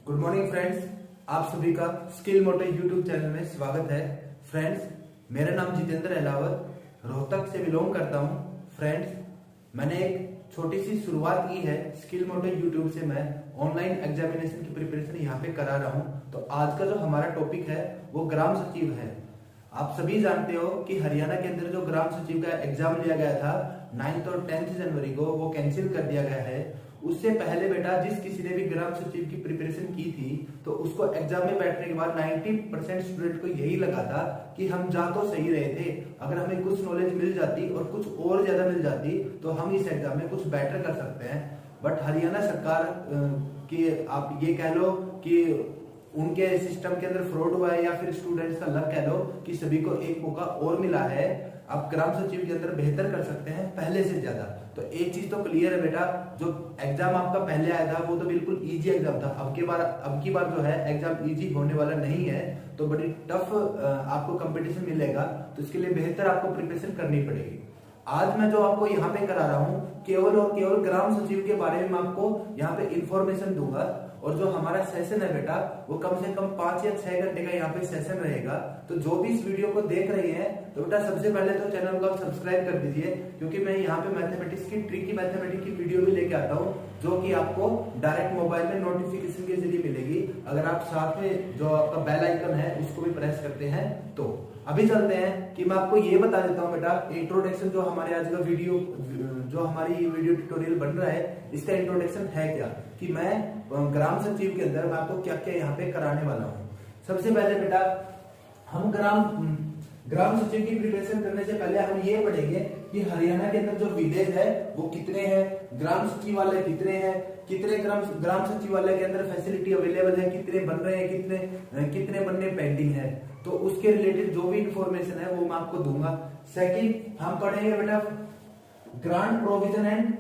Good morning friends, आप सभी का स्किल मोटो यूट्यूब चैनल में स्वागत है। फ्रेंड्स, मेरा नाम जितेंद्र अहलावत रोहतक से बिलोंग करता हूं। फ्रेंड्स, मैंने एक छोटी सी शुरुआत की है स्किल मोटो यूट्यूब से। मैं ऑनलाइन एग्जामिनेशन की प्रिपरेशन यहाँ पे करा रहा हूँ। तो आज का जो हमारा टॉपिक है वो ग्राम सचिव है। आप सभी जानते हो कि हरियाणा के अंदर जो ग्राम सचिव का एग्जाम लिया गया था 9th और 10th जनवरी को, वो कैंसिल कर दिया गया है। उससे पहले बेटा जिस किसी ने भी ग्राम सचिव की प्रिपरेशन की थी तो उसको एग्जाम में बैठने के बाद 90% स्टूडेंट को यही लगा था कि हम जा तो सही रहे थे, अगर हमें कुछ नॉलेज मिल जाती और कुछ और ज्यादा मिल जाती तो हम इस एग्जाम में कुछ बेटर कर सकते हैं। बट हरियाणा सरकार की आप ये कह लो कि उनके सिस्टम के अंदर फ्रॉड हुआ है, या फिर स्टूडेंट्स का लक कह लो कि सभी को एक मौका और मिला है। आप ग्राम सचिव के अंदर बेहतर कर सकते हैं पहले से ज्यादा। तो एक चीज तो क्लियर है बेटा, जो एग्जाम आपका पहले आया था वो तो बिल्कुल इजी एग्जाम था। अब की बार जो है एग्जाम इजी होने वाला नहीं है, तो बड़ी टफ आपको कंपटीशन मिलेगा। तो इसके लिए बेहतर आपको प्रिपरेशन करनी पड़ेगी। आज मैं जो आपको यहाँ पे करा रहा हूँ केवल और केवल ग्राम सचिव के बारे में मैं आपको यहाँ पे इंफॉर्मेशन दूंगा। और जो हमारा सेशन है बेटा वो कम से कम 5 या 6 घंटे का यहाँ पे सेशन रहेगा। तो जो भी इस वीडियो को देख रहे हैं तो बेटा सबसे पहले तो चैनल को आप सब्सक्राइब कर दीजिए, क्योंकि मैं यहाँ पे मैथमेटिक्स की ट्रिकी मैथमेटिक्स की वीडियो भी लेके आता हूँ, जो कि आपको डायरेक्ट मोबाइल में नोटिफिकेशन के जरिए मिलेगी। अगर आप साथ में जो आपका बेल आइकन है उसको भी प्रेस करते हैं। तो अभी चलते हैं कि मैं आपको ये बता देता हूँ बेटा, इंट्रोडक्शन जो हमारे आज का वीडियो जो हमारी वीडियो ट्यूटोरियल बन रहा है इसका इंट्रोडक्शन है क्या, कि मैं ग्राम सचिव के अंदर मैं आपको क्या क्या यहाँ पे कराने वाला हूँ। सबसे पहले बेटा हम ग्राम सचिव की प्रिपरेशन करने से पहले हम ये पढ़ेंगे कि हरियाणा के अंदर जो विलेज है वो कितने हैं, ग्राम सचिव वाले कितने हैं, कितने ग्राम सचिव वाले के अंदर फैसिलिटी अवेलेबल है, कितने बन रहे हैं, कितने बनने पेंडिंग है। तो उसके रिलेटेड जो भी इंफॉर्मेशन है वो मैं आपको दूंगा। सेकंड हम पढ़ेंगे बेटा grant provision and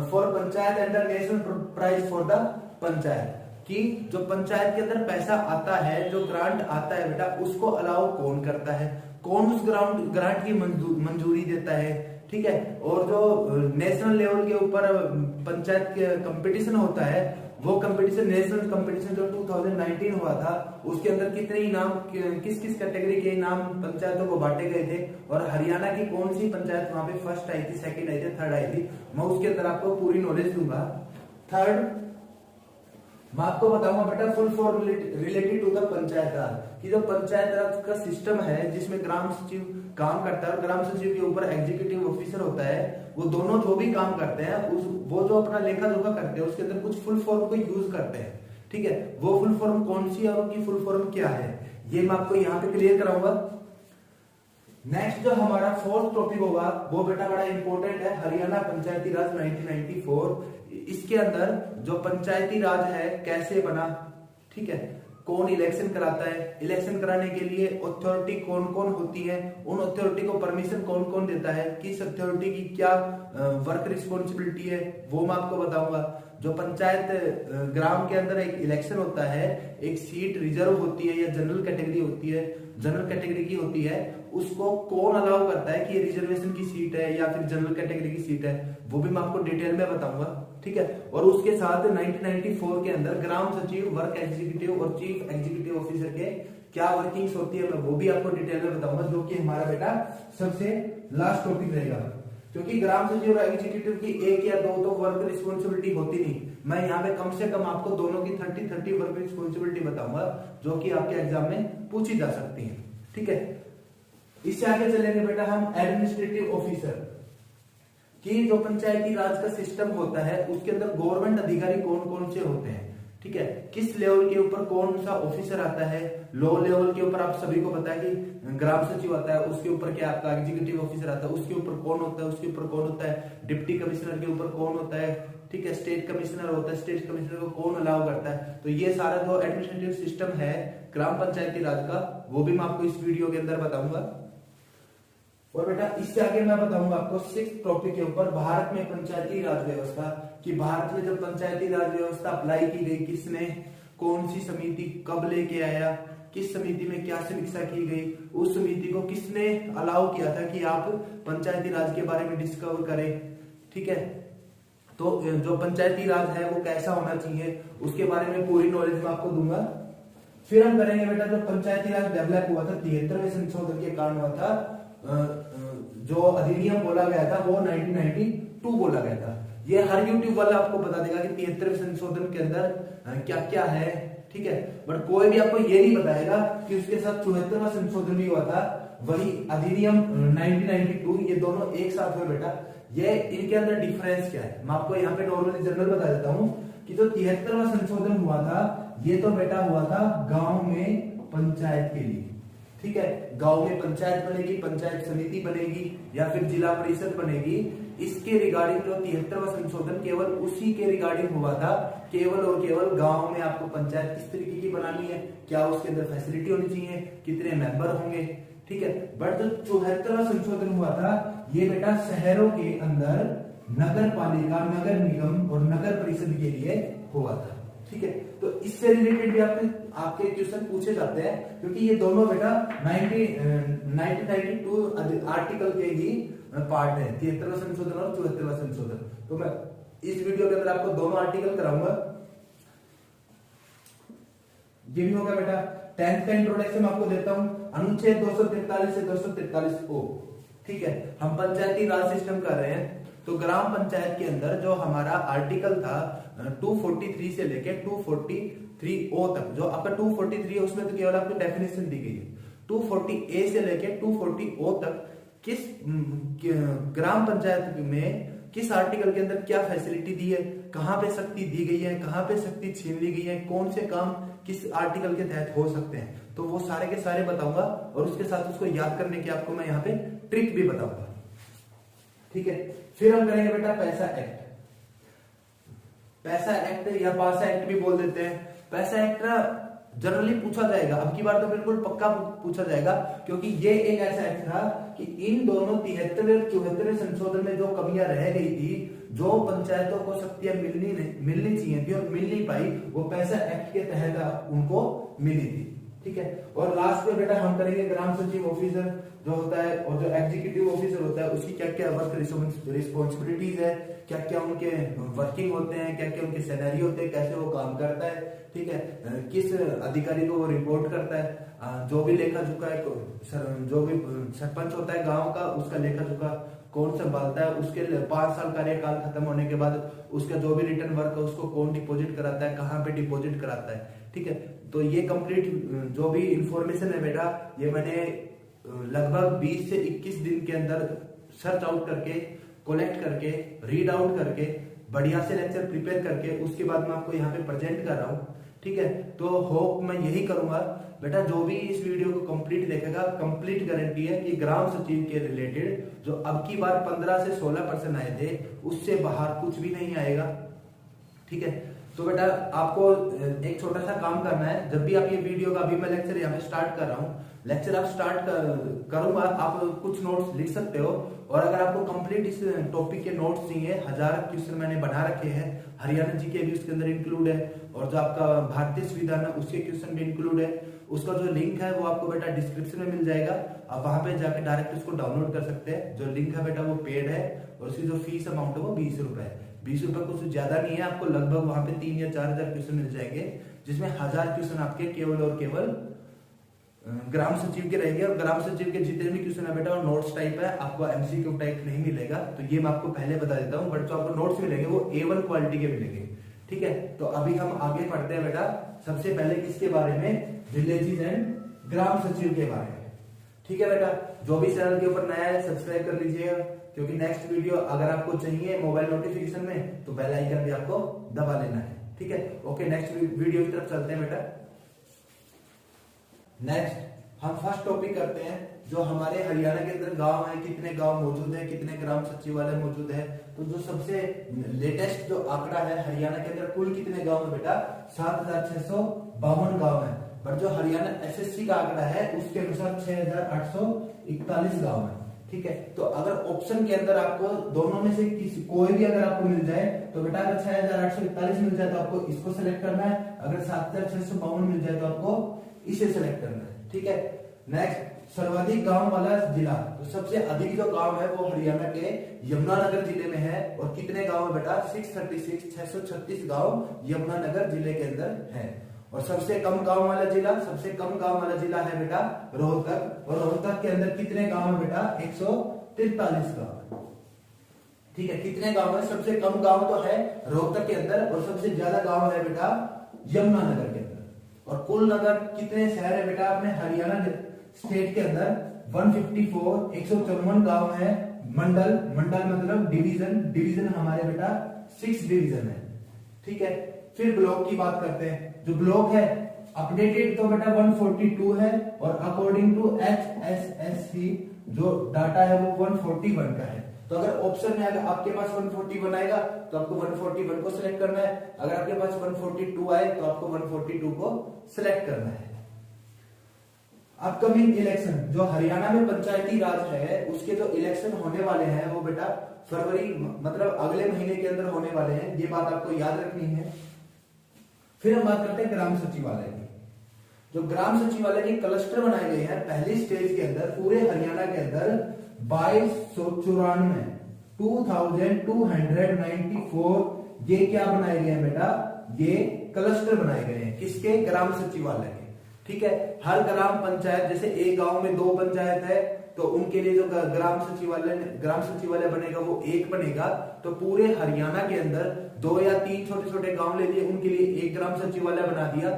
for panchayat and the national prize for the panchayat, कि जो पंचायत के अंदर पैसा आता है, जो ग्रांट आता है बेटा उसको अलाउ कौन करता है, कौन उस ग्रांट की मंजूरी देता है, ठीक है। और जो नेशनल लेवल के ऊपर पंचायत के कंपटीशन होता है, वो कंपटीशन नेशनल कंपटीशन जो 2019 हुआ था उसके अंदर कितने इनाम, किस किस कैटेगरी के इनाम पंचायतों को बांटे गए थे, और हरियाणा की कौन सी पंचायत वहां पे फर्स्ट आई थी, सेकंड आई थी, थर्ड आई थी, मैं उसके अंदर आपको पूरी नॉलेज दूंगा। थर्ड मैं आपको बताऊंगा बेटा full form related to the panchayat Raj, कि जो पंचायत राज का सिस्टम है जिसमें ग्राम सचिव काम करता है और ग्राम सचिव के ऊपर एग्जीक्यूटिव ऑफिसर होता है, वो दोनों जो भी काम करते हैं वो जो अपना लेखा जोखा करते हैं उसके अंदर कुछ फुल फॉर्म को यूज करते हैं, ठीक है। वो फुल फॉर्म कौन सी है और उनकी फुल फॉर्म क्या है ये मैं आपको यहाँ पे क्लियर कराऊंगा। नेक्स्ट जो हमारा फोर्थ टॉपिक होगा वो बेटा बड़ा इंपॉर्टेंट है, हरियाणा पंचायती राज 1994। इसके अंदर जो पंचायती राज है कैसे बना, ठीक है, कौन इलेक्शन कराता है, इलेक्शन कराने के लिए अथॉरिटी कौन कौन होती है, उन अथॉरिटी को परमिशन कौन कौन देता है, किस अथॉरिटी की क्या वर्क रिस्पॉन्सिबिलिटी है, वो मैं आपको बताऊंगा। जो पंचायत ग्राम के अंदर एक इलेक्शन होता है, एक सीट रिजर्व होती है या जनरल कैटेगरी होती है, जनरल कैटेगरी की होती है, उसको कौन अलाउ करता है कि ये रिजर्वेशन की सीट है या फिर जनरल कैटेगरी की सीट है, वो भी मैं आपको डिटेल में बताऊंगा, ठीक है। और उसके साथ 1994 के अंदर ग्राम सचिव, वर्क एग्जीक्यूटिव और चीफ एग्जीक्यूटिव ऑफिसर के क्या वर्किंग्स होती है मैं वो भी आपको डिटेल में बताऊंगा, जो कि हमारा बेटा सबसे लास्ट टॉपिक रहेगा। क्योंकि ग्राम सचिव और एग्जीक्यूटिव की एक या दो तो वर्क रिस्पॉन्सिबिलिटी होती नहीं, मैं यहाँ पे कम से कम आपको दोनों की 30 वर्क रिस्पॉन्सिबिलिटी बताऊंगा, जो कि आपके एग्जाम में पूछी जा सकती है, ठीक है। इससे आगे चलेंगे बेटा हम एडमिनिस्ट्रेटिव ऑफिसर, कि जो पंचायती राज का सिस्टम होता है उसके अंदर गवर्नमेंट अधिकारी कौन कौन से होते हैं, ठीक है, किस लेवल के ऊपर कौन सा ऑफिसर आता है। लो लेवल के ऊपर आप सभी को पता है कि ग्राम सचिव आता है, उसके ऊपर क्या आपका एग्जीक्यूटिव ऑफिसर आता है, उसके ऊपर कौन होता है, उसके ऊपर कौन होता है, डिप्टी कमिश्नर के ऊपर कौन होता है, ठीक है, स्टेट कमिश्नर होता है, स्टेट कमिश्नर को कौन अलाउ करता है। तो ये सारा जो एडमिनिस्ट्रेटिव सिस्टम है ग्राम पंचायती राज का वो भी मैं आपको इस वीडियो के अंदर बताऊंगा। और बेटा इससे आगे मैं बताऊंगा आपको 6th टॉपिक के ऊपर भारत में पंचायती राज व्यवस्था, कि भारत में जब पंचायती राज व्यवस्था अप्लाई की गई किसने, कौन सी समिति कब लेके आया, किस समिति में क्या समीक्षा की गई, उस समिति को किसने अलाउ किया था कि आप पंचायती राज के बारे में डिस्कवर करें, ठीक है। तो जो पंचायती राज है वो कैसा होना चाहिए उसके बारे में पूरी नॉलेज मैं आपको दूंगा। फिर हम करेंगे बेटा जो पंचायती राज डेवलप हुआ था 73वें संशोधन के कारण हुआ था, जो अधिनियम बोला गया था वो 1992 बोला गया था। ये हर यूट्यूब वाला आपको बता देगा कि 73वें संशोधन के अंदर क्या क्या है, ठीक है, बट कोई भी आपको ये नहीं बताएगा कि उसके साथ 74वां संशोधन भी हुआ था, वही अधिनियम 1992, ये दोनों एक साथ हुए बेटा। ये इनके अंदर डिफरेंस क्या है मैं आपको यहाँ पे नॉर्मली जनरल बता देता हूँ कि जो 73वां संशोधन हुआ था ये तो बेटा हुआ था गांव में पंचायत के लिए, ठीक है, गांव में पंचायत बनेगी, पंचायत समिति बनेगी या फिर जिला परिषद बनेगी, इसके रिगार्डिंग जो 73वां संशोधन केवल उसी के रिगार्डिंग हुआ था, केवल और केवल गांव में आपको पंचायत किस तरीके की बनानी है, क्या उसके अंदर फैसिलिटी होनी चाहिए, कितने मेंबर होंगे, ठीक है। बट जो 74वां संशोधन हुआ था ये बेटा शहरों के अंदर नगर पालिका, नगर निगम और नगर परिषद के लिए हुआ था, ठीक है। तो इससे रिलेटेड भी आपके क्वेश्चन पूछे जाते हैं क्योंकि ये दोनों बेटा 1992 आर्टिकल के ही पार्ट है, 73वां संशोधन और 74वां संशोधन। तो मैं इस वीडियो के अंदर आपको दोनों आर्टिकल कराऊंगा। ये भी होगा बेटा 10th का इंट्रोडक्शन आपको देता हूं, अनुच्छेद 243 से 243 ओ, ठीक है। हम पंचायती राज सिस्टम कर रहे हैं तो ग्राम पंचायत के अंदर जो हमारा आर्टिकल था 243 से लेके 243 ओ तक, जो आपका 243 है उसमें तो केवल आपको डेफिनेशन दी गई है, 240 ए से लेके 240 ओ तक किस ग्राम पंचायत में किस आर्टिकल के अंदर क्या फैसिलिटी दी है, कहां पे शक्ति दी गई है, कहां पे शक्ति छीन ली गई है, कौन से काम किस आर्टिकल के तहत हो सकते हैं, तो वो सारे के सारे बताऊंगा और उसके साथ उसको याद करने की आपको मैं यहाँ पे ट्रिक भी बताऊंगा, ठीक है। फिर हम करेंगे बेटा पैसा एक्ट। पैसा एक्ट या पासा एक्ट भी बोल देते हैं। पैसा एक्ट जनरली पूछा जाएगा, अब की बार तो बिल्कुल पक्का पूछा जाएगा क्योंकि ये एक ऐसा एक्ट था कि इन दोनों 73वें और 74वें संशोधन में जो कमियां रह गई थी, जो पंचायतों को शक्तियां मिलनी चाहिए थी और मिल नहीं पाई, वो पैसा एक्ट के तहत उनको मिली थी, ठीक है। और लास्ट में बेटा हम करेंगे ग्राम सचिव ऑफिसर जो होता है और जो एग्जीक्यूटिव ऑफिसर होता है उसकी क्या क्या वर्क रिस्पॉन्सिबिलिटीज है, क्या क्या उनके वर्किंग होते हैं, क्या क्या उनके सैलरी होते हैं, कैसे वो काम करता है, ठीक है, किस अधिकारी को वो रिपोर्ट करता है, जो भी लेखा जोखा है, जो भी सरपंच होता है गांव का उसका लेखा जोखा कौन संभालता है, उसके 5 साल कार्यकाल खत्म होने के बाद उसका जो भी रिटर्न वर्क है उसको कौन डिपॉजिट कराता है, कहाँ पे डिपॉजिट कराता है, ठीक है। तो ये कंप्लीट जो भी इंफॉर्मेशन है बेटा ये मैंने लगभग 20 से 21 दिन के अंदर सर्च आउट करके, कलेक्ट करके, रीड आउट करके, बढ़िया से लेक्चर प्रिपेयर करके उसके बाद मैं आपको यहाँ पे प्रेजेंट कर रहा हूँ, ठीक है। तो होप मैं यही करूंगा बेटा, जो भी इस वीडियो को कंप्लीट देखेगा, कंप्लीट गारंटी है कि ग्राम सचिव के रिलेटेड जो अब की बार 15 से 16% आए थे उससे बाहर कुछ भी नहीं आएगा, ठीक है। तो बेटा आपको एक छोटा सा काम करना है, जब भी आप ये वीडियो का, अभी मैं लेक्चर यहाँ पे स्टार्ट कर रहा हूँ, लेक्चर आप स्टार्ट करूंगा, आप कुछ नोट्स लिख सकते हो और अगर आपको कंप्लीट इस टॉपिक के नोट्स चाहिए, 1000 क्वेश्चन मैंने बना रखे हैं, हरियाणा जी के भी उसके अंदर इंक्लूड है और जो आपका भारतीय संविधान है उसके क्वेश्चन भी इंक्लूड है, उसका जो लिंक है वो आपको बेटा डिस्क्रिप्शन में मिल जाएगा, आप वहां पे जाके डायरेक्ट उसको डाउनलोड कर सकते हैं। जो लिंक है बेटा वो पेड है और उसकी जो फीस अमाउंट है वो 20 रुपए है, 20 रुपए कुछ ज्यादा नहीं है, आपको लगभग वहां पे 3 या 4000 क्वेश्चन मिल जाएंगे जिसमें 1000 क्वेश्चन आपके केवल और केवल ग्राम सचिव के रहेंगे और ग्राम सचिव के जितने भी क्वेश्चन है बेटा वो नोट्स टाइप है, आपको एमसीक्यू टाइप नहीं मिलेगा, तो ये मैं आपको पहले बता देता हूँ। बट जो आपको नोट्स मिलेंगे वो A1 क्वालिटी के मिलेंगे, ठीक है। तो अभी हम आगे पढ़ते हैं बेटा, सबसे पहले किसके बारे में, विलेजेस एंड ग्राम सचिव के बारे में, ठीक है बेटा। जो भी चैनल के ऊपर नया है सब्सक्राइब कर लीजिएगा क्योंकि नेक्स्ट वीडियो अगर आपको चाहिए मोबाइल नोटिफिकेशन में तो बेल आइकन भी आपको दबा लेना है, ठीक है। ओके, नेक्स्ट वीडियो की तरफ चलते हैं बेटा। नेक्स्ट हम फर्स्ट टॉपिक करते हैं, जो हमारे हरियाणा के अंदर गांव है, कितने गांव मौजूद है, कितने ग्राम सचिवालय मौजूद है। तो जो सबसे लेटेस्ट जो आंकड़ा है हरियाणा के अंदर कुल कितने गांव है बेटा, 7652 गांव है, पर जो हरियाणा एसएससी का आंकड़ा है उसके अनुसार 6841 गांव है, ठीक है। तो अगर ऑप्शन के अंदर आपको दोनों में से किसी कोई भी अगर आपको मिल जाए तो बेटा अगर 6841 मिल जाए तो आपको इसको सेलेक्ट करना है, अगर 7652 मिल जाए तो आपको इसे सेलेक्ट करना है, ठीक है। नेक्स्ट सर्वाधिक गांव वाला जिला, तो सबसे अधिक जो गांव है वो हरियाणा के यमुनानगर जिले में है। और कितने गांव है बेटा? 636 गांव यमुनानगर जिले के अंदर है। और सबसे कम गांव वाला जिला, सबसे कम गांव वाला जिला है बेटा रोहतक। और रोहतक के अंदर कितने गांव है बेटा? 143 गांव। ठीक है, कितने गांव है? सबसे कम गांव तो है रोहतक के अंदर, और सबसे ज्यादा गांव है बेटा यमुनानगर के अंदर। और कुल नगर कितने शहर है बेटा अपने हरियाणा स्टेट के अंदर? 154, 154 गांव है। मंडल, मंडल मतलब डिवीजन, डिवीजन हमारे बेटा 6 डिवीजन है। ठीक है, फिर ब्लॉक की बात करते हैं। जो ब्लॉक है अपडेटेड तो बेटा 142 है, और अकॉर्डिंग टू HSSC जो डाटा है वो 141 का है। तो अगर ऑप्शन में अगर आपके पास 141 आएगा तो आपको 141 को सिलेक्ट करना है, अगर आपके पास 142 आए तो आपको 142 को सिलेक्ट करना है। अपकमिंग इलेक्शन, जो हरियाणा में पंचायती राज है उसके जो इलेक्शन होने वाले हैं वो बेटा फरवरी मतलब अगले महीने के अंदर होने वाले हैं, ये बात आपको याद रखनी है। फिर हम बात करते हैं ग्राम सचिवालय की। जो ग्राम सचिवालय के क्लस्टर बनाए गए हैं पहली स्टेज के अंदर पूरे हरियाणा के अंदर 2294, 2294 ये क्या बनाए गए हैं बेटा? ये क्लस्टर बनाए गए हैं। किसके? ग्राम सचिवालय के। ठीक है, हर ग्राम पंचायत, जैसे एक गांव में 2 पंचायत है तो उनके लिए जो ग्राम सचिवालय बनेगा वो एक बनेगा। तो पूरे हरियाणा के अंदर 2 या 3 छोटे छोटे गांव ले लिए, उनके लिए एक ग्राम सचिवालय बना दिया।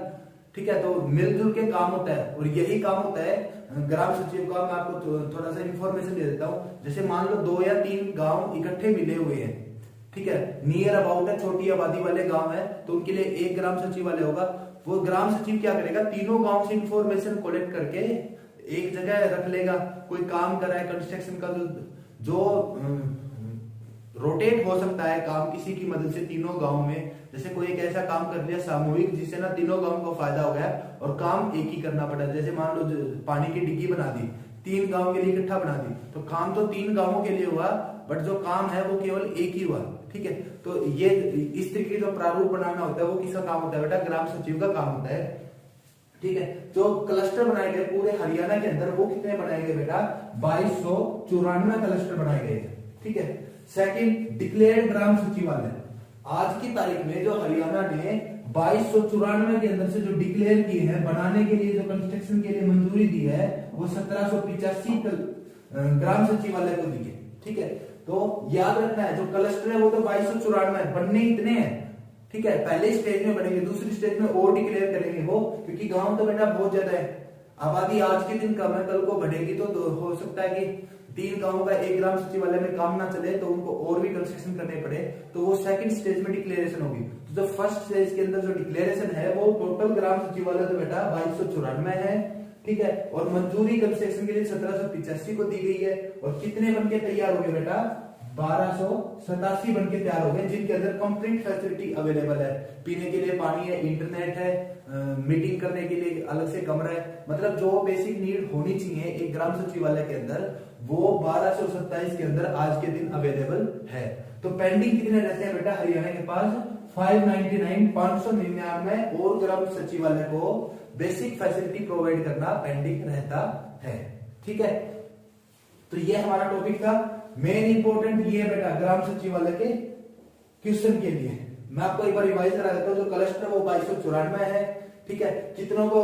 ठीक है, तो मिलजुल के काम होता है, और यही काम होता है ग्राम सचिव का। मैं आपको थोड़ा सा इंफॉर्मेशन दे देता हूं। जैसे मान लो 2 या 3 गांव इकट्ठे मिले हुए हैं, ठीक है, नियर अबाउट है, छोटी आबादी वाले गांव है, तो उनके लिए एक ग्राम सचिवालय होगा। वो ग्राम सचिव क्या करेगा? तीनों गांव से इंफॉर्मेशन कलेक्ट करके एक जगह रख लेगा। कोई काम कर रहा है कंस्ट्रक्शन का, जो रोटेट हो सकता है काम किसी की मदद से तीनों गांव में, जैसे कोई एक ऐसा काम कर लिया सामूहिक जिससे ना तीनों गांव को फायदा हो गया और काम एक ही करना पड़ा। जैसे मान लो पानी की डिग्गी बना दी, 3 गांव के लिए इकट्ठा बना दी, तो काम तो 3 गांवों के लिए हुआ, बट जो काम है वो केवल एक ही हुआ। ठीक है, तो ये इस तरीके जो प्रारूप बनाना होता है वो किसका काम होता है बेटा? ग्राम सचिव का काम होता है। ठीक है, जो क्लस्टर बनाए गए पूरे हरियाणा के अंदर वो कितने बनाए गए बेटा? 2294 क्लस्टर बनाए गए। ठीक है, सेकंड डिक्लेयर्ड ग्राम सचिवालय। आज की तारीख में जो हरियाणा ने 2294 के अंदर से जो डिक्लेयर किए हैं बनाने के लिए, जो कंस्ट्रक्शन के लिए मंजूरी दी है, वो 1785 ग्राम सचिवालय को दी है। ठीक है, तो याद रखना है जो क्लस्टर है वो तो 2294 है, बनने इतने हैं। ठीक है, पहले स्टेज में बनेंगे, दूसरी स्टेज में और डिक्लेयर करेंगे वो, क्योंकि गांव तो बेटा बहुत ज्यादा है, आबादी आज के दिन कम है, कल को बढ़ेगी तो हो सकता है कि 3 गांवों का एक ग्राम सचिवालय में काम ना चले तो उनको और भी कंस्ट्रक्शन करने पड़े, तो वो सेकंड स्टेज में डिक्लेरेशन होगी। तो जो फर्स्ट स्टेज के अंदर जो डिक्लेरेशन है वो टोटल ग्राम सचिवालय तो बेटा 2294 है। ठीक है, और मंजूरी कंस्ट्रक्शन के लिए 1785 को दी गई है। और कितने बनके तैयार हो गए बेटा? 1287 बनके तैयार हो गए, जिनके अंदर कंप्लीट फैसिलिटी अवेलेबल है। पीने के लिए पानी है, इंटरनेट है, मीटिंग करने के लिए अलग से कमरा है, मतलब जो बेसिक नीड होनी चाहिए एक ग्राम सचिवालय के अंदर वो 1227 के अंदर आज के दिन अवेलेबल है। तो पेंडिंग कितने रहते हैं बेटा हरियाणा के पास? 599 और ग्राम सचिवालय को बेसिक फैसिलिटी प्रोवाइड करना पेंडिंग रहता है। ठीक है, तो ये हमारा टॉपिक था। मेन इंपोर्टेंट ये है बेटा ग्राम सचिवालय के क्वेश्चन के लिए। मैं आपको एक बार रिवाइज करा देता हूँ। जो क्लस्टर वो 2294 है। ठीक है, कितनों को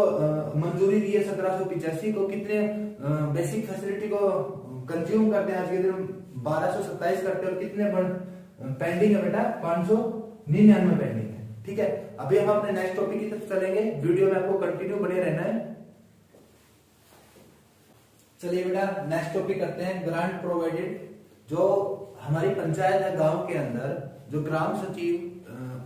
मंजूरी दी है? 1785 को। कितने बेसिक फैसिलिटी को कंज्यूम करते हैं आज के दिन? 1227 करते हैं। और कितने पेंडिंग है बेटा? 599 पेंडिंग है। ठीक है, अभी हम अपने नेक्स्ट टॉपिक की तरफ चलेंगे। वीडियो में आपको कंटिन्यू बने रहना है। चलिए बेटा नेक्स्ट टॉपिक करते हैं, ग्रांट प्रोवाइडेड। जो हमारी पंचायत है गांव के अंदर, जो ग्राम सचिव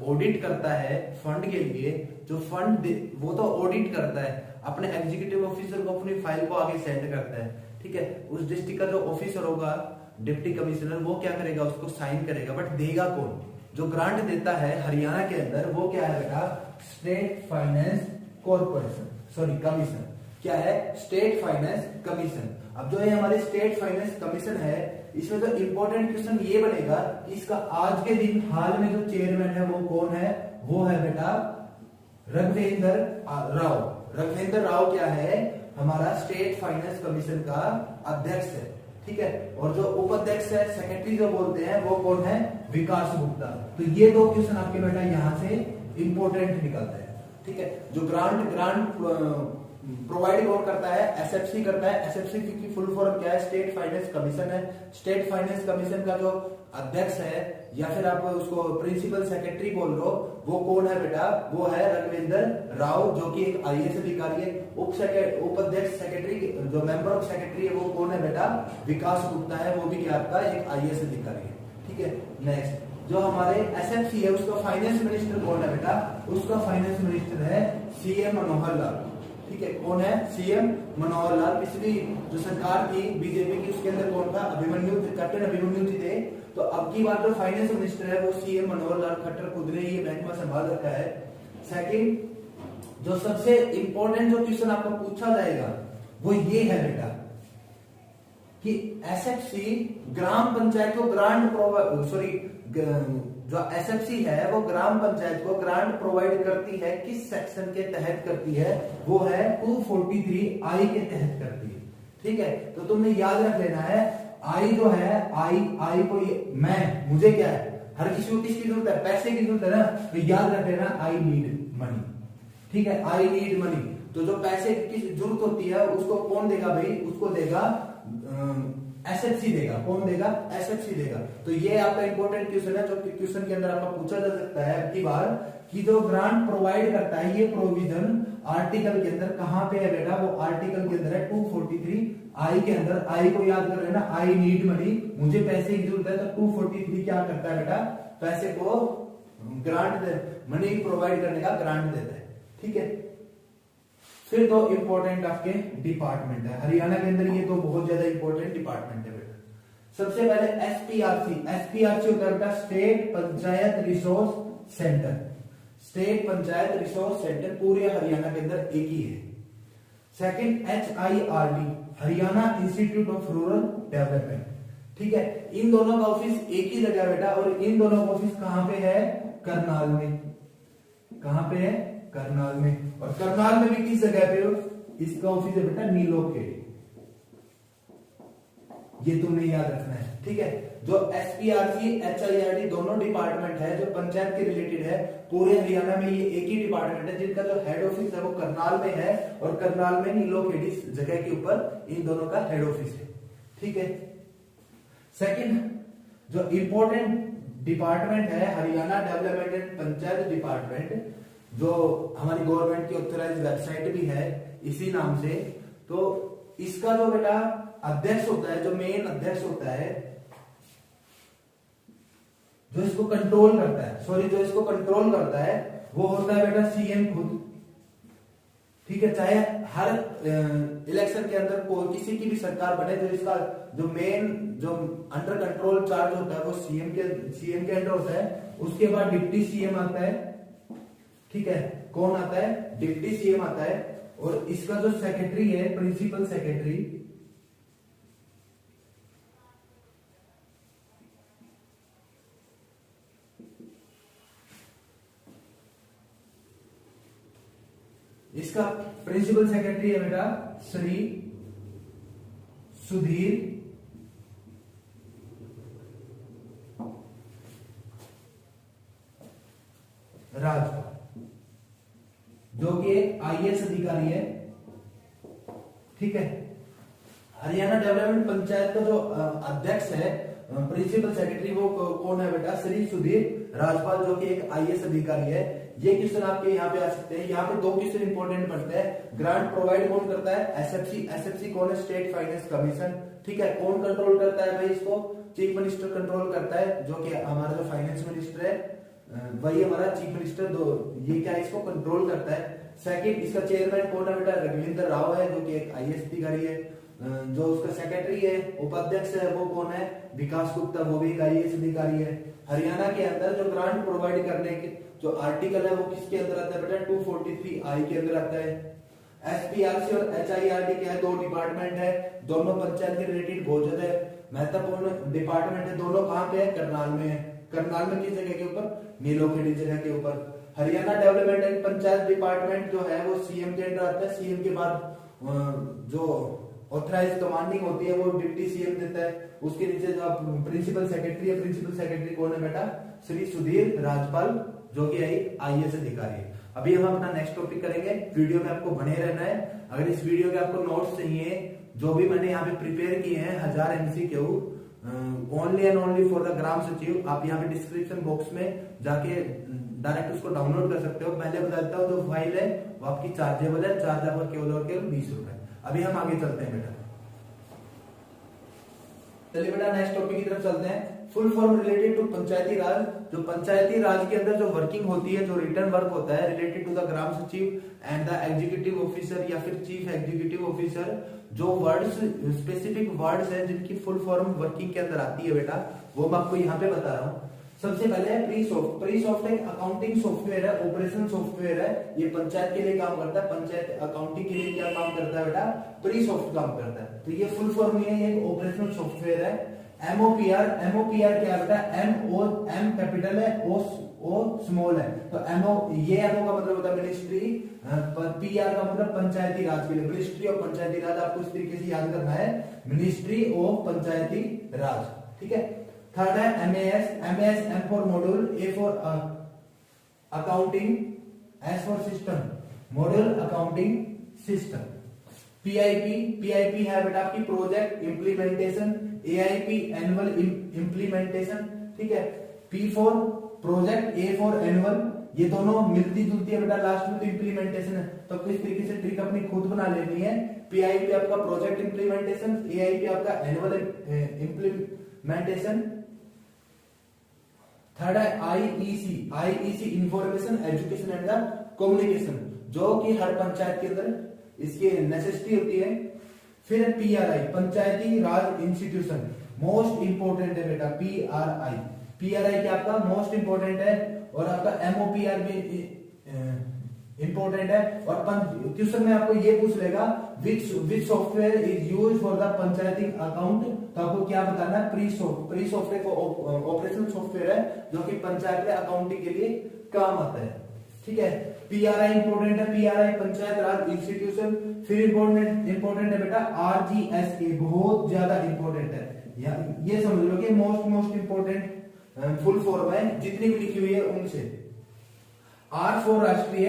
ऑडिट करता है फंड के लिए, जो फंड वो तो ऑडिट करता है, अपने एग्जीक्यूटिव ऑफिसर को अपनी फाइल को आगे सेंड करता है। ठीक है, उस डिस्ट्रिक्ट का जो ऑफिसर होगा डिप्टी कमिश्नर, वो क्या करेगा? उसको साइन करेगा। बट देगा कौन? जो ग्रांट देता है हरियाणा के अंदर वो क्या है बेटा? State finance corporation, sorry commission. क्या है? State finance commission. अब जो ये हमारी स्टेट फाइनेंस कमीशन है, इसमें तो इंपॉर्टेंट क्वेश्चन ये बनेगा कि इसका आज के दिन हाल में जो चेयरमैन है वो कौन है? वो है बेटा रघुवेंद्र राव। रघुवेंद्र राव क्या है? हमारा स्टेट फाइनेंस कमीशन का अध्यक्ष है, ठीक है। और जो उपाध्यक्ष है, सेक्रेटरी जो बोलते हैं, वो कौन है? विकास गुप्ता। तो ये दो क्वेश्चन आपके बेटा यहाँ से इंपॉर्टेंट निकलता है, ठीक है। जो ग्रांट प्रोवाइड कौन करता है? एसएफसी करता है। एसएफसी की फुल फॉर्म क्या है? स्टेट फाइनेंस कमीशन है। स्टेट फाइनेंस कमीशन का जो अध्यक्ष है या फिर आप उसको प्रिंसिपल सेक्रेटरी बोल रहे हो, वो कौन है बेटा? वो है रघुवेंद्र राव, जो कि एक आईएएस अधिकारी है। उपाध्यक्ष सेक्रेटरी जो मेंबर ऑफ सेक्रेटरी है, वो कौन है बेटा? विकास गुप्ता है, वो भी क्या आपका एक आईएएस अधिकारी है, ठीक है। नेक्स्ट, जो हमारे एसएफसी है, उसका फाइनेंस मिनिस्टर कौन है बेटा? उसका फाइनेंस मिनिस्टर है सीएम मनोहर लाल, ठीक है। कौन है? सीएम मनोहर लाल। पिछली जो सरकार थी बीजेपी की, उसके अंदर कौन था? कैप्टन अभिमन्यु जी थे। तो अब की बार जो फाइनेंस मिनिस्टर है वो सीएम मनोहर लाल खट्टर खुद ने ये महकमा संभाल रखा है। सेकंड, जो सबसे इंपॉर्टेंट जो क्वेश्चन आपको पूछा जाएगा वो ये है बेटा कि एसएफसी ग्राम पंचायत को जो एसएफसी है वो ग्राम पंचायत को ग्रांट प्रोवाइड करती है, किस सेक्शन के तहत करती है? वो है 243I के तहत करती है, ठीक है। तो तुमने याद रख लेना है, आई जो है, आई को मुझे क्या है? हर किसी को किसकी जरूरत है? पैसे की जरूरत है ना। तो याद रख लेना, आई नीड मनी, ठीक है। I need money. तो जो पैसे की जरूरत होती है उसको कौन देगा भाई? उसको देगा एसएफसी देगा। कौन देगा? एसएफसी देगा। तो ये आपका इंपॉर्टेंट क्वेश्चन है, जो क्वेश्चन के अंदर आपका पूछा जा सकता है अब की बार कि जो ग्रांट प्रोवाइड करता है, ये प्रोविजन आर्टिकल के अंदर कहां पे है बेटा? वो आर्टिकल के अंदर है 243I के अंदर। आई को याद कर लेना, आई नीड मनी, मुझे पैसे की जरूरत है। तो 243 क्या करता है बेटा? पैसे को ग्रांट मनी प्रोवाइड करने का ग्रांट देता है, ठीक है। फिर दो इंपॉर्टेंट आपके डिपार्टमेंट है हरियाणा के अंदर, ये तो बहुत ज्यादा इंपॉर्टेंट डिपार्टमेंट है बेटा। सबसे पहले एसपीआरसी। एसपीआरसी होता है बेटा state panchayat resource centre. State panchayat resource centre पूरे हरियाणा के अंदर एक ही है। Second, HIRD, Haryana institute of rural development, ठीक है। इन दोनों का ऑफिस एक ही जगह बेटा, और इन दोनों का ऑफिस कहां पे है? करनाल में। कहां पे है? करनाल में। और करनाल में भी किस जगह पे हो? इसका ऑफिस है बेटा नीलोखेड़ी। ये तुमने याद रखना है, ठीक है। जो एसपीआरसी HIRD दोनों डिपार्टमेंट है जो पंचायत के रिलेटेड है, पूरे हरियाणा में ये एक ही डिपार्टमेंट है, जिनका जो हेड ऑफिस है वो करनाल में है, और करनाल में नीलोखेड़ी जगह के ऊपर इन दोनों का हेड ऑफिस है, ठीक है। सेकंड, जो इंपॉर्टेंट डिपार्टमेंट है Haryana development and panchayat department, जो हमारी गवर्नमेंट की ऑथराइज्ड वेबसाइट भी है इसी नाम से। तो इसका जो बेटा अध्यक्ष होता है, जो मेन अध्यक्ष होता है, जो इसको कंट्रोल करता है, वो होता है बेटा सीएम खुद, ठीक है। चाहे हर इलेक्शन के अंदर कोई किसी की भी सरकार बने, जो इसका जो मेन जो अंडर कंट्रोल चार्ज होता है वो सीएम के अंडर होता है। उसके बाद डिप्टी सीएम आता है, ठीक है। कौन आता है? डिप्टी सीएम आता है। और इसका जो सेक्रेटरी है, प्रिंसिपल सेक्रेटरी, इसका प्रिंसिपल सेक्रेटरी है बेटा श्री सुधीर राजपाल, जो कि आईएएस अधिकारी है, ठीक है। हरियाणा डेवलपमेंट पंचायत का जो अध्यक्ष है, प्रिंसिपल सेक्रेटरी, वो कौन है बेटा? श्री सुधीर राजपाल, जो कि एक आईएएस अधिकारी है। ये क्वेश्चन आपके यहाँ पे आ सकते हैं। यहाँ पे दो क्वेश्चन इंपॉर्टेंट पड़ते हैं। ग्रांट प्रोवाइड कौन करता है? एसएफसी कौन है? स्टेट फाइनेंस कमीशन, ठीक है। कौन कंट्रोल करता है भाई इसको? चीफ मिनिस्टर कंट्रोल करता है, जो कि हमारा जो फाइनेंस मिनिस्टर है वही हमारा चीफ मिनिस्टर, ये क्या इसको कंट्रोल करता है। सेकंड, इसका चेयरमैन कौन है बेटा? रघुवेंद्र राव है, जो कि एक आईएएस अधिकारी है। जो उसका सेक्रेटरी है, उपाध्यक्ष है, वो कौन है? विकास गुप्ता, वो भी एक आईएएस अधिकारी है। हरियाणा के अंदर जो ग्रांट प्रोवाइड करने के जो आर्टिकल है वो किसके अंदर आता है बेटा? 243I के अंदर आता है। एसपीआरसी और HIRD क्या है? दो डिपार्टमेंट है, दोनों पंचायत के रिलेटेड बहुत ज्यादा महत्वपूर्ण डिपार्टमेंट है। दोनों कहां पे है? करनाल में है। करनाल में किस जगह के ऊपर? नीलोखेड़ी जगह के ऊपर। Haryana development and panchayat department जो है वो सीएम के अंडर आता है। सीएम के बाद जो ऑथराइज कमांडिंग होती है वो डिप्टी सीएम देता है। उसके नीचे जो प्रिंसिपल सेक्रेटरी है, प्रिंसिपल सेक्रेटरी कौन है बेटा? श्री सुधीर राजपाल, जो कि आईएएस अधिकारी है। अभी हम अपना नेक्स्ट टॉपिक करेंगे। वीडियो में आपको बने रहना है। अगर इस वीडियो के आपको नोट्स चाहिए जो भी मैंने यहाँ पे प्रिपेयर किए हैं 1000 MCQ only and only for the Gram Sachiv, आप यहाँ पे डिस्क्रिप्शन बॉक्स में जाके डायरेक्ट उसको डाउनलोड कर सकते हो। पहले बता देता हूँ, जो फाइल है वो आपकी चार्जेबल है, चार्ज आपका केवल और केवल 20 रुपए। अभी हम आगे चलते हैं बेटा। चलिए बेटा नेक्स्ट टॉपिक की तरफ चलते हैं। फुल फॉर्म रिलेटेड टू पंचायती राज। जो पंचायती राज के अंदर जो वर्किंग होती है, जो रिटर्न वर्क होता है रिलेटेड टू द ग्राम सचिव एंड द एग्जीक्यूटिव ऑफिसर या फिर चीफ एग्जीक्यूटिव ऑफिसर, जो वर्ड्स स्पेसिफिक वर्ड्स हैं जिनकी फुल फॉर्म वर्किंग के अंदर आती है बेटा, वो मैं आपको यहाँ पे बता रहा हूँ। सबसे पहले है प्रीसॉफ्ट। प्रीसॉफ्ट एक अकाउंटिंग सॉफ्टवेयर है, ऑपरेशन सॉफ्टवेयर है। ये पंचायत के लिए काम करता है। पंचायत अकाउंटिंग के लिए क्या काम करता है बेटा? प्रीसॉफ्ट काम करता है। तो ये फुल फॉर्म है, ये ऑपरेशनल सॉफ्टवेयर है। एमओपीआर, एमओपीआर क्या है बेटा? एम कैपिटल है, ओ स्मॉल है। तो ये एमओ का मतलब होता है मिनिस्ट्री, पीआर का मतलब पंचायती राज के लिए। मिनिस्ट्री ऑफ पंचायती राज आपको इस तरीके से याद करना है, मिनिस्ट्री ऑफ पंचायती राज। ठीक है। थर्ड है MAS. MAS M for module, A for accounting, S for system, module accounting system. PIP, PIP है बेटा आपकी project implementation, AIP annual implementation. ठीक है। P for project, A for annual, ये दोनों मिलती जुलती है बेटा, लास्ट में तो इंप्लीमेंटेशन है। तो आपको इस तरीके से ट्रिक अपनी खुद बना लेनी है। पीआईपी आपका प्रोजेक्ट इंप्लीमेंटेशन, एआईपी आपका एनुअल इंप्लीमेंटेशन। थर्ड है IEC. IEC information education and the communication, जो कि हर पंचायत के अंदर इसकी नेसेसिटी होती है। फिर पीआरआई, पंचायती राज इंस्टीट्यूशन, मोस्ट इंपोर्टेंट है बेटा पीआरआई। पीआरआई क्या आपका मोस्ट इंपोर्टेंट है, और आपका एमओपीआर भी इंपोर्टेंट है। और क्वेश्चन में आपको ये पूछ लेगा विच software is used for the Panchayati account, तो आपको क्या बताना है? प्रीसॉफ्ट। प्रीसॉफ्ट एक ऑपरेशनल सॉफ्टवेयर है जो कि पंचायत अकाउंटिंग के लिए काम आता है। ठीक है। पीआरआई इंपोर्टेंट है, पीआरआई पंचायत राज इंस्टीट्यूशन। फिर इंपोर्टेंट है बेटा आरजीएसए, बहुत ज्यादा इंपोर्टेंट है। ये समझ लो कि मोस्ट इंपोर्टेंट फुल फॉर्म है जितनी भी लिखी हुई है उनसे। R for Rashtriya,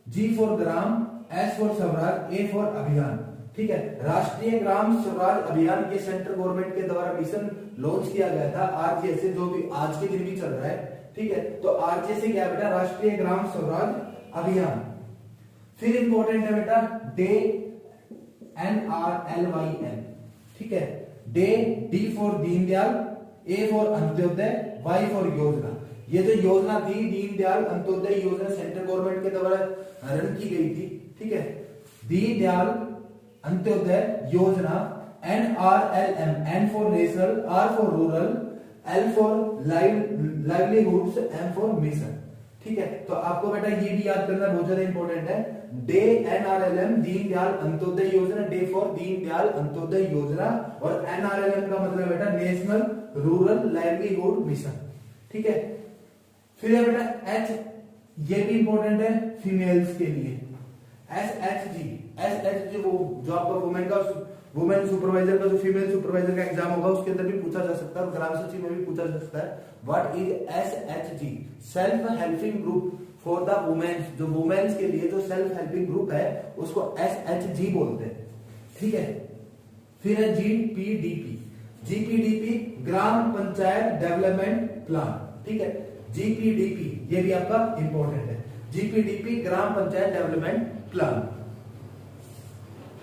G for Gram, S for Swaraj, A for Abhiyan. ठीक है। राष्ट्रीय ग्राम स्वराज अभियान ये सेंट्रल गवर्नमेंट के द्वारा मिशन लॉन्च किया गया था। आरजीएसए जो भी आज के दिन भी चल रहा है। ठीक है। तो आरजीएसए क्या है बेटा? राष्ट्रीय ग्राम स्वराज अभियान। फिर इंपॉर्टेंट है बेटा डे, NRLYN। ठीक है। DAY, D for Deendayal, A for Antyodaya, Y for Yojana. ये जो योजना थी दीनदयाल अंत्योदय योजना सेंट्रल गवर्नमेंट के द्वारा रन की गई थी। ठीक है। दीनदयाल अंत्योदय योजना। NRLM, N for national, R for rural, L for livelihoods, M for mission. ठीक है। तो आपको बेटा ये भी याद करना बहुत ज्यादा इंपॉर्टेंट है। डे, NRLM दीनदयाल अंत्योदय योजना, डे फॉर दीनदयाल अंत्योदय योजना, और NRLM का मतलब बेटा नेशनल रूरल लाइवलीहुड मिशन। ठीक है। फिर है बेटा H, ये भी इंपॉर्टेंट है फीमेल्स के लिए। SHG वो जो आपका वुमेन सुपरवाइजर का जो फीमेल सुपरवाइजर का एग्जाम होगा उसके अंदर भी पूछा जा सकता है, ग्राम सचिव में भी पूछा जा सकता है। What is SHG? Self helping group for the women's. जो वुमेन्स के लिए जो सेल्फ हेल्पिंग ग्रुप है उसको SHG बोलते हैं। ठीक है। फिर है GPDP। GPDP Gram Panchayat development plan. ठीक है। GPDP ये भी आपका इंपॉर्टेंट है। GPDP Gram Panchayat development plan.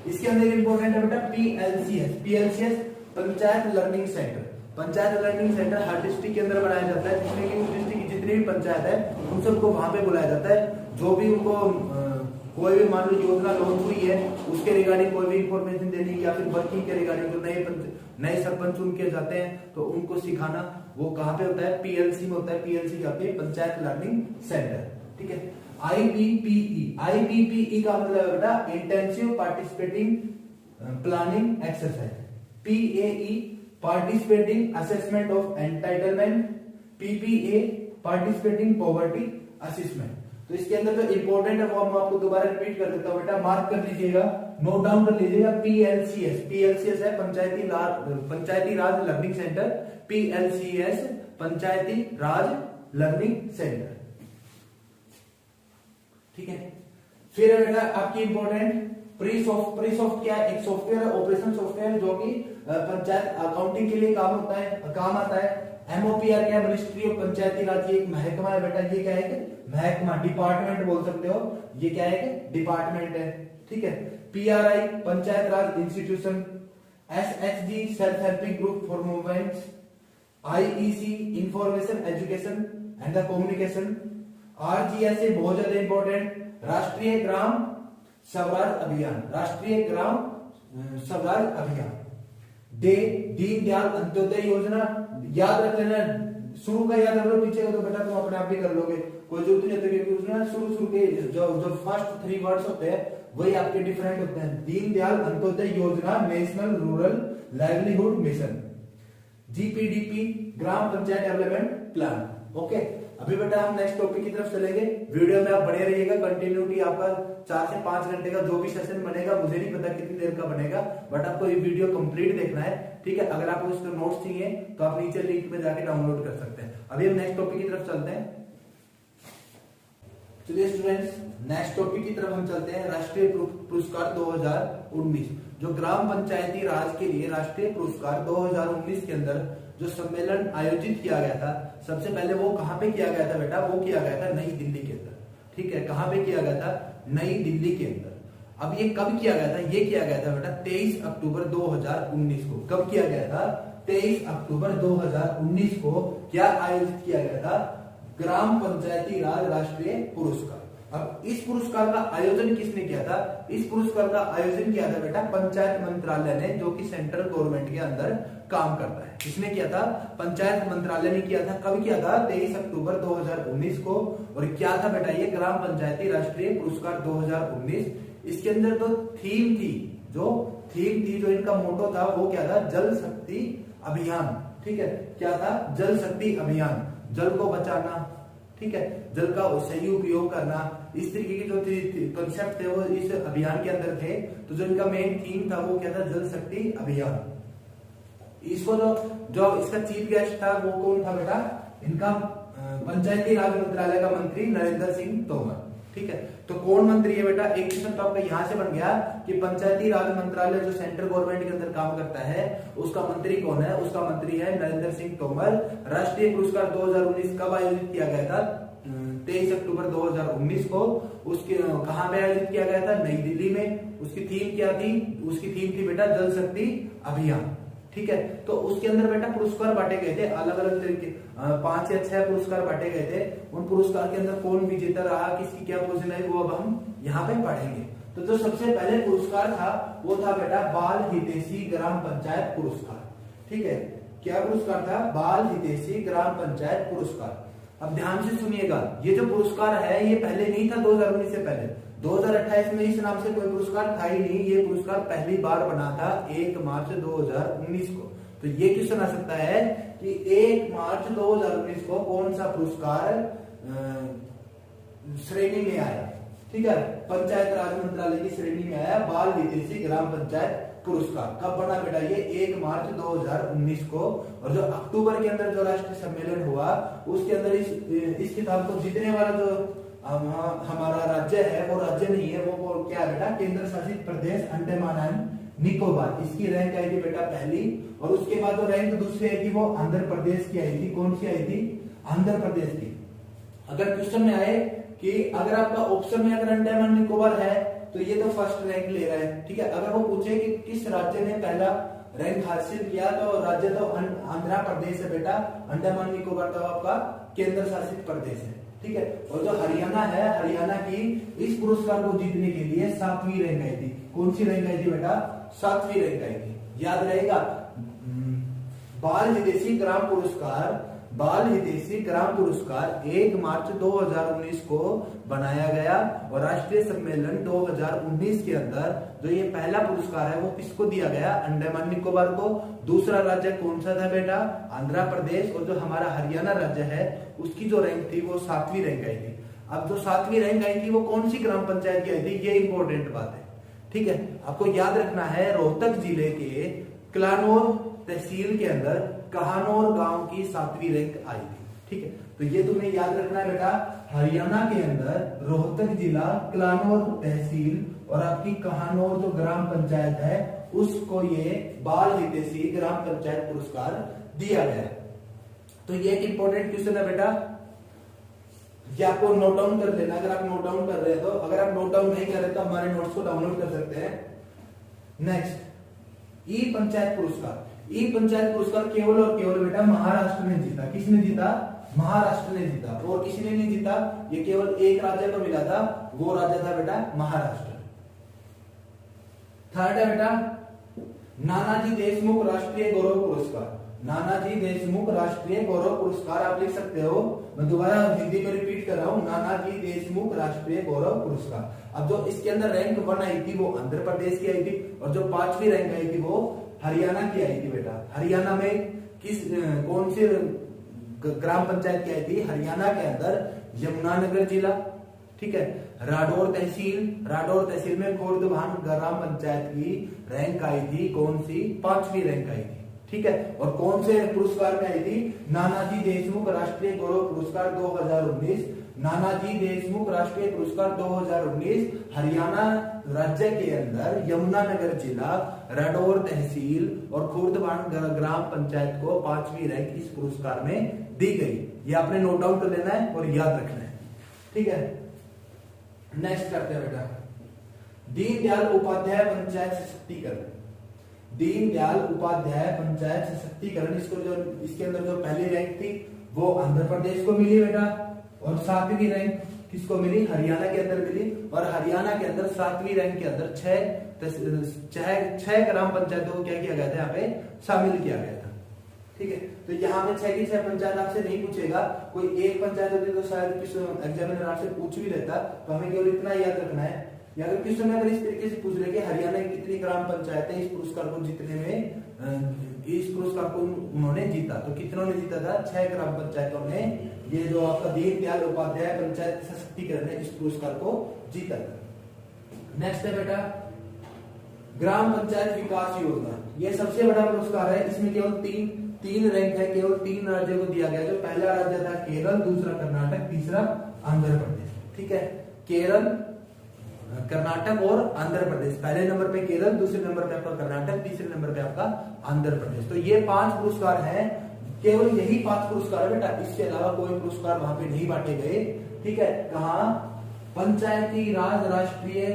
इसके अंदर इंपॉर्टेंट है बेटा PLCS। PLCS Panchayat learning centre. Panchayat learning centre हर डिस्ट्रिक्ट के अंदर बनाया जाता है, जिसमें कि उस डिस्ट्रिक्ट की जितनी भी पंचायत है उन सबको वहां पे बुलाया जाता है। जो भी उनको कोई भी मान लो योजना लॉन्च हुई है उसके रिगार्डिंग कोई भी इंफॉर्मेशन देनी या फिर वर्किंग के रिगार्डिंग, जो नए सरपंच चुन के जाते हैं तो उनको सिखाना, वो कहाँ पे होता है? PLC में होता है। PLC का पंचायत लर्निंग सेंटर। ठीक है। IPPE का मतलब है बेटा intensive participating planning exercise. PAE participating assessment of entitlement. PPA participating poverty assessment. तो इसके अंदर जो इंपॉर्टेंट है वो मैं आपको दोबारा रिपीट कर देता हूँ बेटा, मार्क कर लीजिएगा, नोट डाउन कर लीजिएगा। पीएलसीएस, पीएलसीएस है पंचायती राज लर्निंग सेंटर, पीएलसीएस पंचायती राज लर्निंग सेंटर, ठीक है। फिर है बेटा आपकी इंपॉर्टेंट प्रीसॉफ्ट क्या है, एक सॉफ्टवेयर है, ऑपरेशन सॉफ्टवेयर जो कि पंचायत अकाउंटिंग के लिए काम आता है। एमओपीआर क्या है, मिनिस्ट्री ऑफ पंचायती राज, ये एक महकमा है बेटा, ये क्या है, महकमा, डिपार्टमेंट बोल सकते हो, ये क्या है, डिपार्टमेंट है, ठीक है। PRI Panchayat Raj institution, SHG self helping group for movements, IEC information education and the communication, RGSA बहुत ज्यादा इंपॉर्टेंट, राष्ट्रीय ग्राम स्वराज अभियान, राष्ट्रीय ग्राम स्वराज अभियान, दीनदयाल अंत्योदय योजना, याद रख लेना, शुरू का याद रख लो, पीछे का तो बेटा तुम अपने आप भी कर लोगे, कोई जरूरत नहीं है, क्योंकि उसमें शुरू के जो फर्स्ट 3 वर्ड्स होते हैं वही आपके डिफरेंट होते हैं। Deendayal Antyodaya Yojana, national rural livelihood mission, GPDP, Gram Panchayat development plan, okay. अभी बेटा हम नेक्स्ट टॉपिक की तरफ चलेंगे, वीडियो में आप बने रहिएगा, कंटिन्यूटी आपका 4 से 5 घंटे का जो भी सेशन बनेगा, मुझे नहीं पता कितनी देर का बनेगा, बट आपको ये वीडियो कंप्लीट देखना है, ठीक है। अगर आपको इसके नोट्स चाहिए तो आप नीचे लिंक में जाके डाउनलोड कर सकते हैं। अभी हम नेक्स्ट टॉपिक की तरफ चलते हैं। चलिए स्टूडेंट्स, नेक्स्ट टॉपिक की तरफ हम चलते हैं, राष्ट्रीय पुरस्कार 2019, जो ग्राम पंचायती राज के लिए राष्ट्रीय पुरस्कार 2019 के अंदर जो सम्मेलन आयोजित किया गया था, सबसे पहले वो कहां पे किया गया था बेटा, वो किया गया था नई दिल्ली के अंदर, ठीक है। कहां पे किया गया था, नई दिल्ली के अंदर। अब ये कब किया गया था, ये किया गया था बेटा 23 अक्टूबर 2019 को। कब किया गया था, 23 अक्टूबर 2019 को क्या आयोजित किया गया था, ग्राम पंचायती राज राष्ट्रीय पुरस्कार। अब इस पुरस्कार का आयोजन किसने किया था, इस पुरस्कार का आयोजन किया था बेटा पंचायत मंत्रालय ने, जो कि सेंट्रल गवर्नमेंट के अंदर काम करता है। किसने किया था, पंचायत मंत्रालय ने किया था। कब किया था, 23 अक्टूबर 2019 को। और क्या था बेटा, ये ग्राम पंचायती राष्ट्रीय पुरस्कार 2019। इसके अंदर तो थीम थी, जो इनका मोटो था वो क्या था, जल शक्ति अभियान, ठीक है। क्या था, जल शक्ति अभियान, जल को बचाना, ठीक है, जल का सही उपयोग करना, इस तरीके के जो कंसेप्ट थे वो इस अभियान के अंदर थे। तो जो इनका मेन थीम था वो क्या था, जल शक्ति अभियान। इसको जो इसका चीफ गेस्ट था वो कौन था बेटा, इनका पंचायती राज मंत्रालय का मंत्री नरेंद्र सिंह तोमर, ठीक है। तो कौन मंत्री है बेटा, एक क्वेश्चन तो आपका यहां से बन गया कि पंचायती राज मंत्रालय जो सेंट्रल गवर्नमेंट के अंदर काम करता है उसका मंत्री कौन है, उसका मंत्री है नरेंद्र सिंह तोमर। राष्ट्रीय पुरस्कार 2019 कब आयोजित किया गया था, 23 अक्टूबर 2019 को। उसके कहां पे आयोजित किया गया था, नई दिल्ली में। उसकी थीम क्या थी, उसकी थीम थी बेटा जल शक्ति अभियान, ठीक है। तो उसके अंदर बेटा पुरस्कार बांटे गए थे, अलग अलग तरीके 5 या 6 पुरस्कार बांटे गए थे। उन पुरस्कार के अंदर कौन विजेता रहा, किसकी क्या पोजीशन है, वो अब हम यहाँ पे पढ़ेंगे। तो जो सबसे पहले पुरस्कार था वो था बेटा बाल हितैषी ग्राम पंचायत पुरस्कार, ठीक है। क्या पुरस्कार था, बाल हितैषी ग्राम पंचायत पुरस्कार। अब ध्यान से सुनिएगा, ये जो पुरस्कार है ये पहले नहीं था 2019 से पहले, 2028 में इस नाम से कोई पुरस्कार था ही नहीं। ये पुरस्कार पहली बार बना था 1 मार्च 2019 को। तो ये क्वेश्चन आ सकता है कि 1 मार्च 2019 को कौन सा पुरस्कार श्रेणी में आया, ठीक है, पंचायत राज मंत्रालय की श्रेणी में आया बाल हितैषी ग्राम पंचायत पुरस्कार। कब बना बेटा, ये 1 मार्च 2019 को। और जो अक्टूबर के अंदर जो राष्ट्रीय सम्मेलन हुआ उसके अंदर इस किताब को जीतने वाला जो हमारा राज्य है वो राज्य नहीं है, वो क्या है बेटा, केंद्र शासित प्रदेश अंडमान एंड निकोबार। इसकी रैंक आई थी बेटा पहली। और उसके बाद जो रैंक दूसरी आई थी वो आंध्र प्रदेश की आई थी। कौन सी आई थी, आंध्र प्रदेश की। अगर क्वेश्चन में आए कि अगर आपका ऑप्शन में अगर अंडमान निकोबार है तो ये तो फर्स्ट रैंक ले रहा है, ठीक है। अगर वो पूछे कि किस राज्य ने पहला रैंक हासिल किया तो राज्य तो आंध्र प्रदेश है बेटा, अंडमान निकोबार तो आपका केंद्र शासित प्रदेश है, ठीक है। और जो हरियाणा है, हरियाणा की इस पुरस्कार को जीतने के लिए 7वीं रैंक आई थी। कौन सी रैंक आई थी बेटा, 7वीं रैंक आई थी, याद रहेगा। बाल हितैषी ग्राम पुरस्कार, बाल हितैषी ग्राम पुरस्कार 1 मार्च 2019 को बनाया गया। और राष्ट्रीय सम्मेलन 2019 के अंदर जो ये पहला पुरस्कार है वो किसको दिया गया, अंडमान निकोबार को। दूसरा राज्य कौन सा था बेटा, आंध्र प्रदेश। और जो हमारा हरियाणा राज्य है उसकी जो रैंक थी वो 7वीं रैंक आई थी। अब जो 7वीं रैंक आई थी वो कौन सी ग्राम पंचायत की आई थी, ये इंपॉर्टेंट बात है। ठीक है, आपको याद रखना है रोहतक जिले के कलानौर तहसील के अंदर कहानौर गांव की 7वीं रैंक आई थी। ठीक है, तो ये तुम्हें याद रखना है बेटा, हरियाणा के अंदर रोहतक जिला कलानौर तहसील और आपकी कहानौर जो ग्राम पंचायत है उसको ये बाल हितैषी ग्राम पंचायत पुरस्कार दिया गया है। तो ये एक इंपॉर्टेंट क्वेश्चन है बेटा, ये आपको नोट डाउन कर लेना। अगर आप नोट डाउन कर रहे हैं तो, अगर आप नोट डाउन नहीं कर रहे तो हमारे नोट्स को डाउनलोड कर सकते हैं। नेक्स्ट, ई पंचायत पुरस्कार। ई पंचायत पुरस्कार केवल और केवल बेटा महाराष्ट्र ने जीता। किसने जीता? महाराष्ट्र ने जीता। और किसी ने नहीं जीता, ये केवल एक राज्य को मिला था, वो राज्य था बेटा महाराष्ट्र। थर्ड है बेटा नानाजी देशमुख राष्ट्रीय गौरव पुरस्कार। नानाजी देशमुख राष्ट्रीय गौरव पुरस्कार आप लिख सकते हो, मैं दोबारा हिंदी में रिपीट कर रहा हूं, नानाजी देशमुख राष्ट्रीय गौरव पुरस्कार। अब जो इसके अंदर रैंक 1 आई थी वो आंध्र प्रदेश की आई थी, और जो 5वीं रैंक आई थी वो हरियाणा की आई थी बेटा। हरियाणा में कौन सी ग्राम पंचायत की आई थी? हरियाणा के अंदर यमुनानगर जिला, ठीक है, राठौर तहसील में खोर्दवान ग्राम पंचायत की रैंक आई थी, कौन सी? 5वीं रैंक आई थी। ठीक है, और कौन से पुरस्कार में आई थी? नानाजी देशमुख राष्ट्रीय गौरव पुरस्कार 2019। नानाजी देशमुख राष्ट्रीय पुरस्कार 2019 हरियाणा राज्य के अंदर यमुनानगर जिला, राठौर तहसील और खुर्दवान ग्राम पंचायत को 5वीं रैंक इस पुरस्कार में दी गई। ये आपने नोट डाउन कर लेना है और याद रखना है। ठीक है, नेक्स्ट करते हैं बेटा दीनदयाल उपाध्याय पंचायत सशक्तिकरण। दीनदयाल उपाध्याय पंचायत सशक्तिकरण, इसको जो इसके अंदर जो पहली रैंक थी वो आंध्र प्रदेश को मिली बेटा, और 7वीं रैंक किसको मिली? हरियाणा के अंदर मिली। और हरियाणा के अंदर 7वीं रैंक के अंदर 6 ग्राम पंचायतों को क्या किया गया था? यहाँ पे शामिल किया गया था। ठीक है, तो यहाँ पे 6 की 6 पंचायत आपसे नहीं पूछेगा, कोई एक पंचायत होती तो शायद किसी एग्जामिनर आपसे पूछ भी लेता, तो हमें केवल इतना याद रखना है। या अगर क्वेश्चन में अगर इस तरीके से पूछ रहे कि हरियाणा की कितनी ग्राम पंचायत है इस पुरस्कार को जीतने में, इस पुरस्कार को उन्होंने जीता, तो कितनों ने जीता था? 6 ग्राम पंचायतों ने ये जो आपका दीनदयाल उपाध्याय पंचायत सशक्तिकरण है इस पुरस्कार को जीता था। नेक्स्ट है बेटा ग्राम पंचायत विकास योजना। ये सबसे बड़ा पुरस्कार है, इसमें केवल तीन रैंक है, केवल 3 राज्यों को दिया गया। जो पहला राज्य था केरल, दूसरा कर्नाटक, तीसरा आंध्र प्रदेश। ठीक है, केरल, कर्नाटक और आंध्र प्रदेश। पहले नंबर पे केरल, दूसरे नंबर पे आपका कर्नाटक, तीसरे नंबर पे आपका आंध्र प्रदेश। तो ये 5 पुरस्कार हैं, केवल यही 5 पुरस्कार है बेटा, इसके अलावा कोई पुरस्कार वहां पे नहीं बांटे गए। ठीक है, कहा पंचायती राज राष्ट्रीय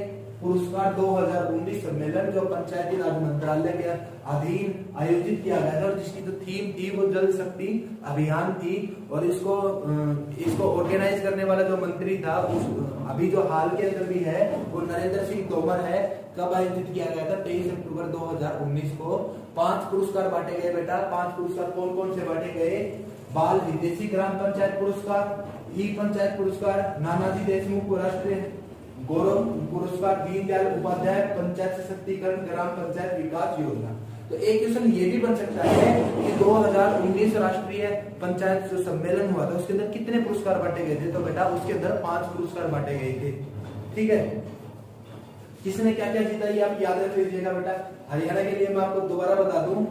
पुरस्कार 2019 सम्मेलन जो पंचायती राज मंत्रालय के अधीन आयोजित किया गया था, और जिसकी जो थीम थी वो जल शक्ति अभियान थी। और इसको ऑर्गेनाइज करने वाला जो मंत्री था अभी जो हाल के अंदर भी है वो नरेंद्र सिंह तोमर है। कब आयोजित किया गया था? 23 अक्टूबर 2019 को। 5 पुरस्कार बांटे गए बेटा। 5 पुरस्कार कौन कौन से बांटे गए? बाल हितैषी ग्राम पंचायत पुरस्कार, ई पंचायत पुरस्कार, नानाजी देशमुख राष्ट्रीय गौरव पुरस्कार, दीनदयाल उपाध्याय पंचायत सशक्तिकरण ग्राम पंचायत विकास योजना। तो एक क्वेश्चन ये भी बन सकता है कि 2019 राष्ट्रीय पंचायत जो सम्मेलन हुआ था उसके अंदर कितने पुरस्कार बांटे गए थे? तो बेटा उसके अंदर 5 पुरस्कार बांटे गए थे। ठीक है, किसने क्या क्या जीता ये आप याद रख लीजिएगा बेटा। हरियाणा के लिए मैं आपको दोबारा बता दूं,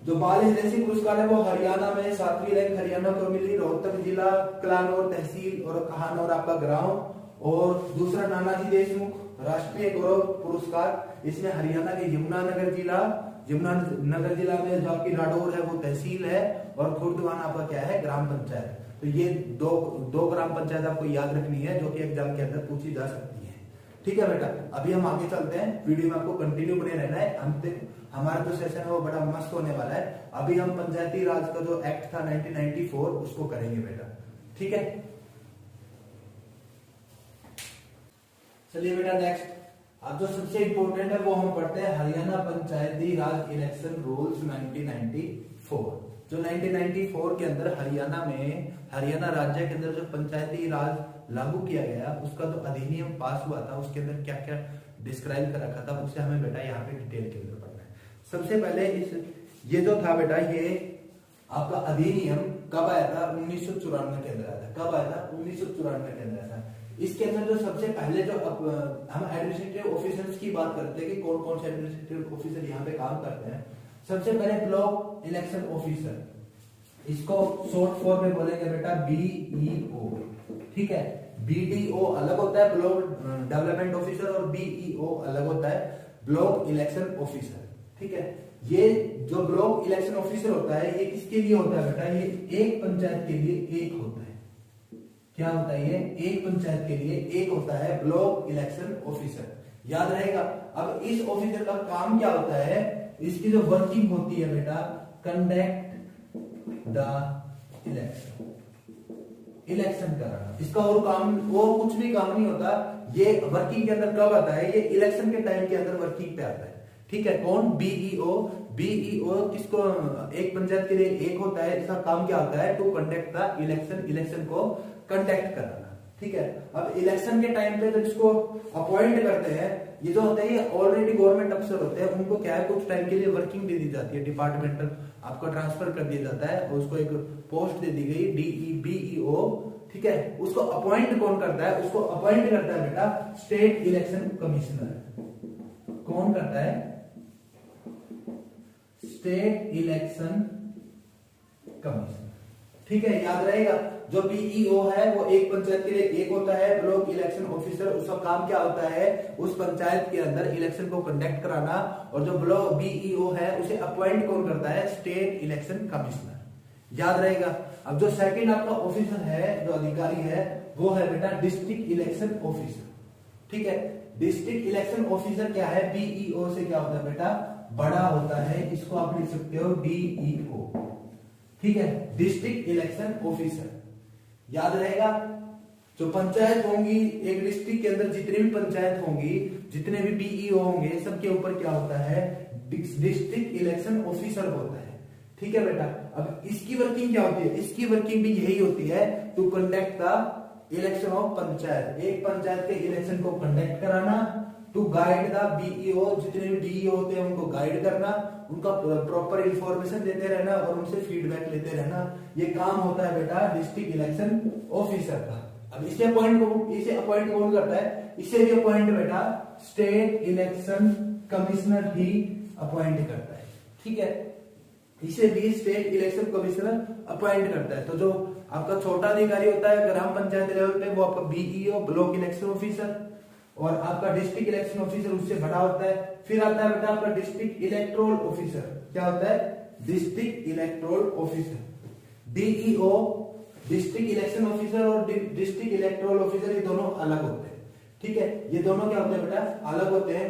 जो बाल हितैषी पुरस्कार है वो हरियाणा में 7वीं रैंक हरियाणा को मिली, रोहतक जिला, कलानौर तहसील और कहानौर आपका गांव। और दूसरा नानाजी देशमुख राष्ट्रीय गौरव पुरस्कार, इसमें हरियाणा के यमुनानगर जिला में जो आपकी राठौर है वो तहसील है, और खुर्दवान आपका क्या है? ग्राम पंचायत। तो ये दो ग्राम पंचायत आपको याद रखनी है जो कि एग्जाम के अंदर पूछी जा सकती है। ठीक है बेटा, अभी हम आगे चलते हैं, वीडियो में आपको कंटिन्यू बने रहना है। अंत तक हमारा जो सेशन है वो बड़ा मस्त होने वाला है। अभी हम पंचायती राज का जो एक्ट था 1994 उसको करेंगे बेटा। ठीक है, चलिए बेटा नेक्स्ट, अब जो सबसे इंपॉर्टेंट है वो हम पढ़ते हैं हरियाणा पंचायती राज इलेक्शन रूल्स 1994। जो 1994 के अंदर हरियाणा राज्य के अंदर जो पंचायती राज लागू किया गया उसका जो अधिनियम पास हुआ था उसके अंदर क्या क्या डिस्क्राइब कर रखा था उसे हमें बेटा यहाँ पे डिटेल के अंदर पढ़ना है। सबसे पहले ये जो था बेटा, ये आपका अधिनियम कब आया था? 1994 के अंदर आया था। कब आया था? 1994 के अंदर आया था। इसके अंदर जो सबसे पहले जो हम एडमिनिस्ट्रेटिव ऑफिसर्स की बात करते हैं कि कौन कौन से एडमिनिस्ट्रेटिव ऑफिसर यहाँ पे काम करते हैं। सबसे पहले ब्लॉक इलेक्शन ऑफिसर, इसको शॉर्ट फॉर्म में बोलेंगे बेटा बीईओ। ठीक है, बीडीओ अलग होता है ब्लॉक डेवलपमेंट ऑफिसर, और बीईओ अलग होता है ब्लॉक इलेक्शन ऑफिसर। ठीक है, ये जो ब्लॉक इलेक्शन ऑफिसर होता है ये किसके लिए होता है बेटा? ये एक पंचायत के लिए एक होता है। क्या होता है ये? एक पंचायत के लिए एक होता है ब्लॉक इलेक्शन ऑफिसर, याद रहेगा। अब इस ऑफिसर का काम क्या होता है? इसकी जो वर्किंग होती है बेटा, कंडक्ट द इलेक्शन, इलेक्शन कराना। इसका और काम, और कुछ भी काम नहीं होता। ये वर्किंग के अंदर कब आता है? ये इलेक्शन के टाइम के अंदर वर्किंग पे आता है। ठीक है, कौन? बीईओ। बीईओ किसको? एक पंचायत के लिए एक होता है। इसका काम क्या होता है? To conduct the election, election को कंडक्ट कराना। ठीक है, अब इलेक्शन के टाइम पे जब इसको अपॉइंट करते हैं, ये जो होते हैं ये ऑलरेडी गवर्नमेंट अफसर होते हैं, उनको क्या है कुछ टाइम के लिए वर्किंग दे दी जाती है, डिपार्टमेंटल आपको ट्रांसफर कर दिया जाता है और उसको एक पोस्ट दे दी गई बीईओ। ठीक है, उसको अपॉइंट कौन करता है? उसको अपॉइंट करता है बेटा स्टेट इलेक्शन कमिश्नर। कौन करता है? State election commission. ठीक है, याद रहेगा। जो बीईओ है वो एक पंचायत के लिए एक होता है ब्लॉक इलेक्शन ऑफिसर। उसका काम क्या होता है? उस पंचायत के अंदर इलेक्शन को कंडक्ट कराना। और जो ब्लॉक बीईओ है उसे अपॉइंट कौन करता है? स्टेट इलेक्शन कमिश्नर, याद रहेगा। अब जो सेकंड आपका ऑफिसर है, जो अधिकारी है, वो है बेटा डिस्ट्रिक्ट इलेक्शन ऑफिसर। ठीक है, डिस्ट्रिक्ट इलेक्शन ऑफिसर क्या है? बीईओ से क्या होता है बेटा? बड़ा होता है। इसको आप लिख सकते हो डीईओ। ठीक है, डिस्ट्रिक्ट इलेक्शन ऑफिसर, याद रहेगा। जो पंचायत होंगी एक डिस्ट्रिक्ट के अंदर, जितनी भी पंचायत होंगी, जितने भी बीईओ होंगे, सबके ऊपर क्या होता है? डिस्ट्रिक्ट इलेक्शन ऑफिसर होता है। ठीक है बेटा, अब इसकी वर्किंग क्या होती है? इसकी वर्किंग भी यही होती है, to conduct the election of panchayat, एक पंचायत के इलेक्शन को कंडक्ट कराना। टू गाइड द बीईओ, जितने भी बीईओ होते हैं उनको गाइड करना, उनका प्रॉपर इंफॉर्मेशन देते रहना और उनसे फीडबैक लेते रहना। ये काम होता है बेटा डिस्ट्रिक्ट इलेक्शन ऑफिसर का। अब इसे अपॉइंट कौन करता है? इसे भी अपॉइंट बेटा स्टेट इलेक्शन कमिश्नर ही अपॉइंट करता है। ठीक है, इसे भी स्टेट इलेक्शन कमिश्नर अपॉइंट करता है। तो जो आपका छोटा अधिकारी होता है ग्राम पंचायत लेवल पे, वो आपका बीईओ ब्लॉक इलेक्शन ऑफिसर, और आपका डिस्ट्रिक्ट इलेक्शन ऑफिसर उससे बड़ा होता है। फिर आता है बेटा आपका डिस्ट्रिक्ट इलेक्टोरल ऑफिसर। क्या होता है? District electoral officer. DEO district election officer और डिस्ट्रिक्ट इलेक्टोरल ऑफिसर, ये दोनों अलग होते हैं। ठीक है, ये दोनों क्या होते हैं बेटा? अलग होते हैं।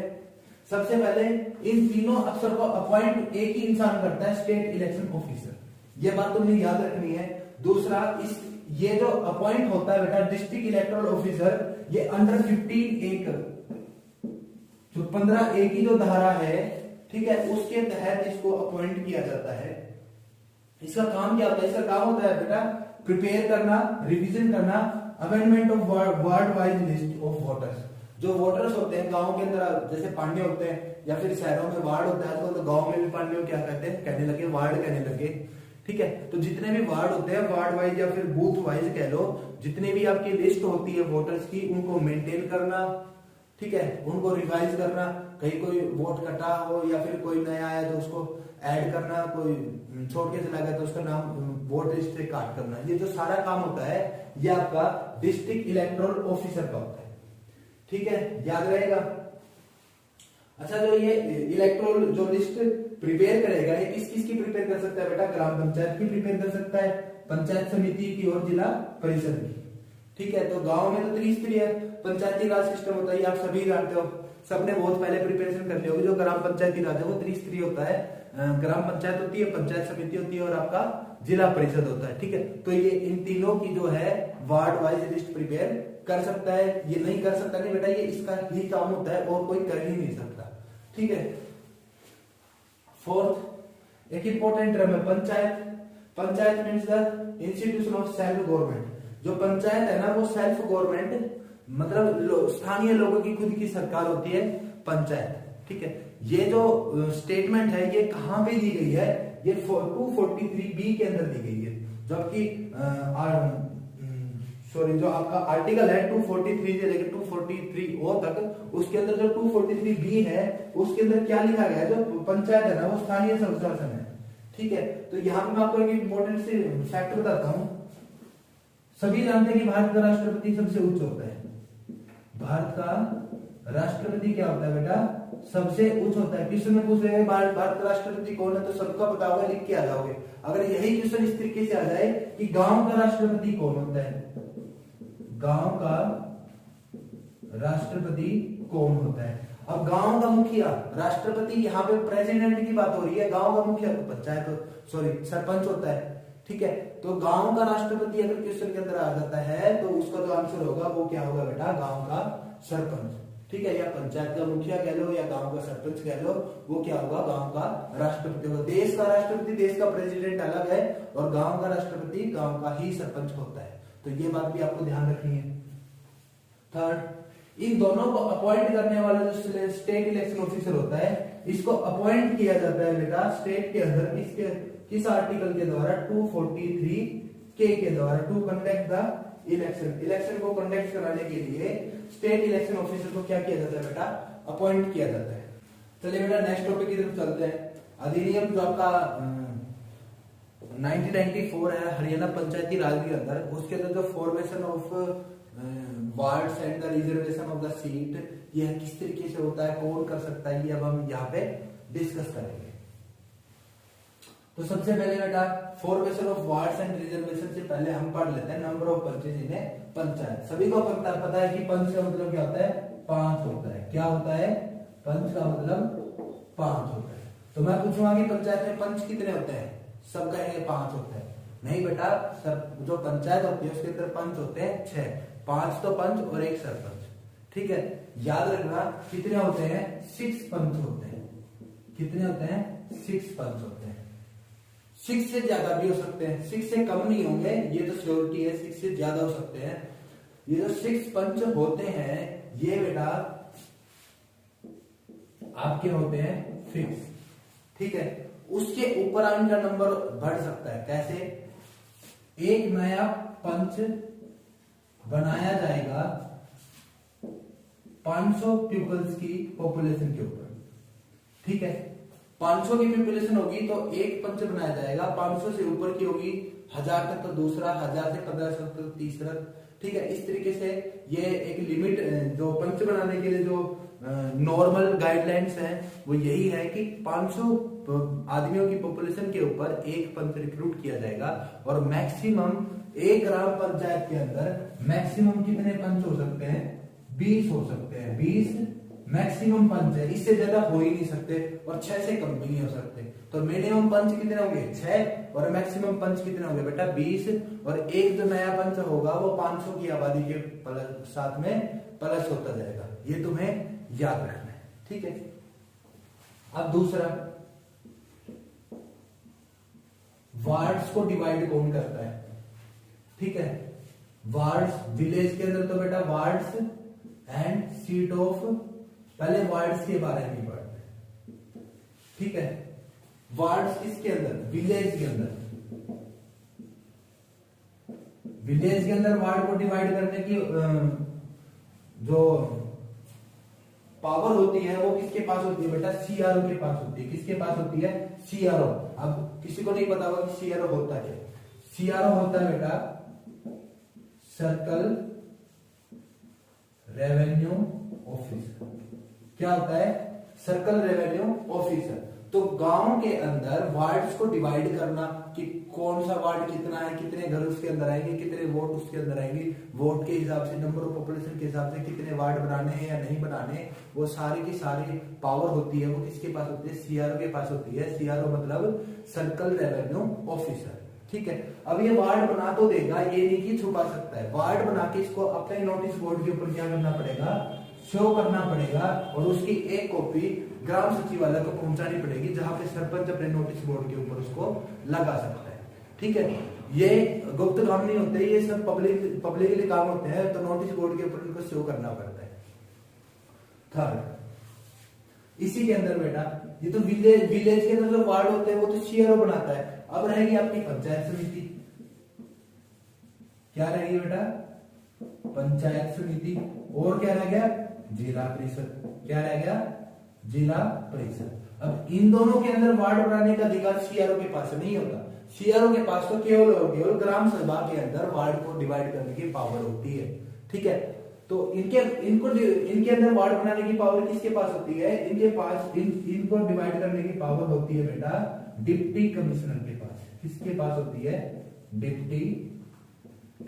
सबसे पहले इन तीनों अफसर को अपॉइंट एक ही इंसान करता है, स्टेट इलेक्शन ऑफिसर। ये बात तुमने याद रखनी है। दूसरा, ये जो अपॉइंट होता है बेटा डिस्ट्रिक्ट इलेक्टोरल ऑफिसर, ये अंडर 15 एक, जो 15 एक की जो धारा है, ठीक है, उसके तहत इसको अपॉइंट किया जाता है। इसका काम क्या होता है? इसका काम होता है बेटा प्रिपेयर करना, रिवीजन करना, amendment of ward wise list of voters. जो वोटर्स होते हैं गांव के अंदर, जैसे पांडे होते हैं या फिर शहरों में वार्ड होता है, तो गांव में भी पांडे क्या कहते हैं? कहने लगे वार्ड कहने लगे। ठीक है, तो जितने भी वार्ड होते हैं, वार्ड वाइज या फिर बूथ वाइज कह लो, जितने भी आपकी लिस्ट होती है वोटर्स की, उनको मेंटेन करना। ठीक है, उनको रिवाइज करना, कहीं कोई वोट कटा हो या फिर कोई नया आया तो उसको ऐड करना, कोई छोड़ के चला गया तो उसका नाम वोट लिस्ट से काट करना। ये जो सारा काम होता है ये आपका डिस्ट्रिक्ट इलेक्टोरल ऑफिसर का होता है। ठीक है, याद रहेगा। अच्छा, जो ये इलेक्टोरल जो लिस्ट प्रिपेयर करेगा, ये किस किस की प्रिपेयर कर सकता है बेटा? ग्राम पंचायत की प्रिपेयर कर सकता है, पंचायत समिति की और जिला परिषद की। ठीक है, तो गांव में तो त्रिस्तरीय पंचायती राज सिस्टम होता है, आप सभी जानते हो, सबने बहुत पहले प्रिपरेशन कर ली होगी। जो ग्राम पंचायती राज है वो त्रिस्तरीय होता है, ग्राम पंचायत होती है, पंचायत समिति होती है और आपका जिला परिषद होता है। ठीक है, तो ये इन तीनों की जो है वार्ड वाइज लिस्ट प्रिपेयर कर सकता है। ये नहीं कर सकता नहीं बेटा, ये इसका ही काम होता है और कोई कर ही नहीं सकता। ठीक है, फोर्थ एक इंपॉर्टेंट टर्म है panchayat. Panchayat means the institution of self government. जो पंचायत है ना वो सेल्फ गवर्नमेंट, मतलब स्थानीय लोगों की खुद की सरकार होती है पंचायत। ठीक है, ये जो स्टेटमेंट है ये कहां पे दी गई है? ये 243B के अंदर दी गई है, जबकि सॉरी जो आपका आर्टिकल है 243 से लेकर 243O तक, उसके अंदर जो 243B है उसके अंदर क्या लिखा गया है, जो पंचायत है ना वो स्थानीय स्वशासन है। ठीक है, तो यहाँ पे मैं आपको एक इंपॉर्टेंट से फैक्ट बताता हूँ। सभी जानते हैं कि भारत का राष्ट्रपति सबसे उच्च होता है। भारत का राष्ट्रपति क्या होता है बेटा, सबसे उच्च होता है। क्वेश्चन में पूछ रहे हैं भारत का राष्ट्रपति कौन है, तो सबका पता होगा, लिख के आ जाओगे। अगर यही क्वेश्चन इस तरीके से आ जाए कि गांव का राष्ट्रपति कौन होता है, गांव का राष्ट्रपति कौन होता है। अब गांव का मुखिया, राष्ट्रपति यहाँ पे प्रेसिडेंट की बात हो रही है, गांव का मुखिया तो पंचायत सॉरी सरपंच होता है। ठीक है, तो गांव का राष्ट्रपति अगर क्वेश्चन के अंदर आ जाता है तो उसका जो आंसर होगा वो क्या होगा बेटा, गांव का सरपंच। ठीक है, या पंचायत का मुखिया कह लो या गांव का सरपंच कह लो, वो क्या होगा, गांव का राष्ट्रपति होगा। देश का राष्ट्रपति, देश का प्रेसिडेंट अलग है और गांव का राष्ट्रपति गांव का ही सरपंच होता है। तो ये बात भी आपको ध्यान रखनी है। थर्ड, इन दोनों को अपॉइंट करने वाला जो स्टेट इलेक्शन ऑफिसर होता है, इसको अपॉइंट किया जाता है बेटा स्टेट के अंदर किस आर्टिकल के द्वारा, 243K के द्वारा, to conduct the election. Election को कंडक्ट कराने के लिए स्टेट इलेक्शन ऑफिसर को क्या किया जाता है बेटा, अपॉइंट किया जाता है। चलिए बेटा नेक्स्ट टॉपिक की तरफ चलते हैं। अधिनियम जो आपका 1994 है हरियाणा पंचायती राज के अंदर, उसके अंदर जो formation of wards and the reservation of the seat, यह किस तरीके से होता है, कौन कर सकता है, ये अब हम यहाँ पे डिस्कस करेंगे। तो सबसे पहले बेटा formation of wards and reservation से पहले हम पढ़ लेते हैं number of panches in panchayat. सभी को पता है कि पंच का मतलब क्या होता है, 5 होता है। क्या होता है, पंच का मतलब 5 होता है। तो मैं पूछूंगा कि पंचायत में पंच कितने होते हैं, सब कहेंगे 5 होते हैं। नहीं बेटा, सब जो पंचायत होती है उसके अंदर पंच होते हैं 6, 5 तो पंच और 1 सरपंच। ठीक है, याद रखना कितने होते हैं, 6 पंच होते हैं। कितने होते हैं, 6 पंच होते हैं। 6 से ज्यादा भी हो सकते हैं, 6 से कम नहीं होंगे, ये तो श्योरिटी है, 6 से ज्यादा हो सकते हैं। ये जो 6 पंच होते हैं ये बेटा आपके होते हैं फिक्स। ठीक है, उसके ऊपर इनका नंबर बढ़ सकता है। कैसे, एक नया पंच बनाया जाएगा 500 पीपल्स की पॉपुलेशन के ऊपर। ठीक है, 500 की पॉपुलेशन होगी तो एक पंच बनाया जाएगा, 500 से ऊपर की होगी 1000 तक तो दूसरा, 1000 से 1500 तक तीसरा। ठीक है, इस तरीके से ये एक लिमिट जो पंच बनाने के लिए जो नॉर्मल गाइडलाइंस हैं वो यही है कि 500 आदमियों की पॉपुलेशन के ऊपर एक पंच रिक्रूट किया जाएगा और मैक्सिमम एक ग्राम पंचायत के अंदर मैक्सिमम कितने पंच हो सकते हैं, 20 हो सकते हैं। 20 मैक्सिमम पंच है, इससे ज्यादा हो ही नहीं सकते और 6 से कम भी नहीं हो सकते। तो मिनिमम पंच कितने होंगे, 6, और मैक्सिमम पंच कितने होंगे बेटा 20, और एक जो नया पंच होगा वो 500 की आबादी के साथ में प्लस होता जाएगा। ये तुम्हें याद रखना है। ठीक है, अब दूसरा, वार्ड्स को डिवाइड कौन करता है। ठीक है, वार्ड्स विलेज के अंदर तो बेटा वार्ड्स एंड सीट ऑफ, पहले वार्ड्स के बारे में पढ़ते हैं। ठीक है, वार्ड्स किसके अंदर, विलेज के अंदर। विलेज के अंदर वार्ड को डिवाइड करने की जो पावर होती है वो किसके पास होती है बेटा, सीआरओ के पास होती है। किसके पास होती है, सीआरओ। अब किसी को नहीं पता होगा कि सीआरओ होता है। सीआरओ होता है बेटा सर्कल रेवेन्यू ऑफिसर। क्या होता है, सर्कल रेवेन्यू ऑफिसर। तो गांव के अंदर वार्ड्स को डिवाइड करना कि कौन सा वार्ड कितना है, कितने घर उसके अंदर आएंगे, कितने वोट उसके अंदर आएंगे, वोट के हिसाब से, नंबर ऑफ पॉपुलेशन के हिसाब से कितने वार्ड बनाने हैं या नहीं बनाने, वो सारी की सारी पावर होती है वो किसके पास होती है, सीआरओ के पास होती है। सीआरओ मतलब सर्कल रेवेन्यू ऑफिसर। ठीक है, अब ये वार्ड बना तो देगा, ये नहीं कि छुपा सकता है। वार्ड बना के इसको अपने नोटिस बोर्ड के ऊपर क्या करना पड़ेगा, शो करना पड़ेगा और उसकी एक कॉपी ग्राम सचिवालय को पहुंचानी पड़ेगी, जहां पे सरपंच अपने नोटिस बोर्ड के ऊपर उसको लगा सकता है। ठीक है, ये गुप्त काम नहीं होते, ये सब पब्लिकली काम होते हैं, तो नोटिस बोर्ड के ऊपर उनको शो करना पड़ता है। थर्ड, इसी के अंदर बेटा ये तो विलेज विलेज के अंदर जो वार्ड होते हैं वो तो सीआरओ बनाता है। अब रहेगी आपकी पंचायत समिति। क्या रहेगी बेटा? पंचायत समिति। और क्या रह गया? जिला परिषद। क्या रह गया? जिला परिषद। अब इन दोनों के अंदर वार्ड बनाने का अधिकार सीआरओ के पास नहीं होता। सीआरओ के पास तो केवल और केवल ग्राम सभा के अंदर वार्ड को डिवाइड करने की पावर होती है। ठीक है, तो इनके अंदर वार्ड बनाने की पावर किसके पास होती है? इनके पास इनको डिवाइड करने की पावर होती है बेटा डिप्टी कमिश्नर के पास। किसके पास होती है? डिप्टी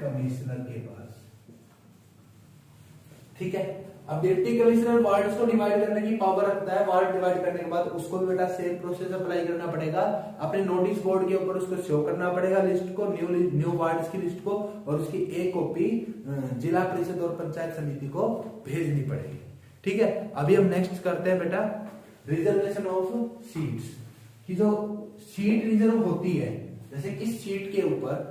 कमिश्नर के पास। ठीक है, अब डिप्टी कमिश्नर वार्ड को डिवाइड करने की पावर रखता है। वार्ड डिवाइड करने के बाद उसको भी बेटा सेम प्रोसेस अप्लाई करना पड़ेगा। अपने नोटिस बोर्ड के ऊपर उसको शो करना पड़ेगा लिस्ट को, न्यू वार्ड्स की लिस्ट को, और उसकी एक कॉपी जिला परिषद और पंचायत समिति को भेजनी पड़ेगी। ठीक है, अभी हम नेक्स्ट करते हैं बेटा रिजर्वेशन ऑफ सीट्स की। जो सीट रिजर्व होती है, जैसे किस सीट के ऊपर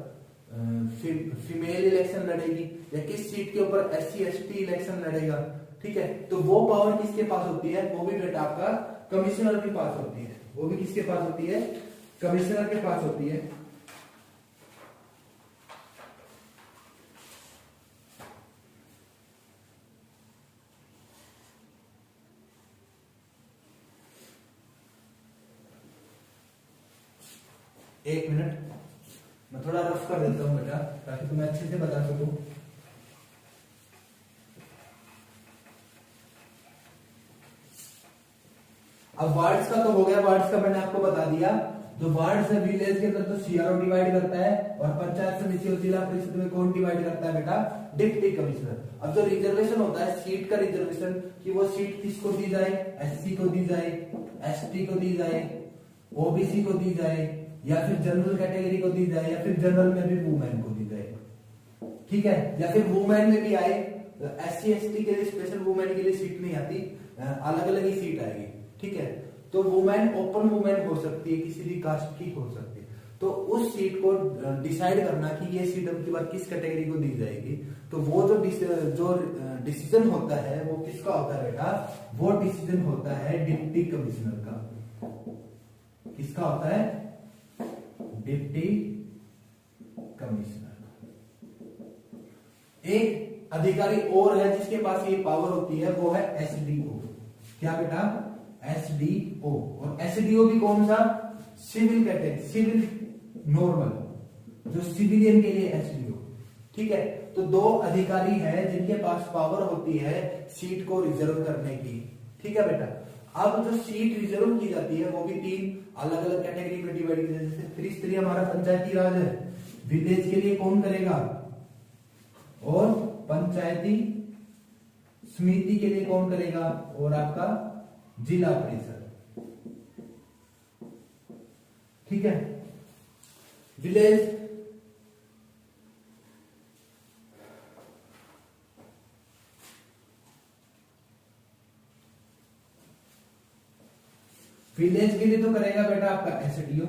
फीमेल इलेक्शन लड़ेगी या किस सीट के ऊपर SC ST इलेक्शन लड़ेगा, ठीक है, तो वो पावर किसके पास होती है? वो भी बेटा आपका कमिश्नर के पास होती है। वो भी किसके पास होती है? कमिश्नर के पास होती है। एक मिनट, मैं थोड़ा रफ कर देता हूं बेटा ताकि तुम्हें अच्छे से बता सकूं। अब वार्ड्स का तो हो गया, वार्ड्स का मैंने आपको बता दिया। जो वार्ड्स है विलेज के अंदर तो सीआरओ डिवाइड करता है, और पंचायत समिति और जिला परिषद में कौन डिवाइड करता है बेटा? Deputy commissioner. अब जो रिजर्वेशन होता है सीट का रिजर्वेशन, कि वो सीट किसको दी जाए? SC को दी जाए, ST को दी जाए, OBC को दी जाए, या फिर जनरल कैटेगरी को दी जाए, या फिर जनरल में भी वुमेन को दी जाए। ठीक है, या फिर वुमेन में भी आए। SC ST के लिए स्पेशल वुमेन के लिए सीट नहीं आती, अलग अलग ही सीट आएगी। ठीक है, तो वुमेन ओपन वुमेन हो सकती है, किसी भी कास्ट की हो सकती है। तो उस सीट को डिसाइड करना कि ये सीट अब की बार किस कैटेगरी को दी जाएगी, तो वो जो डिसीजन होता है वो किसका होता है बेटा? वो डिसीजन होता है डिप्टी कमिश्नर का। किसका होता है? Deputy commissioner. एक अधिकारी और है जिसके पास ये पावर होती है, वो है SDO। क्या बेटा? SDO। और SDO भी कौन सा? सिविल कैटेगरी, सिविल नॉर्मल, जो सिविलियन के लिए SDO। ठीक है, तो दो अधिकारी हैं जिनके पास पावर होती है सीट को रिजर्व करने की। ठीक है बेटा, अब जो सीट रिजर्व की जाती है वो भी 3 अलग अलग कैटेगरी में डिवाइड की जाती है। जैसे त्रिस्तरीय हमारा पंचायती राज है, विलेज के लिए कौन करेगा? और पंचायती समिति के लिए कौन करेगा? और आपका जिला परिषद। ठीक है, विलेज विलेज के लिए तो करेगा बेटा आपका SDO।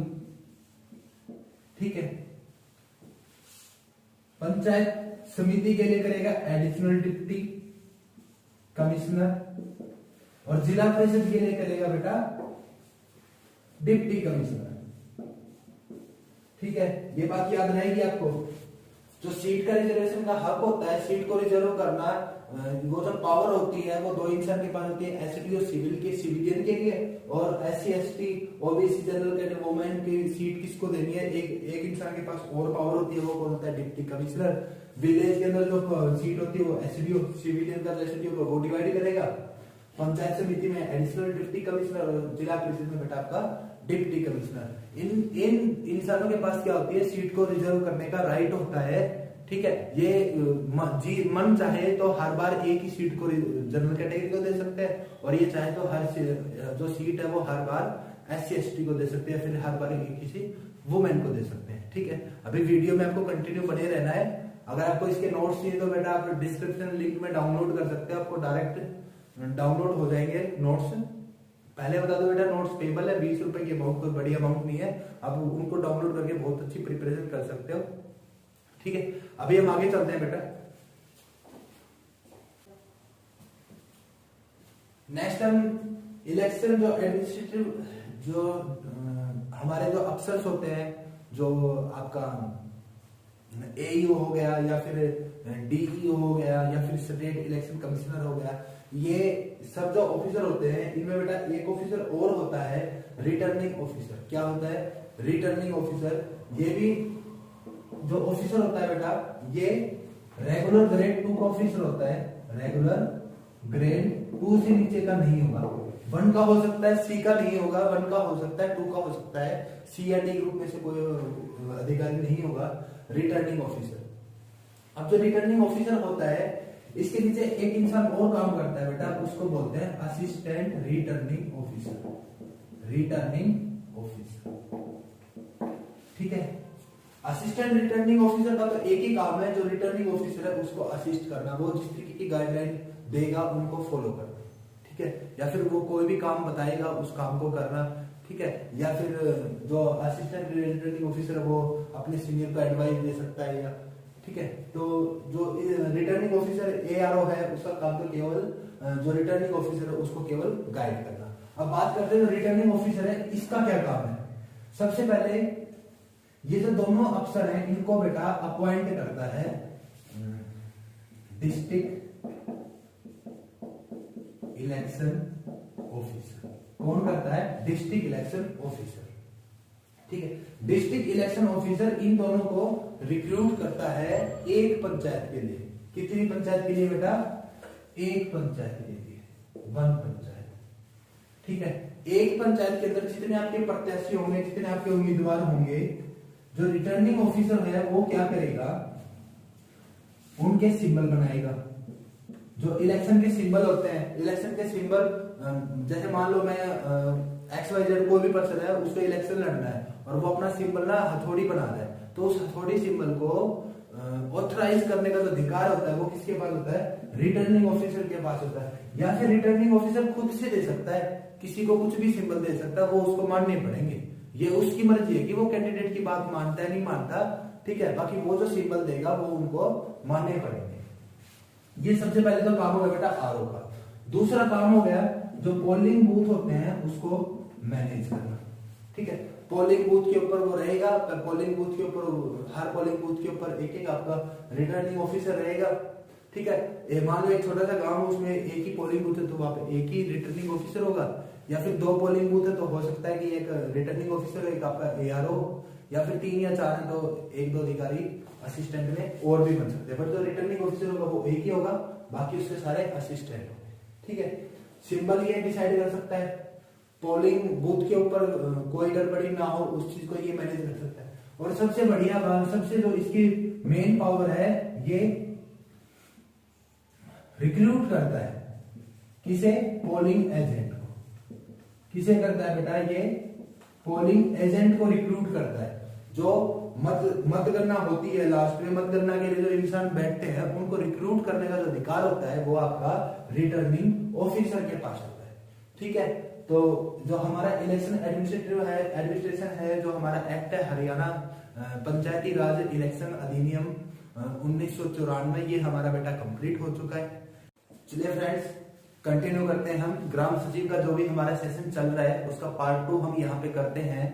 ठीक है, पंचायत समिति के लिए करेगा एडिशनल डिप्टी कमिश्नर, और जिला परिषद के लिए करेगा बेटा डिप्टी कमिश्नर। ठीक है, ये बात याद रहेगी आपको। जो सीट का रिजर्वेशन का हक होता है, सीट को रिजर्व करना, वो जो पावर होती है वो 2 इंसान के पास होती है। SDO सिविलियन के लिए, और SC ST OBC general category women की सीट किसको देनी है? एक इंसान के पास और पावर होती है, वो कौन होता है? Deputy commissioner. विलेज के अंदर जो सीट होती है वो SDO सिविलियन का SDO को वो डिवाइड करेगा। पंचायत समिति में एडिशनल डिप्टी कमिश्नर, और जिला परिषद में बेटा आपका डिप्टी कमिश्नर। इन इंसानों के पास क्या होती है? सीट को रिजर्व करने का राइट होता है। ठीक है, ये मन चाहे तो हर बार एक ही सीट को जनरल कैटेगरी को दे सकते हैं, और ये चाहे तो हर जो सीट है वो हर बार SC ST को दे सकते हैं, फिर हर बार किसी वुमेन को दे सकते हैं। ठीक है, अभी वीडियो में आपको कंटिन्यू बने रहना है। अगर आपको इसके नोट्स चाहिए तो बेटा आप डिस्क्रिप्शन लिंक में डाउनलोड कर सकते हो, आपको डायरेक्ट डाउनलोड हो जाएंगे नोट्स। पहले बता दो बेटा, नोट्स पेबल है, 20 रुपए की अमाउंट, कोई बड़ी अमाउंट नहीं है। आप उनको डाउनलोड करके बहुत अच्छी प्रिपरेशन कर सकते हो। ठीक है, अभी हम आगे चलते हैं बेटा। नेक्स्ट हम इलेक्शन जो एडमिनिस्ट्रेटिव जो हमारे जो अफसर्स होते हैं, जो आपका एईओ हो गया या फिर डीईओ हो गया या फिर स्टेट इलेक्शन कमिश्नर हो गया, ये सब जो ऑफिसर होते हैं इनमें बेटा एक ऑफिसर और होता है रिटर्निंग ऑफिसर। क्या होता है? Returning officer. ये भी जो ऑफिसर होता है बेटा, ये रेगुलर ग्रेड 2 का ऑफिसर होता है। रेगुलर ग्रेड 2 से नीचे का नहीं होगा। 1 का हो सकता है, सी का नहीं होगा, 1 का हो सकता है, 2 का हो सकता है, सी या डी ग्रुप में से कोई अधिकारी नहीं होगा रिटर्निंग ऑफिसर। अब जो रिटर्निंग ऑफिसर होता है, इसके नीचे एक इंसान और काम करता है बेटा, उसको बोलते हैं assistant returning officer. Returning officer, ठीक है। असिस्टेंट रिटर्निंग ऑफिसर का तो एक ही काम है, जो रिटर्निंग ऑफिसर है उसको असिस्ट करना, वो जिस तरीके की गाइडलाइन देगा उनको फॉलो करना, ठीक है। या फिर वो कोई भी काम बताएगा उस काम को करना, ठीक है। या फिर जो असिस्टेंट रिटर्निंग ऑफिसर है वो अपने सीनियर को एडवाइस दे सकता है, या ठीक है। तो जो रिटर्निंग ऑफिसर एआरओ है उसका काम तो केवल जो रिटर्निंग ऑफिसर है उसको केवल गाइड करना। अब बात करते हैं जो रिटर्निंग ऑफिसर है इसका क्या काम है। सबसे पहले ये जो दोनों अफसर हैं इनको बेटा अपॉइंट करता है डिस्ट्रिक्ट इलेक्शन ऑफिसर। कौन करता है? डिस्ट्रिक्ट इलेक्शन ऑफिसर, ठीक है। डिस्ट्रिक्ट इलेक्शन ऑफिसर इन दोनों को रिक्रूट करता है एक पंचायत के लिए। कितनी पंचायत के लिए बेटा? एक पंचायत के लिए, 1 पंचायत, ठीक है। एक पंचायत के अंदर जितने आपके प्रत्याशी होंगे, जितने आपके उम्मीदवार होंगे, जो रिटर्निंग ऑफिसर है वो क्या करेगा? उनके सिंबल बनाएगा। जो इलेक्शन के सिंबल होते हैं, इलेक्शन के सिंबल जैसे मान लो मैं XYZ कोई भी पर्सन है, उसको इलेक्शन लड़ना है और वो अपना सिंबल ना हथौड़ी बना रहा है, तो उस हथौड़ी सिंबल को ऑथराइज करने का जो अधिकार होता है वो किसके पास होता है? रिटर्निंग ऑफिसर के पास होता है। या फिर रिटर्निंग ऑफिसर खुद से दे सकता है, किसी को कुछ भी सिंबल दे सकता है, वो उसको मानने पड़ेंगे। ये उसकी मर्जी है कि वो कैंडिडेट की बात मानता है नहीं मानता, ठीक है। बाकी वो जो सिंबल देगा वो उनको मानने पड़ेंगे। ये सबसे पहले तो काम हो गया बेटा आरओ का। दूसरा काम हो गया जो पोलिंग बूथ होते हैं उसको मैनेज करना, ठीक है। पोलिंग बूथ के ऊपर वो रहेगा, पोलिंग बूथ के ऊपर हर पोलिंग बूथ के ऊपर एक एक आपका रिटर्निंग ऑफिसर रहेगा, ठीक है। मान लो एक छोटा सा गांव है उसमें एक ही पोलिंग बूथ है तो वहां पे एक ही रिटर्निंग ऑफिसर होगा। या फिर 2 पोलिंग बूथ है तो हो सकता है कि एक रिटर्निंग ऑफिसर, एक आपका एआरओ, या फिर 3 या 4 है तो 1-2 अधिकारी असिस्टेंट में और भी बन सकते हैं। बट जो रिटर्निंग ऑफिसर होगा वो एक ही होगा, बाकी उसके सारे असिस्टेंट होंगे, ठीक है। सिंबल ये डिसाइड कर सकता है, पोलिंग बूथ के ऊपर कोई गड़बड़ी ना हो उस चीज को ये मैनेज कर सकता है। और सबसे बढ़िया बात, सबसे जो इसकी मेन पावर है, ये रिक्रूट करता है किसे? पोलिंग एजेंट को। किसे करता है बेटा? ये पोलिंग एजेंट को रिक्रूट करता है। जो मतगणना होती है, लास्ट में मतगणना के लिए जो इंसान बैठते हैं उनको रिक्रूट करने का जो अधिकार होता है वो आपका रिटर्निंग ऑफिसर के पास होता है, ठीक है। तो जो हमारा इलेक्शन एडमिनिस्ट्रेशन है, जो हमारा एक्ट है हरियाणा पंचायती राज इलेक्शन अधिनियम 1994, ये हमारा बेटा कंप्लीट हो चुका है। चलिए फ्रेंड्स कंटिन्यू करते हैं हम। ग्राम सचिव का जो भी हमारा सेशन चल रहा है उसका पार्ट 2 हम यहाँ पे करते हैं।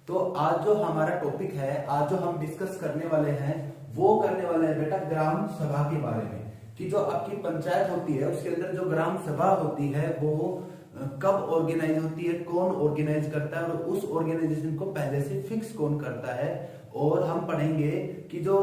तो आज जो हमारा टॉपिक है, आज जो हम डिस्कस करने वाले हैं वो करने वाले हैं बेटा ग्राम सभा के बारे में, कि जो आपकी पंचायत होती है उसके अंदर जो ग्राम सभा होती है वो कब ऑर्गेनाइज होती है, कौन ऑर्गेनाइज करता है, और उस ऑर्गेनाइजेशन को पहले से फिक्स कौन करता है। और हम पढ़ेंगे कि जो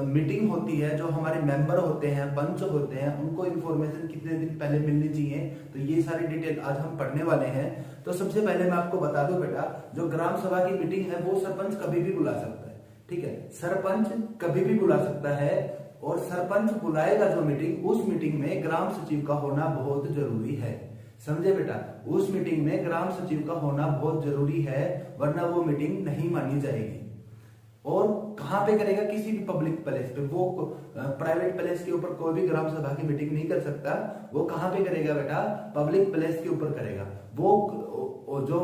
मीटिंग होती है, जो हमारे मेंबर होते हैं, पंच होते हैं, उनको इन्फॉर्मेशन कितने दिन पहले मिलनी चाहिए, तो ये सारी डिटेल आज हम पढ़ने वाले हैं। तो सबसे पहले मैं आपको बता दूं बेटा, जो ग्राम सभा की मीटिंग है वो सरपंच कभी भी बुला सकता है, ठीक है। सरपंच कभी भी बुला सकता है, और सरपंच बुलाएगा जो मीटिंग, उस मीटिंग में ग्राम सचिव का होना बहुत जरूरी है। समझे बेटा, उस मीटिंग में ग्राम सचिव का होना बहुत जरूरी है, वरना वो मीटिंग नहीं मानी जाएगी। और कहां पे करेगा? किसी भी पब्लिक प्लेस पे। वो प्राइवेट प्लेस के ऊपर कोई भी ग्राम सभा की मीटिंग नहीं कर सकता। वो कहां पे करेगा बेटा? पब्लिक प्लेस के ऊपर करेगा। वो जो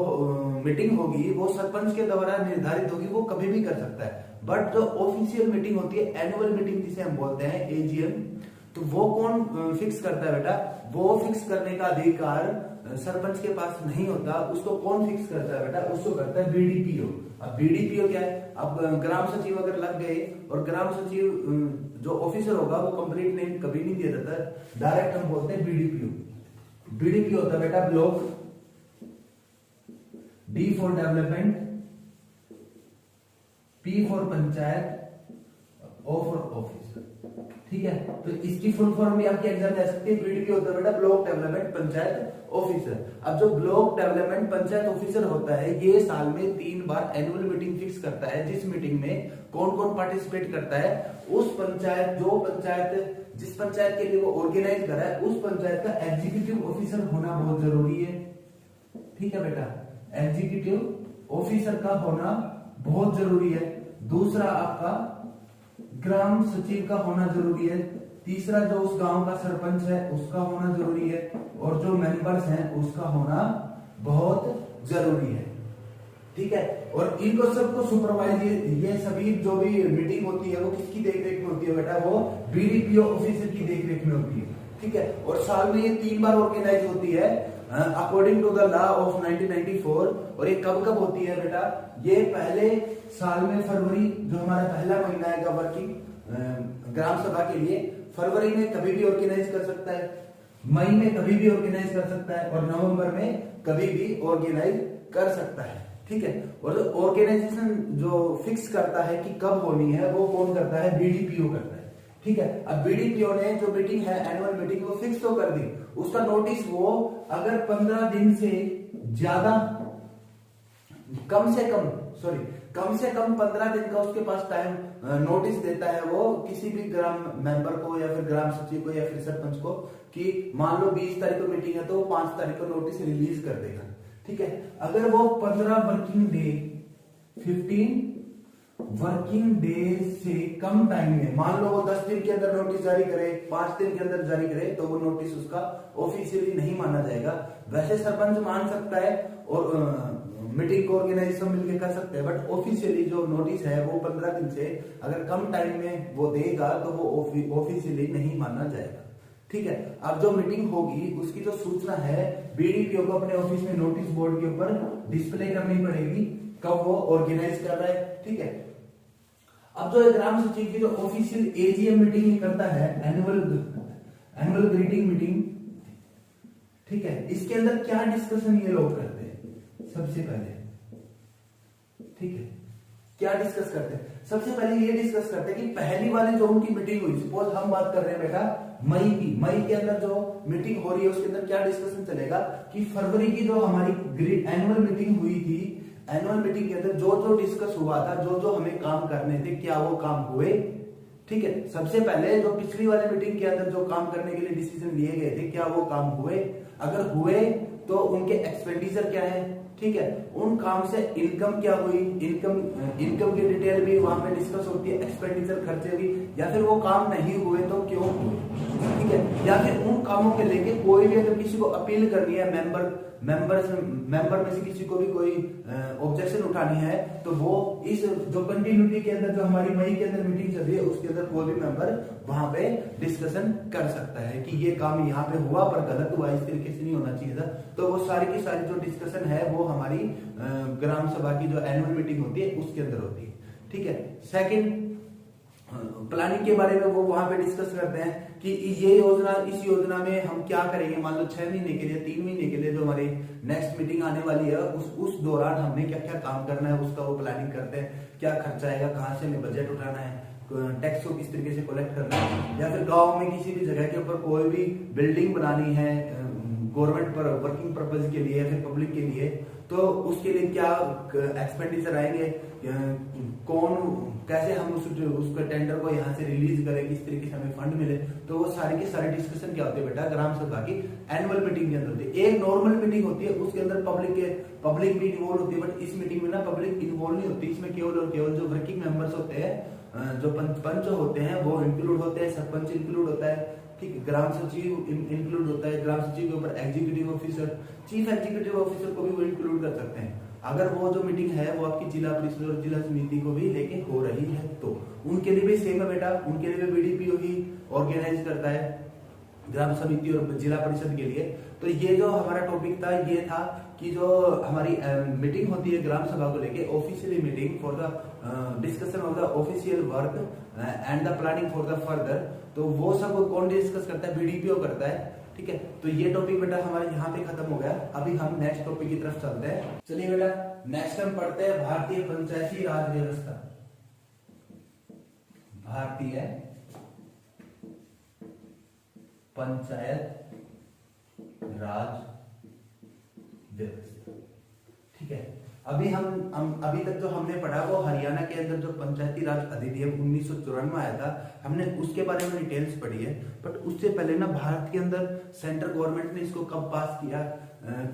मीटिंग होगी वो सरपंच के द्वारा निर्धारित होगी, वो कभी भी कर सकता है। बट जो ऑफिशियल मीटिंग होती है, एनुअल मीटिंग जिसे हम बोलते हैं, AGM, तो वो कौन फिक्स करता है बेटा? वो फिक्स करने का अधिकार सरपंच के पास नहीं होता, उसको कौन फिक्स करता है बेटा? उसको करता है बीडीपीओ। अब बीडीपीओ क्या है? अब ग्राम सचिव अगर लग गए और ग्राम सचिव जो ऑफिसर होगा वो कंप्लीट नेम कभी नहीं दिया जाता, डायरेक्ट हम बोलते हैं बीडीपीओ। बीडीपीओ होता है बेटा block, D for development, P for panchayat, O for officer. ठीक है, तो इसकी फुल फॉर्म भी आपके एग्जाम दे सकते हैं। बीडीपी होता है बेटा ब्लॉक डेवलपमेंट पंचायत ऑफिसर। अब जो ब्लॉक डेवलपमेंट पंचायत ऑफिसर होता है ये साल में 3 बार एनुअल मीटिंग फिक्स करता है, जिस मीटिंग में कौन कौन पार्टिसिपेट करता है, उस पंचायत जिस पंचायत के लिए वो ऑर्गेनाइज कर रहा है उस पंचायत का एग्जीक्यूटिव ऑफिसर होना बहुत जरूरी है। ठीक है बेटा, एग्जीक्यूटिव ऑफिसर का होना बहुत जरूरी है। दूसरा आपका ग्राम सचिव का होना जरूरी है। तीसरा जो उस गांव का सरपंच है उसका होना जरूरी है, और जो मेंबर्स हैं उसका होना बहुत जरूरी है। ठीक है, और इनको सबको सुपरवाइज, ये सभी जो भी मीटिंग होती है वो किसकी देखरेख में होती है बेटा? वो बीडीपीओ ऑफिसर की देखरेख में होती है। ठीक है, और साल में ये 3 बार ऑर्गेनाइज होती है according to the law of 1994। और ये कब कब होती है बेटा? ये पहले साल में फरवरी, जो हमारा पहला महीना है वर्किंग ग्राम सभा के लिए, फरवरी में कभी भी ऑर्गेनाइज कर सकता है, मई में कभी भी ऑर्गेनाइज कर सकता है, और नवंबर में कभी भी ऑर्गेनाइज कर सकता है। ठीक है, और ऑर्गेनाइजेशन जो फिक्स करता है कि कब होनी है वो कौन करता है? बीडीपीओ करता है। ठीक है, अब बीडीपीओ ने जो मीटिंग है एनुअल मीटिंग वो फिक्स तो कर दी, उसका नोटिस वो अगर 15 दिन से ज्यादा, कम से कम 15 दिन का उसके पास टाइम नोटिस देता है वो किसी भी ग्राम मेंबर को या फिर ग्राम सचिव को या फिर सरपंच को, कि मान लो 20 तारीख को मीटिंग है तो 5 तारीख को नोटिस रिलीज कर देगा। ठीक है, अगर वो 15 वर्किंग डे 15 वर्किंग डे से कम टाइम में, मान लो वो 10 दिन के अंदर नोटिस जारी करे, 5 दिन के अंदर जारी करे, तो वो नोटिस उसका ऑफिशियली नहीं माना जाएगा। वैसे सरपंच मान सकता है और मीटिंग को ऑर्गेनाइज सब मिलकर कर सकते हैं, बट ऑफिशियली जो नोटिस है वो 15 दिन से अगर कम टाइम में वो देगा तो वो ऑफिशियली नहीं माना जाएगा। ठीक है, अब जो मीटिंग होगी उसकी जो सूचना है बीडीपीओ को अपने ऑफिस में नोटिस बोर्ड के ऊपर डिस्प्ले करनी पड़ेगी कब वो ऑर्गेनाइज कर रहा है। ठीक है, अब जो ग्राम सचिव की जो ऑफिशियल एजीएम मीटिंग करता है, एनुअल ग्रीटिंग मीटिंग, ठीक है, इसके अंदर क्या डिस्कशन ये लोग करते हैं? सबसे पहले, ठीक है, क्या डिस्कस करते हैं? सबसे पहले ये डिस्कस करते हैं कि पहली वाली जो उनकी मीटिंग हुई, सपोज हम बात कर रहे हैं बेटा मई के अंदर जो मीटिंग हो रही है उसके अंदर क्या डिस्कशन चलेगा कि फरवरी की जो हमारी एनुअल मीटिंग हुई थी, एनुअल मीटिंग के अंदर जो जो डिस्कस हुआ था, जो जो हमें काम करने थे, क्या वो काम हुए? ठीक है, सबसे पहले जो पिछली वाली मीटिंग के अंदर जो काम करने के लिए डिसीजन लिए गए थे, क्या वो काम हुए? अगर हुए तो उनके एक्सपेंडिचर क्या है? ठीक है, उन काम से इनकम क्या हुई, इनकम की डिटेल भी वहां पे डिस्कस होती है, एक्सपेंडिचर खर्चे भी, या फिर वो काम नहीं हुए तो क्यों हुए, ठीक है, या फिर उन कामों के लेके कोई भी अगर किसी को अपील करनी है, मेंबर में से किसी को भी कोई ऑब्जेक्शन उठानी है, तो वो इस जो कंटिन्यूटी के अंदर जो हमारी मई के अंदर मीटिंग चल रही है उसके अंदर कोई भी मेंबर वहां पे डिस्कशन कर सकता है कि ये काम यहाँ पे हुआ पर गलत हुआ, इस तरीके से नहीं होना चाहिए था। तो वो सारी की सारी जो डिस्कशन है वो हमारी ग्राम सभा की जो एनुअल मीटिंग होती है उसके अंदर होती है। ठीक है, सेकंड प्लानिंग के बारे में वो वहां पे डिस्कस करते हैं कि ये योजना, इस योजना में हम क्या करेंगे, मान लो 6 महीने के लिए, 3 महीने के लिए जो हमारी नेक्स्ट मीटिंग आने वाली है उस दौरान हमने क्या क्या काम करना है उसका वो प्लानिंग करते हैं। क्या खर्चा आएगा, कहाँ से हमें बजट उठाना है, टैक्स को किस तरीके से कलेक्ट करना है, या फिर गाँव में किसी भी जगह के ऊपर कोई भी बिल्डिंग बनानी है गवर्नमेंट पर वर्किंग पर्पज के लिए या फिर पब्लिक के लिए, तो उसके लिए क्या एक्सपेंडिचर आएंगे, कैसे हम उसके टेंडर को यहाँ से रिलीज करें, किस तरीके से हमें फंड मिले। तो वो सारे के सारे डिस्कशन क्या होते हैं बेटा ग्राम सभा की एनुअल मीटिंग के अंदर होती है। एक नॉर्मल मीटिंग होती है उसके अंदर पब्लिक भी इन्वॉल्व होती है, बट इस मीटिंग में ना पब्लिक इन्वॉल्व नहीं होती। इसमें केवल और केवल जो वर्किंग मेंबर्स होते हैं, जो पंच होते हैं वो इंक्लूड होते हैं, सरपंच इंक्लूड होता है, ठीक है, ग्राम सचिव इंक्लूड होता है, ग्राम सचिव के ऊपर executive officer, chief executive officer को भी वो इंक्लूड कर सकते हैं। अगर वो जो मीटिंग है वो आपकी जिला परिषद और जिला समिति को भी लेके हो रही है तो उनके लिए भी सेम है बेटा, उनके लिए भी बीडीपीओ ही ऑर्गेनाइज करता है। ग्राम समिति और जिला परिषद के लिए। तो ये जो हमारा टॉपिक था ये था कि जो हमारी मीटिंग होती है ग्राम सभा को लेके, officially meeting for the discussion of the official work and the planning for the further, तो वो सब कौन डिस्कस करता है? बीडीपीओ करता है। ठीक है, तो ये टॉपिक बेटा हमारे यहाँ पे खत्म हो गया। अभी हम नेक्स्ट टॉपिक की तरफ चलते हैं। चलिए बेटा, नेक्स्ट हम पढ़ते हैं भारतीय पंचायती राज व्यवस्था। भारतीय पंचायत राज व्यवस्था। ठीक है, अभी हम अभी तक जो हमने पढ़ा वो हरियाणा के अंदर जो पंचायती राज अधिनियम 1994 में आया था, हमने उसके बारे में डिटेल्स पढ़ी है। बट उससे पहले ना भारत के अंदर सेंट्रल गवर्नमेंट ने इसको कब पास किया,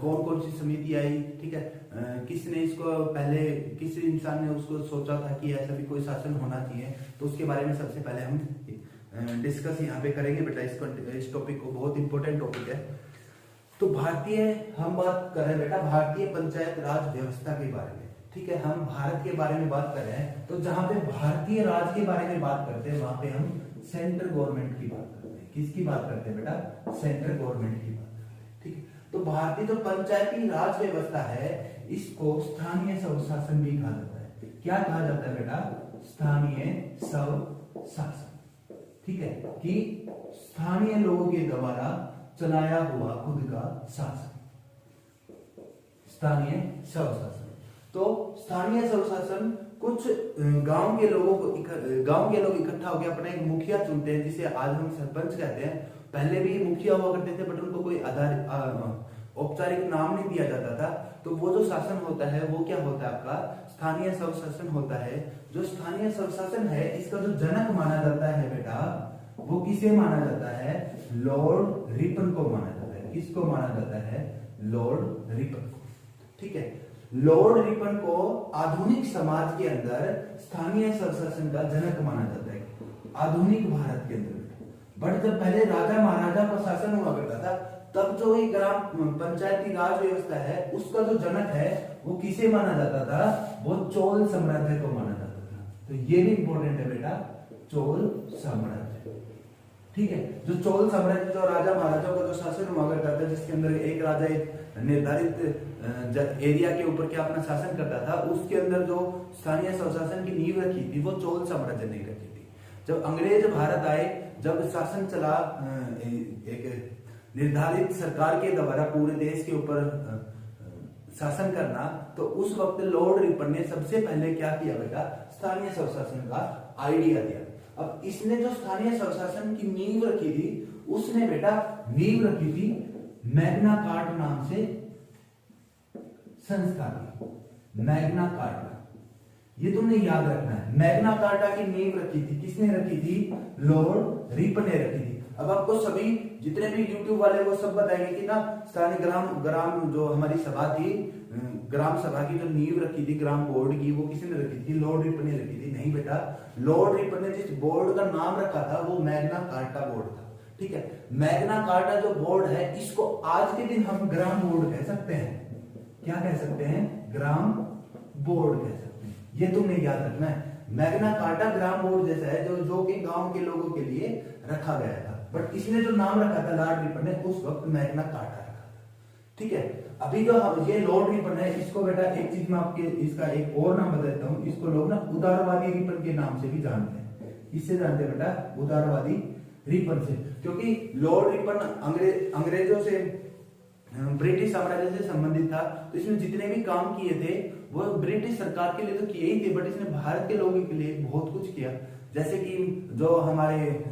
कौन कौन सी समिति आई, ठीक है, किसने इसको पहले, किस इंसान ने उसको सोचा था कि ऐसा भी कोई शासन होना चाहिए, तो उसके बारे में सबसे पहले हम डिस्कस यहाँ पे करेंगे बेटा। इस टॉपिक को, बहुत इंपॉर्टेंट टॉपिक है। तो हम बात कर रहे हैं बेटा भारतीय पंचायत राज व्यवस्था के बारे में। ठीक है, हम भारत के बारे में बात कर रहे हैं, तो जहां पे भारतीय राज के बारे में बात करते हैं वहां पे हम सेंट्रल गवर्नमेंट की बात करते हैं। किसकी बात करते हैं बेटा? सेंट्रल गवर्नमेंट की बात करते हैं। ठीक है, तो भारतीय जो पंचायती राज व्यवस्था है इसको स्थानीय स्वशासन भी कहा जाता है। क्या कहा जाता है बेटा? स्थानीय स्वशासन। ठीक है, कि स्थानीय लोगों के द्वारा चलाया हुआ खुद का शासन, स्थानीय स्वशासन। तो स्थानीय स्वशासन कुछ गांव के लोग इकट्ठा होकर अपना एक मुखिया चुनते हैं, जिसे आज हम सरपंच कहते हैं। पहले भी मुखिया हुआ करते थे, बट उनको कोई औपचारिक नाम नहीं दिया जाता था। तो वो जो शासन होता है वो क्या होता है? आपका स्थानीय स्वशासन होता है। जो स्थानीय स्वशासन है इसका जो जनक माना जाता है बेटा, वो किसे माना जाता है? लॉर्ड रिपन को माना जाता है। किसको माना जाता है? लॉर्ड रिपन को। ठीक है, लॉर्ड रिपन को आधुनिक समाज के अंदर स्थानीय स्वशासन का जनक माना जाता है, आधुनिक भारत के अंदर। बट जब पहले राजा महाराजा का शासन हुआ करता था, तब जो ये ग्राम पंचायती राज व्यवस्था है उसका जो जनक है वो किसे माना जाता था? वो चोल साम्राज्य को माना जाता था। तो ये भी इंपॉर्टेंट है बेटा, चोल साम्राज्य। ठीक है, जो चोल साम्राज्य, जो राजा महाराजाओं का जो शासन हुआ करता था, जिसके अंदर एक राजा एक निर्धारित एरिया के ऊपर क्या अपना शासन करता था, उसके अंदर जो स्थानीय स्वशासन की नींव रखी थी वो चोल साम्राज्य ने रखी थी। जब अंग्रेज भारत आए, जब शासन चला एक निर्धारित सरकार के द्वारा पूरे देश के ऊपर शासन करना, तो उस वक्त लॉर्ड रिपन ने सबसे पहले क्या किया बेटा? स्थानीय स्वशासन का आइडिया दिया। अब इसने जो स्थानीय स्वशासन की नींव रखी थी, उसने बेटा नींव रखी थी मैग्ना कार्टा नाम से संस्था की। मैग्ना कार्टा, ये तुमने याद रखना है। मैग्ना कार्टा की नींव रखी थी, किसने रखी थी? लॉर्ड रिपन ने रखी थी। अब आपको सभी जितने भी यूट्यूब वाले वो सब बताएंगे कि ना स्थानीय ग्राम जो हमारी सभा थी, ग्राम सभा की जो नींव रखी थी ग्राम बोर्ड की, वो किसने रखी थी? लॉर्ड रिपन ने रखी थी। नहीं बेटा, लॉर्ड रिपन ने जिस बोर्ड का नाम रखा था वो मैग्ना कार्टा बोर्ड था। ठीक है, मैग्ना कार्टा जो बोर्ड है इसको आज के दिन हम ग्राम बोर्ड कह सकते हैं। क्या कह सकते हैं? ग्राम बोर्ड कह सकते हैं। ये तुमने याद रखना है। मैग्ना कार्टा ग्राम बोर्ड जैसा है जो कि गांव के लोगों के लिए रखा गया था, बट इसने जो नाम रखा था लॉर्ड रिपन ने, उस वक्त मैग्ना कार्टा रखा था। ठीक है, अभी जो ये लॉर्ड रिपन है, इसको बेटा एक चीज में आपके इसका एक और नाम बता देता हूं। इसको लोग ना उदारवादी रिपन के नाम से भी जानते हैं। इससे जानते हैं बेटा? उदारवादी रिपन से, क्योंकि लॉर्ड रिपन अंग्रेजों से, ब्रिटिश साम्राज्य से संबंधित था। तो इसने जितने भी काम किए थे वो ब्रिटिश सरकार के लिए तो किए ही थे, बट इसने भारत के लोगों के लिए बहुत कुछ किया। जैसे कि जो हमारे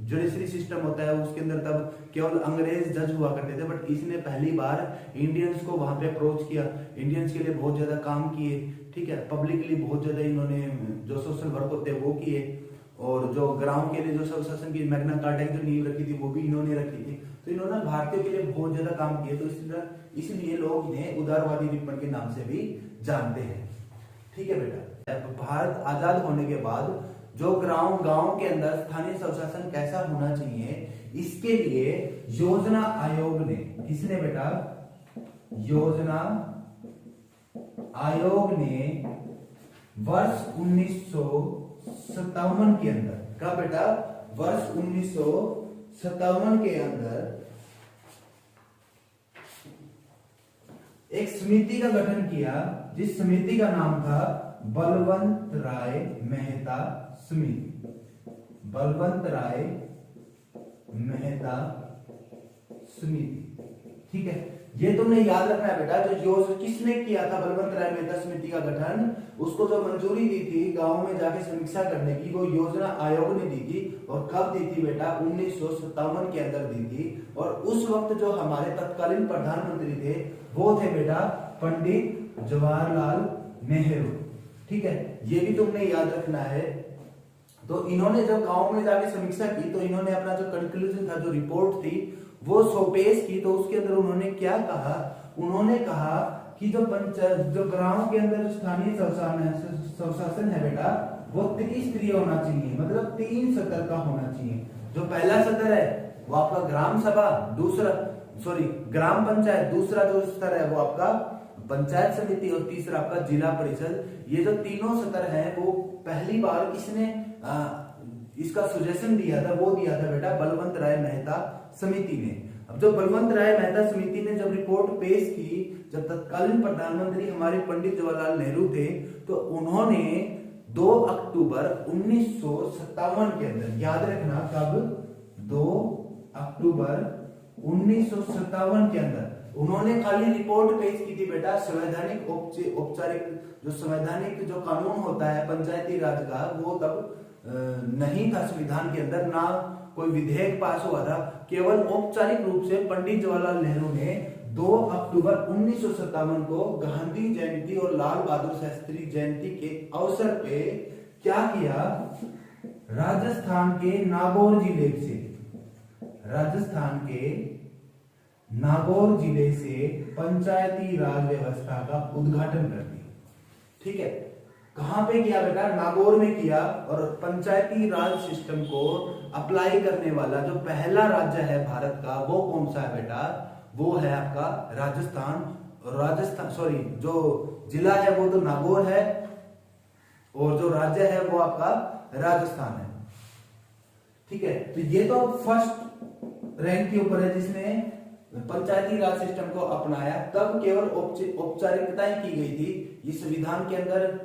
जुडिशरी सिस्टम होता है उसके अंदर तब केवल अंग्रेज जज हुआ करते थे, बट इसने पहली बार इंडियंस को वहां पे अप्रोच किया, इंडियंस के लिए बहुत ज्यादा काम किए। ठीक है, पब्लिकली बहुत ज्यादा इन्होंने जो सोशल वर्क होते हैं वो किए, और जो ग्राम के लिए जो स्वशासन की मैग्ना कार्टा की जो नींव रखी थी वो भी इन्होंने रखी थी। तो इन्होंने भारतीयों के लिए बहुत ज्यादा काम किए। तो इसलिए लोग इन्हें उदारवादी रिपन के नाम से भी जानते हैं। ठीक है बेटा, भारत आजाद होने के बाद जो गांव के अंदर स्थानीय स्वशासन कैसा होना चाहिए, इसके लिए योजना आयोग ने, किसने बेटा? योजना आयोग ने वर्ष 1957 के अंदर, का बेटा? वर्ष 1957 1957 के अंदर एक समिति का गठन किया, जिस समिति का नाम था बलवंत राय मेहता समिति। बलवंत राय मेहता समिति, ठीक है। ये तुमने याद रखना है बेटा, जो किसने किया था बलवंत राय मेहता समिति का गठन, उसको जो मंजूरी दी थी गांव में जाके समीक्षा करने की, वो योजना आयोग ने दी थी। और कब दी थी बेटा? 1957 के अंदर दी थी। और उस वक्त जो हमारे तत्कालीन प्रधानमंत्री थे वो थे बेटा पंडित जवाहरलाल नेहरू, ठीक है। ये भी तुमने याद रखना है। तो इन्होंने जब गांव में जाके समीक्षा की तो इन्होंने अपना जो कंक्लूजन था, जो रिपोर्ट थी, वो पेश की। तो उसके अंदर उन्होंने क्या कहा? उन्होंने कहा कि जो ग्राम के अंदर स्थानीय स्वशासन है बेटा, वो त्रिस्तरीय होना चाहिए, मतलब 3 स्तर का होना चाहिए। जो पहला स्तर है वो आपका ग्राम सभा, ग्राम पंचायत, दूसरा जो स्तर है वो आपका पंचायत समिति, और तीसरा आपका जिला परिषद। ये जो तीनों स्तर हैं वो पहली बार किसने इसका सुजेशन दिया था? वो दिया था बेटा बलवंत राय मेहता समिति ने। अब जो बलवंत राय मेहता समिति ने जब रिपोर्ट पेश की, जब तत्कालीन प्रधानमंत्री हमारे पंडित जवाहरलाल नेहरू थे, तो उन्होंने 2 अक्टूबर 1957 के अंदर, याद रखना कब, 2 अक्टूबर 1957 के अंदर उन्होंने खाली रिपोर्ट पेश की थी बेटा। संवैधानिक औपचारिक जो संवैधानिक जो कानून होता है पंचायती राज का, वो तब नहीं था संविधान के अंदर, ना कोई विधेयक पास हुआ था। केवल औपचारिक रूप से पंडित जवाहरलाल नेहरू ने 2 अक्टूबर 1957 को गांधी जयंती और लाल बहादुर शास्त्री जयंती के अवसर पे क्या किया? राजस्थान के नागौर जिले से पंचायती राज व्यवस्था का उद्घाटन कर दिया, ठीक है। कहां पे किया बेटा? नागौर में किया। और पंचायती राज सिस्टम को अप्लाई करने वाला जो पहला राज्य है भारत का, वो कौन सा है बेटा? वो है आपका राजस्थान। जो जिला है वो तो नागौर है, और जो राज्य है वो आपका राजस्थान है, ठीक है। तो ये तो फर्स्ट रैंक के ऊपर है जिसने पंचायती राज सिस्टम को अपनाया। तब केवल औपचारिकताएं की गई थी। इस संविधान के अंदर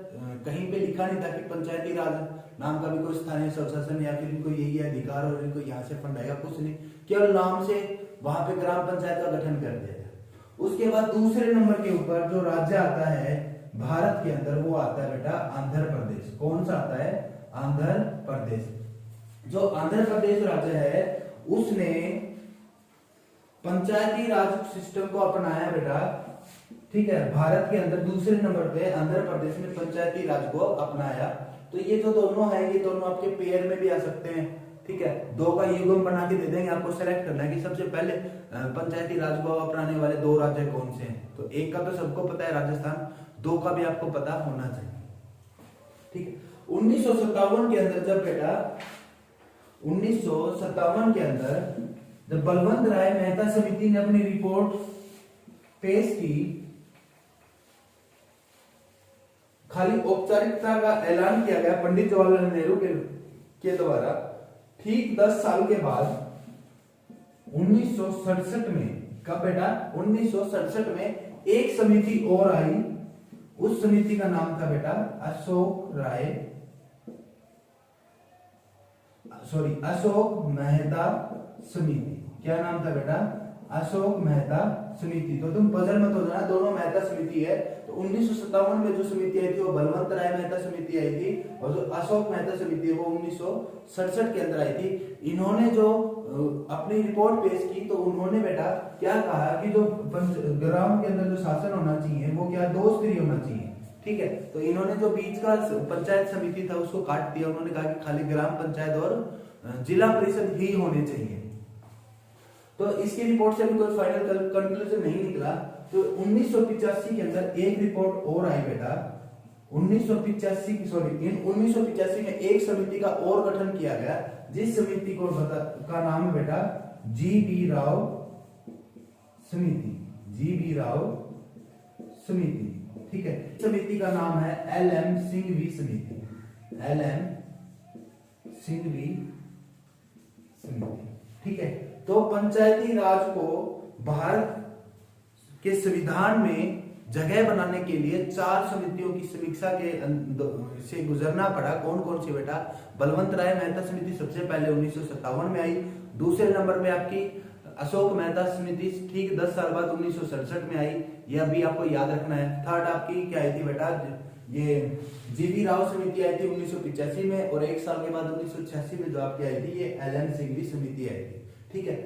कहीं पे लिखा नहीं था कि पंचायती राज नाम का भी कोई स्थानीय स्वशासन या फिर इनको यही अधिकार और इनको यहाँ से फंड आएगा, कुछ नहीं। केवल नाम से वहां पे ग्राम पंचायत का गठन कर दिया था। उसके बाद दूसरे नंबर के ऊपर जो राज्य आता है भारत के अंदर, वो आता है बेटा आंध्र प्रदेश। कौन सा आता है? आंध्र प्रदेश। जो आंध्र प्रदेश राज्य है उसने पंचायती राज सिस्टम को अपनाया बेटा, ठीक है। भारत के अंदर दूसरे नंबर पे आंध्र प्रदेश में पंचायती राज को अपनाया। तो ये जो दोनों है, ये दोनों आपके पेयर में भी आ सकते हैं, ठीक है। 2 का युग्म बना के दे देंगे, आपको सेलेक्ट करना है कि सबसे पहले पंचायती राज को अपनाने वाले 2 राज्य कौन से हैं। तो एक का तो सबको पता है राजस्थान, 2 का भी आपको पता होना चाहिए, ठीक है। 1957 के अंदर जब बेटा 1957 के अंदर जब बलवंत राय मेहता समिति ने अपनी रिपोर्ट पेश की, खाली औपचारिकता का ऐलान किया गया पंडित जवाहरलाल नेहरू के द्वारा। ठीक 10 साल के बाद 1967 में, कब बेटा? 1967 में एक समिति और आई। उस समिति का नाम था बेटा अशोक मेहता समिति। क्या नाम था बेटा? अशोक मेहता समिति। तो तुम पजल मत हो जाना, दोनों मेहता समिति है। तो 1957 में जो समिति आई थी वो बलवंत राय मेहता समिति आई थी, और जो अशोक मेहता समिति है वो 1967 के अंदर आई थी। इन्होंने जो अपनी रिपोर्ट पेश की, तो उन्होंने बेटा क्या कहा कि जो ग्राम के अंदर जो शासन होना चाहिए वो क्या 2 स्तरीय होना चाहिए, ठीक है। तो इन्होंने जो बीच का पंचायत समिति था उसको काट दिया। उन्होंने कहा कि खाली ग्राम पंचायत और जिला परिषद ही होने चाहिए। तो इसकी रिपोर्ट से भी कोई फाइनल कंक्लूजन नहीं निकला। तो 1985 के अंदर एक रिपोर्ट और आई बेटा। 1985 में एक समिति का और गठन किया गया, जिस समिति को का नाम है बेटा जी.बी. राव समिति, ठीक है। समिति का नाम है एल.एम. सिंघवी समिति। ठीक है, तो पंचायती राज को भारत के संविधान में जगह बनाने के लिए 4 समितियों की समीक्षा के से गुजरना पड़ा। कौन कौन सी बेटा? बलवंत राय मेहता समिति सबसे पहले 1957 में आई। दूसरे नंबर पे आपकी अशोक मेहता समिति ठीक 10 साल बाद 1967 में आई, ये अभी आपको याद रखना है। थर्ड आपकी क्या आई थी बेटा? ये जीवी राव समिति आई थी 1985 में, और 1 साल के बाद 1986 में जो आपकी आई थी ये एल.एन. सिंघवी समिति आई थी। ठीक है,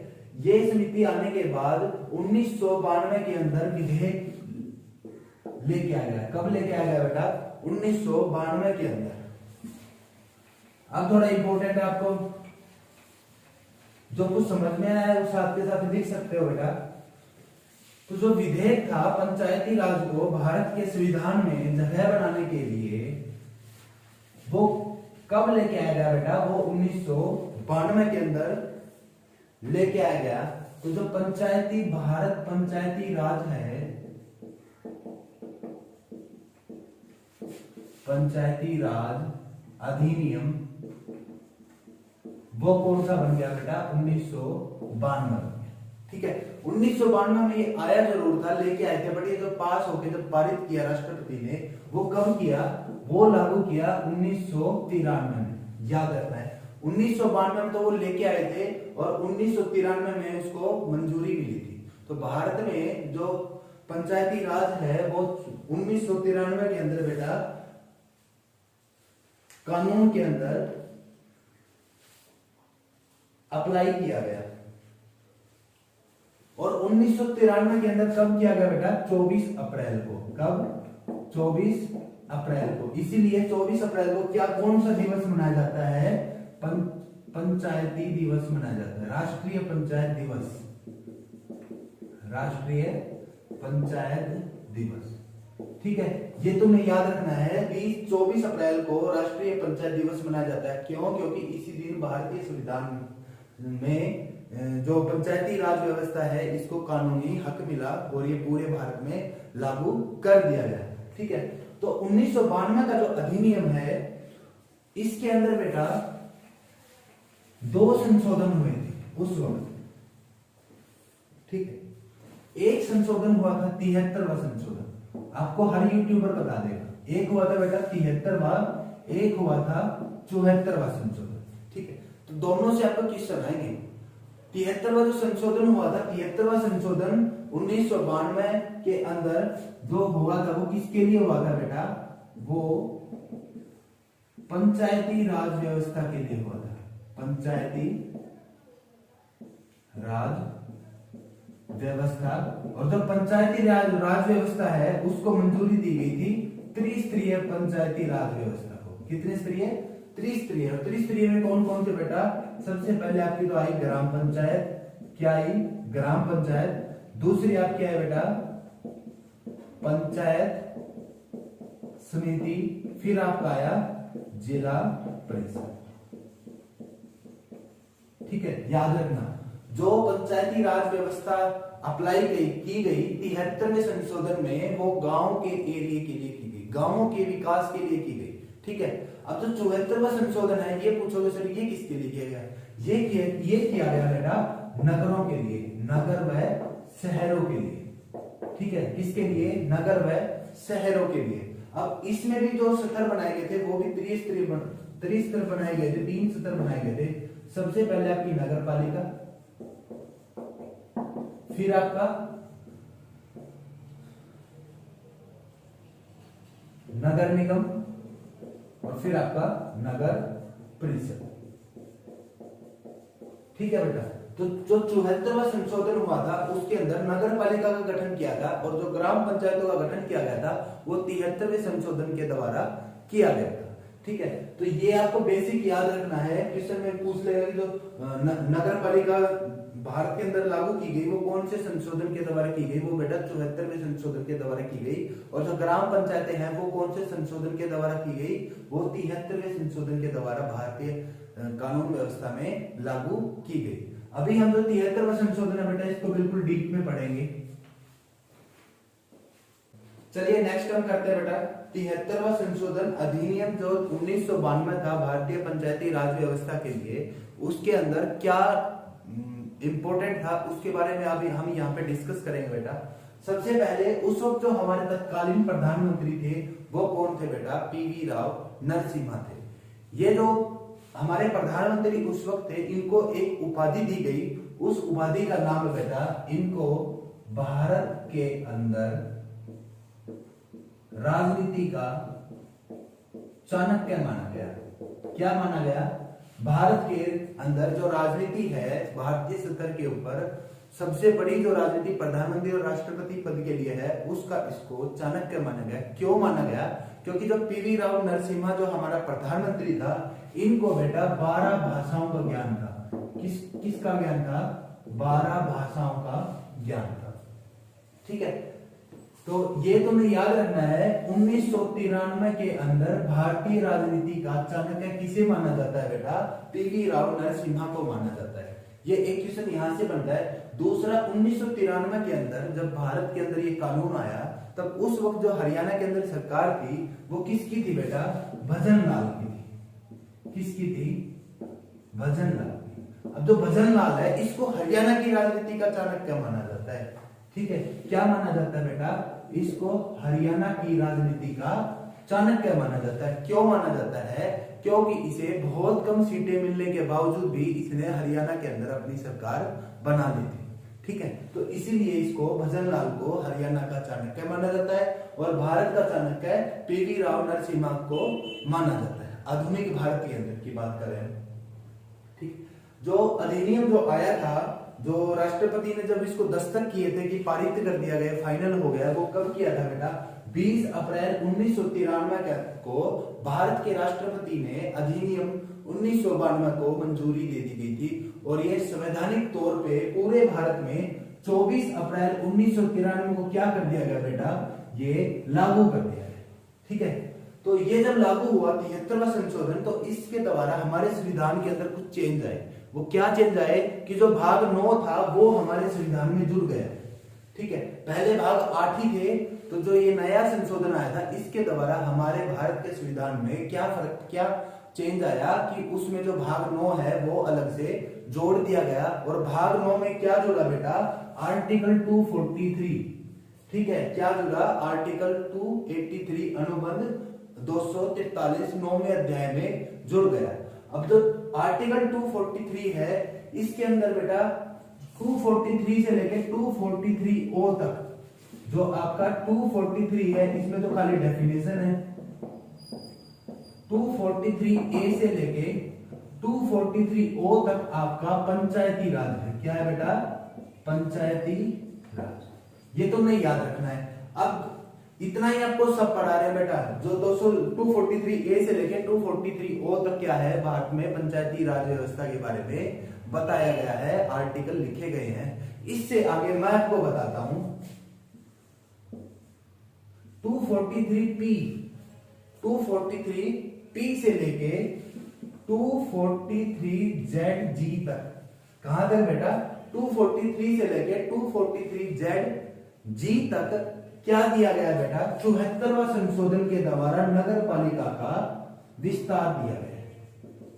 ये समिति आने के बाद 1992 के अंदर विधेयक लेके आया गया। कब लेके आया गया बेटा? 1992 के अंदर। अब थोड़ा इंपॉर्टेंट है, आपको जो कुछ समझ में आया है वो साथ के साथ लिख सकते हो बेटा। तो जो विधेयक था पंचायती राज को भारत के संविधान में जगह बनाने के लिए, वो कब लेके आया गया बेटा? वो 1992 के अंदर लेके आया गया। तो जो भारत पंचायती राज है, पंचायती राज अधिनियम, वो कौन सा बन गया बेटा? 1992। ठीक है, 1992 में ये आया जरूर था, लेके आए थे, बट ये जो पास होके जब पारित किया राष्ट्रपति ने, वो कब किया? वो लागू किया 1993 में। याद रखना है, 1992 में तो वो लेके आए थे और 1993 में उसको मंजूरी मिली थी। तो भारत में जो पंचायती राज है वो 1993 के अंदर बेटा कानून के अंदर अप्लाई किया गया। और 1993 के अंदर कब किया गया बेटा? 24 अप्रैल को। कब? 24 अप्रैल को। इसीलिए 24 अप्रैल को क्या कौन सा दिवस मनाया जाता है? पंचायती दिवस मनाया जाता है, राष्ट्रीय पंचायत दिवस। राष्ट्रीय पंचायत दिवस। ठीक है, ये तुम्हें याद रखना है। 24 अप्रैल को राष्ट्रीय पंचायत दिवस मनाया जाता है। क्यों? क्योंकि इसी दिन भारतीय संविधान में जो पंचायती राज व्यवस्था है इसको कानूनी हक मिला और ये पूरे भारत में लागू कर दिया गया। ठीक है, तो 1992 का जो अधिनियम है इसके अंदर बेटा 2 संशोधन हुए थे उस वक्त। ठीक है, एक संशोधन हुआ था 73वां संशोधन, आपको हर यूट्यूबर बता देगा। एक हुआ था बेटा 73वां, एक हुआ था 74वां संशोधन। ठीक है, तो दोनों से आपको क्वेश्चन आएंगे। 73वां जो संशोधन हुआ था, 73वां संशोधन 1992 के अंदर जो हुआ था वो किसके लिए हुआ था बेटा? वो पंचायती राज व्यवस्था के लिए हुआ था। पंचायती राज व्यवस्था, और जो पंचायती राज व्यवस्था है उसको मंजूरी दी गई थी त्रिस्तरीय पंचायती राज व्यवस्था को। कितने स्तरीय? त्रिस्तरीय। और त्रिस्तरीय में कौन कौन से बेटा? सबसे पहले आपकी तो आई ग्राम पंचायत। क्या आई? ग्राम पंचायत। दूसरी आपकी आई बेटा पंचायत समिति। फिर आपका आया जिला परिषद। ठीक है, याद रखना जो पंचायती राज व्यवस्था अप्लाई की गई 73वें संशोधन में, वो गांव के एरिया के लिए की गई, गांवों के विकास के लिए की गई। ठीक है, अब जो 74वां संशोधन है ये पूछोगे सर ये किसके लिए किया गया? ये किया गया बेटा नगरों के लिए, नगर व शहरों के लिए। ठीक है, किसके लिए? नगर व शहरों के लिए। अब इसमें भी जो सत्र बनाए गए थे वो भी त्रिस्तर बनाए गए थे, 3 सत्र बनाए गए थे। सबसे पहले आपकी नगर पालिका, फिर आपका नगर निगम, और फिर आपका नगर परिषद। ठीक है बेटा, तो जो 74वां संशोधन हुआ था उसके अंदर नगर पालिका का गठन किया था, और जो ग्राम पंचायतों का गठन किया गया था वो 73वें संशोधन के द्वारा किया गया था। ठीक है, तो ये आपको बेसिक याद रखना है। क्वेश्चन में पूछ लेगा कि जो नगर पालिका भारत के अंदर लागू की गई वो कौन से संशोधन के द्वारा की गई? वो बेटा 74वें संशोधन के द्वारा की गई। और जो ग्राम पंचायतें हैं वो कौन से संशोधन के द्वारा की गई? वो 73वें संशोधन के द्वारा भारतीय कानून व्यवस्था में लागू की गई। अभी हम जो 73वां संशोधन है बेटा इसको बिल्कुल डीप में पढ़ेंगे। चलिए नेक्स्ट हम करते हैं बेटा 73वां संशोधन अधिनियम जो 1992 था भारतीय पंचायती राज व्यवस्था के लिए, उसके अंदर क्या इंपॉर्टेंट था उसके बारे में अभी हम यहाँ पे डिस्कस करेंगे बेटा। सबसे पहले उस वक्त जो हमारे तत्कालीन प्रधानमंत्री थे वो कौन थे बेटा? पीवी राव नरसिम्हा थे। ये जो हमारे प्रधानमंत्री उस वक्त थे, इनको एक उपाधि दी गई। उस उपाधि का नाम बेटा, इनको भारत के अंदर राजनीति का चाणक्य माना गया। क्या माना गया? भारत के अंदर जो राजनीति है भारतीय स्तर के ऊपर सबसे बड़ी जो राजनीति प्रधानमंत्री और राष्ट्रपति पद के लिए है, उसका इसको चाणक्य माना गया। क्यों माना गया? क्योंकि जो पीवी राव नरसिम्हा जो हमारा प्रधानमंत्री था, इनको बेटा 12 भाषाओं का ज्ञान था। किसका ज्ञान था? 12 भाषाओं का ज्ञान था। ठीक है, तो ये तुम्हें याद रखना है। 1993 के अंदर भारतीय राजनीति का चाणक्य किसे माना जाता है बेटा? पीवी राव नरसिम्हा को माना जाता है। ये एक क्वेश्चन यहां से बनता है। दूसरा, 1993 के अंदर जब भारत के अंदर ये कानून आया, तब उस वक्त जो हरियाणा के अंदर सरकार थी वो किसकी थी बेटा? भजन लाल की थी। किसकी थी? भजन लाल की। अब जो भजन लाल है, इसको हरियाणा की राजनीति का चाणक्य माना जाता है। ठीक है, क्या माना जाता है बेटा? इसको हरियाणा की राजनीति का चाणक्य माना जाता है। क्यों माना जाता है? क्योंकि इसे बहुत कम सीटें मिलने के बावजूद भी इसने हरियाणा के अंदर अपनी सरकार बना ली थी। ठीक है, तो इसीलिए इसको भजन लाल को हरियाणा का चाणक्य माना जाता है और भारत का चाणक्य पीवी राव नरसिम्हा को माना जाता है। आधुनिक भारत के अंदर की बात कर रहे हैं। ठीक, जो अधिनियम जो आया था, जो राष्ट्रपति ने जब इसको दस्तखत किए थे कि पारित कर दिया गया, फाइनल हो गया, वो कब किया था बेटा? 20 अप्रैल 1993 को भारत के राष्ट्रपति ने अधिनियम 1992 को मंजूरी दे दी गई थी और ये संवैधानिक तौर पे पूरे भारत में 24 अप्रैल 1993 को क्या कर दिया गया बेटा? ये लागू कर दिया गया। ठीक है, तो ये जब लागू हुआ 73वां संशोधन, तो इसके द्वारा हमारे संविधान के अंदर कुछ चेंज आए। वो क्या चेंज आए कि जो भाग 9 था वो हमारे संविधान में जुड़ गया। ठीक है, पहले भाग 8 ही थे, तो जो ये नया संशोधन आया था इसके द्वारा हमारे भारत के संविधान में क्या चेंज आया कि उसमें जो भाग 9 है वो अलग से जोड़ दिया गया। और भाग 9 में क्या जुड़ा बेटा? आर्टिकल 243। ठीक है, क्या जुड़ा? आर्टिकल 283 अनुबंध 243 9वें अध्याय में जुड़ गया। अब जो आर्टिकल 243 है, इसके अंदर बेटा 243 से लेके 243O तक, जो आपका 243 है इसमें तो खाली डेफिनेशन है। 243A से लेके 243O तक आपका पंचायती राज है। क्या है बेटा? पंचायती राज। ये तो नहीं याद रखना है। अब इतना ही आपको सब पढ़ा रहे हैं बेटा। जो 243A से लेके 243O तक क्या है, भारत में पंचायती राज व्यवस्था के बारे में बताया गया है, आर्टिकल लिखे गए हैं। इससे आगे मैं आपको बताता हूं 243P से लेके 243ZG तक। कहां तक बेटा? 243 से लेके 243ZG तक क्या दिया गया बेटा? 74वां संशोधन के द्वारा नगर पालिका का विस्तार दिया गया।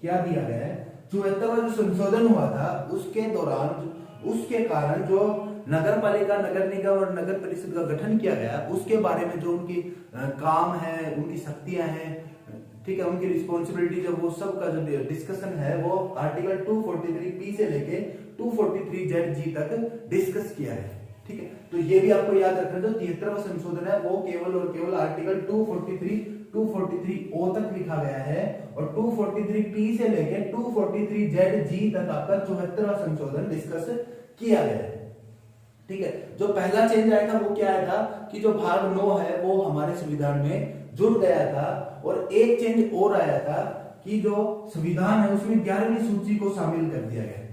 क्या दिया गया है? 74वां जो संशोधन हुआ था उसके दौरान, उसके कारण जो नगर पालिका, नगर निगम और नगर परिषद का गठन किया गया, उसके बारे में जो उनकी काम है, उनकी शक्तियां हैं, ठीक है, उनकी रिस्पॉन्सिबिलिटी, जब वो सब का जो डिस्कशन है वो आर्टिकल 243P से लेके 243ZG तक डिस्कस किया है। ठीक है, तो ये भी आपको याद रखना, जो 73वां संशोधन है वो केवल और केवल आर्टिकल 243O तक लिखा गया है और 243P से लेके 243ZG तक आपका 74वां संशोधन डिस्कस किया गया है। ठीक है, जो पहला चेंज आया था वो क्या आया था कि जो भाग 9 है वो हमारे संविधान में जुड़ गया था। और एक चेंज और आया था कि जो संविधान है उसमें 11वीं सूची को शामिल कर दिया गया।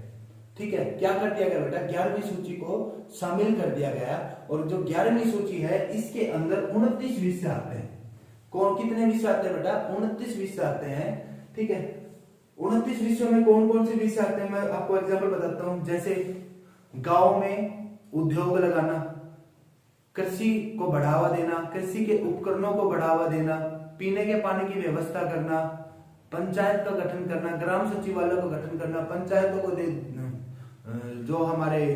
ठीक है, क्या कर दिया गया बेटा? 11वीं सूची को शामिल कर दिया गया। और जो 11वीं सूची है इसके अंदर 29 विषय आते हैं। कौन कितने विषय आते हैं बेटा? 29 विषय आते हैं। ठीक है, 29 विषयों में कौन कौन से विषय आते हैं मैं आपको एग्जाम्पल बताता हूं। जैसे गांव में उद्योग लगाना, कृषि को बढ़ावा देना, कृषि के उपकरणों को बढ़ावा देना, पीने के पानी की व्यवस्था करना, पंचायत का गठन करना, ग्राम सचिवालय का गठन करना, पंचायतों को जो हमारे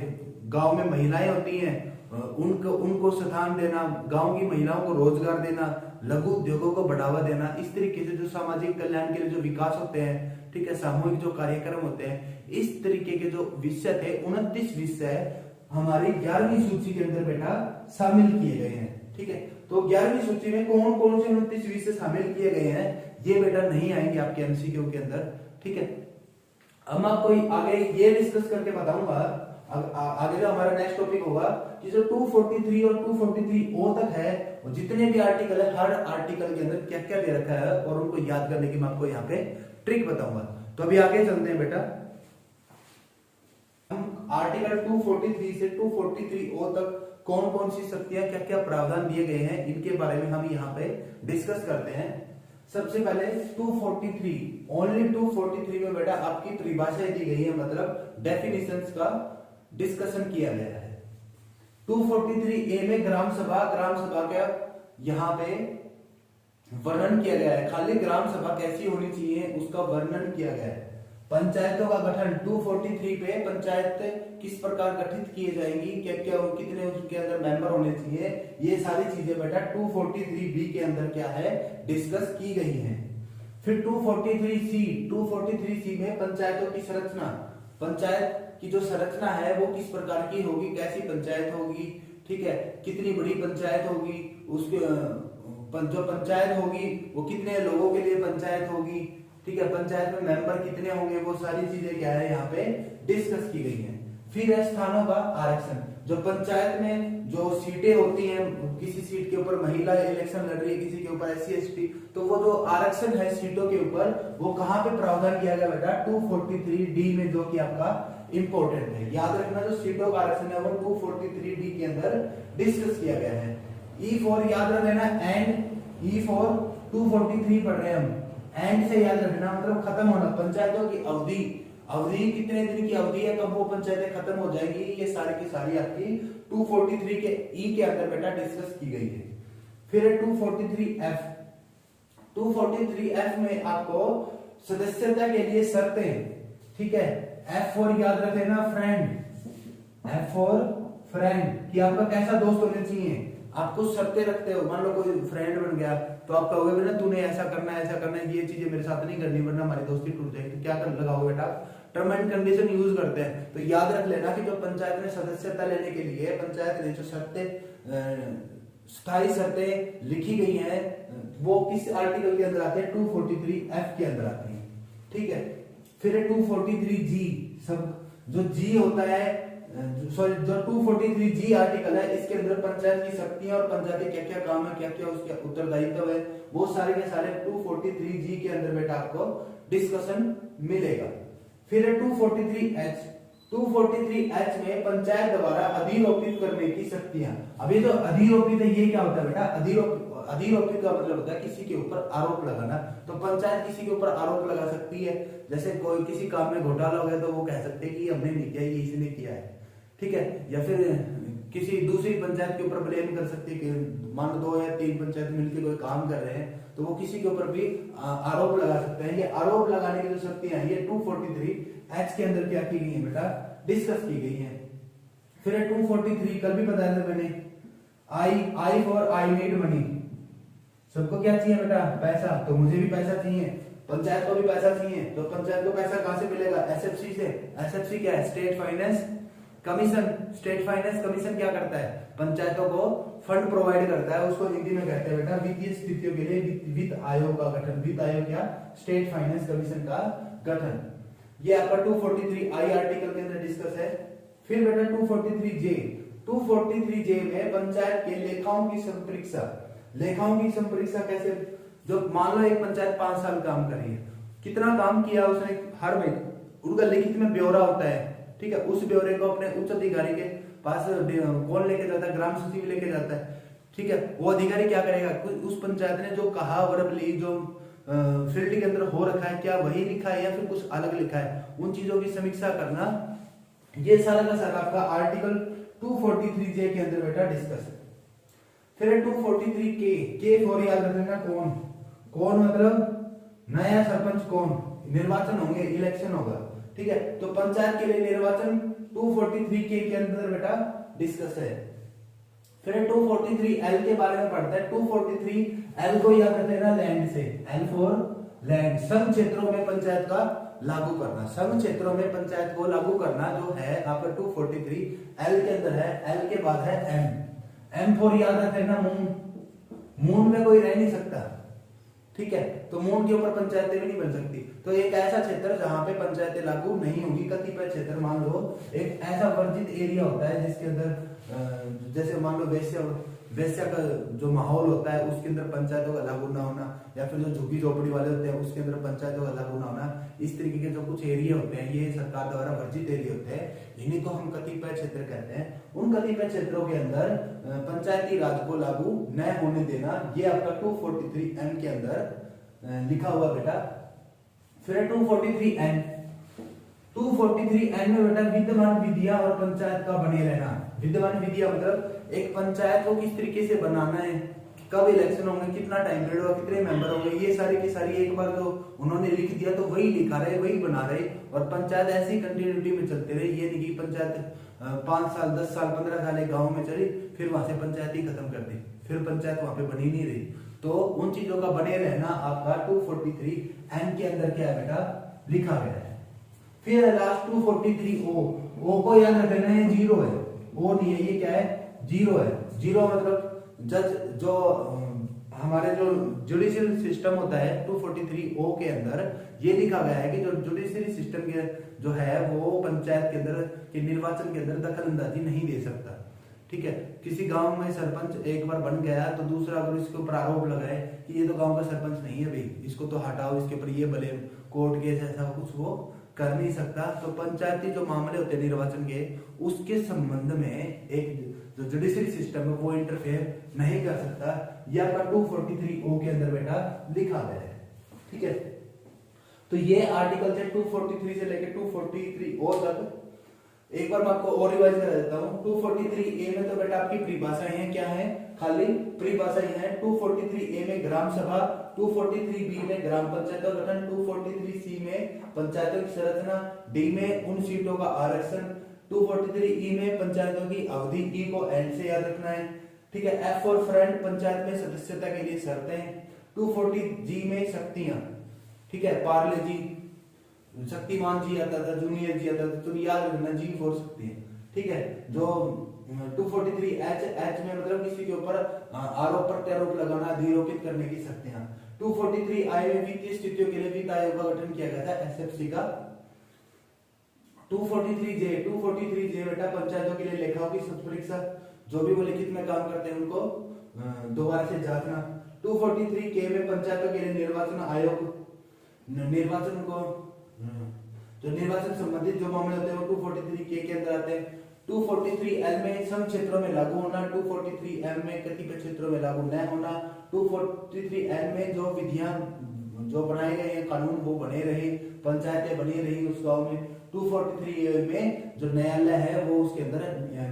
गांव में महिलाएं होती हैं उनको उनको स्थान देना, गांव की महिलाओं को रोजगार देना, लघु उद्योगों को बढ़ावा देना, इस तरीके से जो सामाजिक कल्याण के लिए जो विकास होते हैं, ठीक है, सामूहिक जो कार्यक्रम होते हैं, इस तरीके के जो विषय थे 29 विषय हमारी 11वीं सूची के अंदर बेटा शामिल किए गए हैं। ठीक है, तो 11वीं सूची में कौन कौन से 29 विषय शामिल किए गए हैं ये बेटा नहीं आएंगे आपके एमसीक्यू के अंदर। ठीक है, अब मैं आपको आगे ये डिस्कस करके बताऊंगा आगे जो हमारा नेक्स्ट टॉपिक होगा कि जो 243 और 243 ओ तक है, जितने भी आर्टिकल है हर आर्टिकल के अंदर क्या क्या दे रखा है और उनको याद करने की मैं आपको यहाँ पे ट्रिक बताऊंगा। तो अभी आगे चलते हैं बेटा, हम आर्टिकल 243 से 243 ओ तक कौन कौन सी शक्तियां क्या क्या प्रावधान दिए गए हैं इनके बारे में हम यहाँ पे डिस्कस करते हैं। सबसे पहले 243, ओनली 243 में बेटा आपकी परिभाषाएं दी गई है, मतलब डेफिनेशंस का डिस्कशन किया गया है। 243 ए में ग्राम सभा का यहाँ पे वर्णन किया गया है, खाली ग्राम सभा कैसी होनी चाहिए उसका वर्णन किया गया है। पंचायतों का गठन 243 पे पंचायत किस प्रकार गठित किए जाएंगी, क्या क्या कितने उसके अंदर मेंबर होने चाहिए, ये सारी चीजें बेटा 243 बी के अंदर क्या है डिस्कस की गई हैं। फिर 243 सी में पंचायतों की संरचना, पंचायत की जो संरचना है वो किस प्रकार की होगी, कैसी पंचायत होगी, ठीक है, कितनी बड़ी पंचायत होगी, उसके जो पंचायत होगी वो कितने लोगों के लिए पंचायत होगी, ठीक है, पंचायत में मेंबर कितने होंगे, वो सारी चीजें क्या है यहाँ पे डिस्कस की गई हैं। फिर है स्थानों का आरक्षण, जो पंचायत में जो सीटें होती हैं, किसी सीट के ऊपर महिला इलेक्शन लड़ रही है, किसी के ऊपर SC ST, तो वो जो आरक्षण है सीटों के ऊपर वो कहाँ पे प्रावधान किया गया बेटा 243 डी में, जो कि आपका इंपॉर्टेंट है। याद रखना जो सीटों का आरक्षण है वो 243 डी के अंदर डिस्कस किया गया है। E4 याद रख लेना, एंड E4 243 पढ़ रहे हैं हम, एंड से याद रखना मतलब खत्म होना, पंचायतों की अवधि कितने दिन की अवधि है, कब वो पंचायतें खत्म हो जाएगी, ये सारी की सारी आपकी 243 के ई के अंदर बेटा डिस्कस की गई है। फिर 243F में आपको सदस्यता के लिए शर्तें, ठीक है, F4 याद रख लेना, F4 फ्रेंड कि आपका कैसा दोस्त होना चाहिए, आपको शर्तें रखते हो, मान लो कोई फ्रेंड बन गया तो आप कहोगे बेटा तूने ऐसा करना है, ये चीजें मेरे साथ नहीं करनी वरना हमारी दोस्ती टूट जाएगी, तो क्या कर लगाओ बेटा टर्म एंड कंडीशन यूज करते हैं। तो याद रख लेना कि जो पंचायत में सदस्यता लेने के लिए पंचायत ने जो शर्तें स्थायी शर्तें लिखी गई हैं वो किस आर्टिकल के अंदर आते हैं 243F के अंदर आती हैं, ठीक है। फिर 243G, सब जो G होता है, सॉरी जो 243G आर्टिकल है इसके अंदर पंचायत की शक्तियां और पंचायत के क्या क्या काम है, क्या क्या उसके उत्तरदायित्व है, वो सारे के सारे 243G के अंदर बेटा आपको डिस्कशन मिलेगा। फिर 243H में पंचायत द्वारा अधिरोपित करने की शक्तियां। अभी जो अधिरोपित है ये क्या होता है बेटा, अधिरोपित का मतलब होता है किसी के ऊपर आरोप लगाना। तो पंचायत किसी के ऊपर आरोप लगा सकती है, जैसे कोई किसी काम में घोटाला हो गया तो वो कह सकते हैं कि हमने नहीं किया, ये इसने किया है, ठीक है, या फिर किसी दूसरी पंचायत के ऊपर ब्लेम कर सकती है कि मान लो 2 या 3 पंचायत मिलकर कोई काम कर रहे हैं तो वो किसी के ऊपर भी आरोप लगा सकते हैं। ये आरोप लगाने की जो शक्तियां हैं ये 243H के अंदर क्या की गई है बेटा डिस्कस की गई है। फिर 243 कल भी बताया था मैंने, I for I need money, सबको क्या चाहिए बेटा पैसा, तो मुझे भी पैसा चाहिए, पंचायत को भी पैसा चाहिए, तो पंचायत को पैसा कहां से मिलेगा, SFC से। SFC क्या है, state finance commission. State finance commission क्या करता है, पंचायतों को फंड प्रोवाइड करता है, उसको हिंदी में कहते हैं बेटा वित्तीय स्थितियों के लिए वित्त आयोग का गठन। वित्त आयोग क्या, स्टेट फाइनेंस कमीशन का गठन। ये आपका 243I आर्टिकल के अंदर डिस्कस है। फिर बेटा 243J में पंचायत के लेखाओं की संपरीक्षा। लेखाओं की संपरीक्षा कैसे, जो मान लो एक पंचायत 5 साल काम कर रही है, कितना काम किया उसने, हर महीने उनका लिखित में ब्यौरा होता है, ठीक है, उस ब्यौरे को अपने उच्च अधिकारी के पास कौन लेके जाता है, ग्राम सचिव लेके जाता है, ठीक है। वो अधिकारी क्या करेगा, उस पंचायत ने जो कहा वर्बली जो फील्ड के अंदर हो रखा है क्या वही लिखा है या फिर कुछ अलग लिखा है, उन चीजों की समीक्षा करना, ये सारा का सारा आपका आर्टिकल 243J के अंदर बेटा डिस्कस है। फिर 243K फॉर याद रखना, कौन मतलब नया सरपंच, कौन निर्वाचन होंगे, इलेक्शन होगा, ठीक है। तो पंचायत के लिए निर्वाचन 243 के अंदर बेटा डिस्कस है। फिर 243 L के बारे में पढ़ते हैं। 243 L को याद रख लेना लैंड से, L फॉर लैंड, संघ क्षेत्रों में पंचायत का लागू करना। संघ क्षेत्रों में पंचायत को लागू करना जो है आपका 243 L के अंदर है। L के बाद है M फॉर याद रख लेना मून, मून में कोई रह नहीं सकता, ठीक है, तो मून के ऊपर पंचायतें भी नहीं बन सकती। तो एक ऐसा क्षेत्र जहां पे पंचायतें लागू नहीं होगी। कतिपय क्षेत्र मान लो एक ऐसा वर्जित एरिया होता है जिसके अंदर जैसे मान लो वेश्या का जो माहौल होता है उसके अंदर पंचायतों का लागू ना होना, या फिर जो झुग्गी झोपड़ी वाले होते हैं उसके अंदर पंचायतों का लागू ना होना, इस तरीके के जो कुछ एरिया होते हैं ये सरकार द्वारा वर्जित एरिया होते हैं, इन्हीं को हम कतिपय क्षेत्र कहते हैं। उन कतिपय क्षेत्रों के अंदर पंचायती राज को लागू न होने देना, ये आपका 243M के अंदर लिखा हुआ बेटा। फिर 243N में बेटा विद्यमान विधियां और पंचायत का बने रहना। विद्यमान विधियां मतलब एक पंचायत को किस तरीके से बनाना है, कब इलेक्शन होंगे, कितना टाइम पीरियड होगा, कितने मेंबर होंगे, ये सारी की सारी एक बार जो उन्होंने लिख दिया तो वही लिखा रहे, वही बना रहे, और पंचायत ऐसी कंटिन्यूटी में चलते रहे। ये नहीं कि पंचायत 5 साल 10 साल 15 साल एक गाँव में चली फिर वहां से पंचायत ही खत्म कर दी, फिर पंचायत वहां पे बनी नहीं रही। तो उन चीजों का बने रहना आपका 243N के अंदर क्या है बेटा लिखा गया है। फिर लास्ट 243O को याद रखना है, जीरो है, ओ नहीं है, ये क्या है जीरो है। जीरो मतलब जज जो हमारे जो जुडिशियल सिस्टम होता है 243O के अंदर ये लिखा गया है कि जो जुडिशियल सिस्टम के जो है वो पंचायत के अंदर के निर्वाचन के अंदर दखल अंदाजी नहीं दे सकता, ठीक है। किसी गांव में सरपंच एक बार बन गया तो दूसरा अगर इसके ऊपर आरोप लगाए कि ये तो गांव का सरपंच नहीं है भाई, इसको तो हटाओ, इसके ऊपर ये भले कोर्ट केस ऐसा कुछ वो कर नहीं सकता। तो पंचायती जो मामले होते हैं निर्वाचन के उसके संबंध में एक जो जुडिशियल सिस्टम है वो इंटरफेयर नहीं कर सकता। यह आपका 243O के अंदर बेटा लिखा गया है, ठीक है। तो ये आर्टिकल है 243 से लेकर 243O तक। एक बार मैं आपको और रिवाइज कर देता हूँ। 243A में तो बेटा आपकी परिभाषाएं हैं, क्या है खाली परिभाषाएं हैं। 243A में ग्राम सभा, 243B में ग्राम पंचायत का गठन, 243C में पंचायतों की संरचना, D में उन सीटों का आरक्षण, 243E में पंचायतों की अवधि, E को एंड से याद रखना है, ठीक है। F और फ्रंट पंचायत में सदस्यता के लिए शर्तें, 240G में शक्तियां, ठीक है, पार्ले जी, शक्तिमान जी आता था, जूनियर जी आता था, तो याद रखना जी फोर सकती है, ठीक है। जो 243H में मतलब किसी के ऊपर आरोप प्रत्यारोप लगाना, अधिरोपित करने की शक्तियां। 243I में वित्तीय स्थितियों के लिए वित्त आयोग का गठन किया गया था, SFC का। 243J बेटा पंचायतों के लिए लेखाओं की परीक्षा, जो भी वो लिखित में काम करते हैं उनको दोबारा से जांचना। 243K में पंचायतों के लिए निर्वाचन आयोग, निर्वाचन को जो निर्वाचन संबंधित जो मामले होते हैं वो 243K के अंदर आते हैं। 243L में संघ क्षेत्रों में लागू होना, 243M में कतिपय क्षेत्रों में लागू न होना, 243N में जो विधियां जो बनाए गए हैं कानून वो बने रहे, पंचायतें बनी रही उस गांव में। 243 में जो न्यायालय है वो उसके अंदर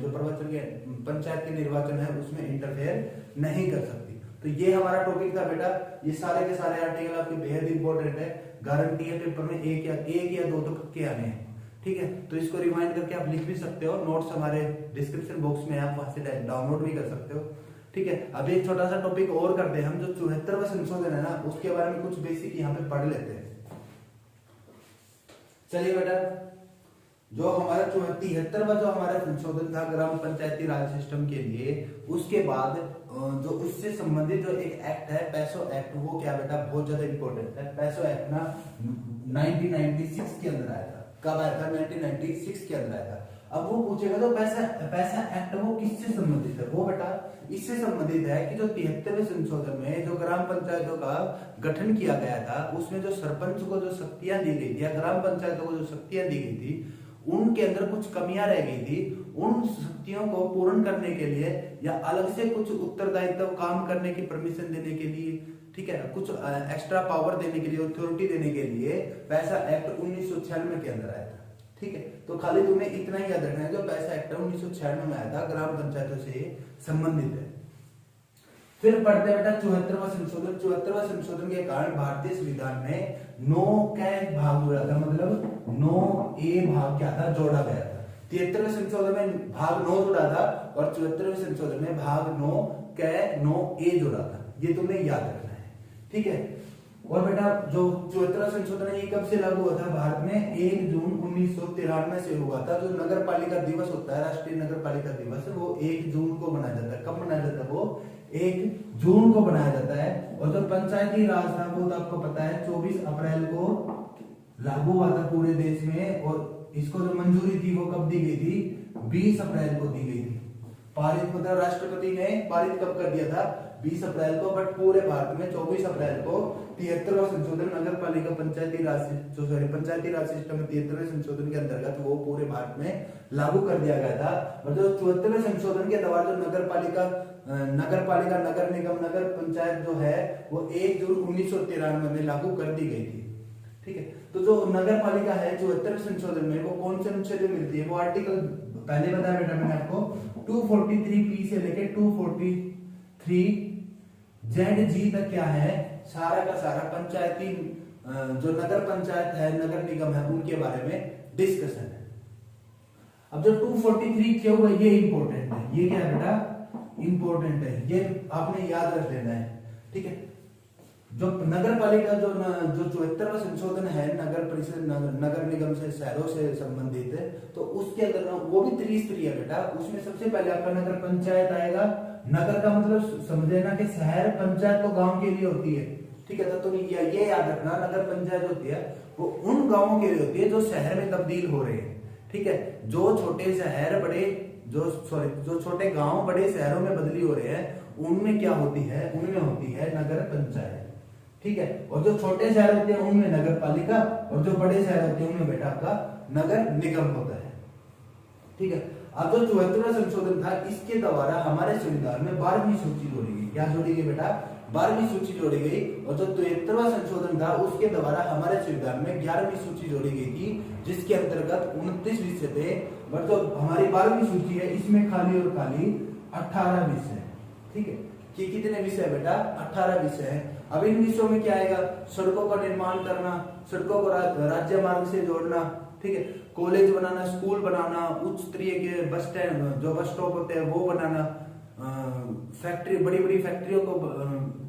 जो प्रवचन के पंचायत के निर्वाचन है उसमें इंटरफेयर नहीं कर सकती। तो ये हमारा टॉपिक था बेटा। ये सारे के सारे आर्टिकल आपके बेहद इंपॉर्टेंट है, गारंटी है पेपर में एक या दो तो पक्के आने हैं, ठीक है। तो इसको रिवाइंड करके आप लिख भी सकते हो, नोट्स हमारे डिस्क्रिप्शन बॉक्स में आप वहां से डाउनलोड भी कर सकते हो, ठीक है। अब एक छोटा सा टॉपिक और करते हैं हम, जो 74वां संशोधन है ना उसके बारे में कुछ बेसिक यहाँ पे पढ़ लेते हैं। चलिए बेटा, जो हमारा 73वां जो हमारा संशोधन था ग्राम पंचायती राज सिस्टम के लिए, उसके बाद जो उससे संबंधित जो एक एक्ट है पैसो एक्ट, वो क्या बेटा बहुत ज्यादा इंपॉर्टेंट है। पैसो एक्ट ना 1996 के अंदर आया था। कब आया था? 1996 के अंदर आया था। अब वो पूछेगा तो पैसा एक्ट वो किससे संबंधित है? वो बेटा इससे संबंधित है कि जो 73वें संशोधन में जो ग्राम पंचायतों का गठन किया गया था उसमें जो सरपंच को जो शक्तियां दी गई थी या ग्राम पंचायतों को जो शक्तियां दी गई थी उनके अंदर कुछ कमियां रह गई थी। उन शक्तियों को पूर्ण करने के लिए या अलग से कुछ उत्तरदायित्व काम करने की परमिशन देने के लिए, ठीक है, कुछ एक्स्ट्रा पावर देने के लिए, अथॉरिटी देने के लिए पैसा एक्ट 1996 के अंदर आया था, ठीक है। तो खाली तुम्हें इतना ही याद रखना है, जो पैसा एक्ट 1996 में आया था ग्राम पंचायतों से संबंधित है। फिर पढ़ते बेटा 74वां संशोधन। 74वां संशोधन के कारण भारतीय संविधान में 9 का भाग जोड़ा था, मतलब 9A भाग क्या था? जोड़ा गया था। 73वें संशोधन में भाग 9 जुड़ा था और 74वें संशोधन में भाग 9 क 9 ए जुड़ा था। ये तुम्हें याद रखना है, ठीक है। और बेटा जो 74वां संशोधन है ये कब से लागू हुआ था भारत में? 1 जून 1993 से हुआ था। जो नगर पालिका दिवस होता है, राष्ट्रीय नगर पालिका दिवस, वो 1 जून को मनाया जाता है। कब मनाया जाता है? वो 1 जून को मनाया जाता है। और जो पंचायती राज था वो तो आपको पता है 24 अप्रैल को लागू हुआ था पूरे देश में। और इसको जो मंजूरी थी वो कब दी गई थी? 20 अप्रैल को दी गई थी। पारित मतलब राष्ट्रपति ने पारित कब कर दिया था? 20 अप्रैल को। बट पूरे भारत में 24 अप्रैल को 73वां संशोधन नगर पालिका पंचायती राज सिस्टम में 73वें संशोधन के अंतर्गत वो पूरे भारत में लागू कर दिया गया था। और जो 74वें संशोधन के द्वारा जो नगर पालिका नगर निगम नगर पंचायत जो है वो 1 जून 1993 में लागू कर दी गई थी, ठीक है। तो जो नगर पालिका है 74वें संशोधन में वो कौन से अनुच्छेद में मिलती है? वो आर्टिकल पहले बताया बेटा मैंने आपको 243 से लेके 243 ZG तक क्या है, सारा का सारा पंचायती जो नगर पंचायत है, नगर निगम है, उनके बारे में डिस्कशन है। अब जो 243 क्यों है ये इंपॉर्टेंट है। ये क्या है बेटा? इंपॉर्टेंट है, ये आपने याद रख लेना है, ठीक है। जो नगर पालिका जो 74वां संशोधन है नगर परिषद नगर निगम से शहरों से संबंधित है, तो उसके अंदर वो भी त्रिस्तरीय है बेटा। उसमें सबसे पहले आपका नगर पंचायत आएगा। नगर का मतलब समझ लेना कि शहर, पंचायत तो गांव के लिए होती है, ठीक है। तो तुम ये याद रखना, नगर पंचायत होती है वो उन गांवों के लिए होती है जो शहर में तब्दील हो रहे हैं, ठीक है। जो छोटे शहर बड़े जो छोटे गांव बड़े शहरों में बदली हो रहे हैं उनमें क्या होती है? उनमें होती है नगर पंचायत, ठीक है। और जो छोटे शहर होते हैं उनमें नगर पालिका, और जो बड़े शहर होते हैं उनमें बेटा आपका नगर निगम होता है, ठीक है। अब जो 74वां संशोधन था इसके द्वारा हमारे संविधान में 12वीं सूची जोड़ी गई। क्या जोड़ी गई बेटा? 12वीं सूची जोड़ी गई। और जो 73वां संशोधन था उसके द्वारा हमारे संविधान में 11वीं सूची जोड़ी गई थी, जिसके अंतर्गत 29 विषय थे। बट जो हमारी 12वीं सूची है इसमें खाली और खाली 18 विषय, ठीक है। कि कितने विषय है बेटा? 18 विषय है। अब इन विषयों में क्या आएगा? सड़कों का निर्माण करना, सड़कों को राज्य मार्ग से जोड़ना, ठीक है। कॉलेज बनाना, स्कूल बनाना, उच्च स्तरीय के बस स्टैंड जो बस स्टॉप होते हैं वो बनाना, फैक्ट्री बड़ी बड़ी फैक्ट्रियों को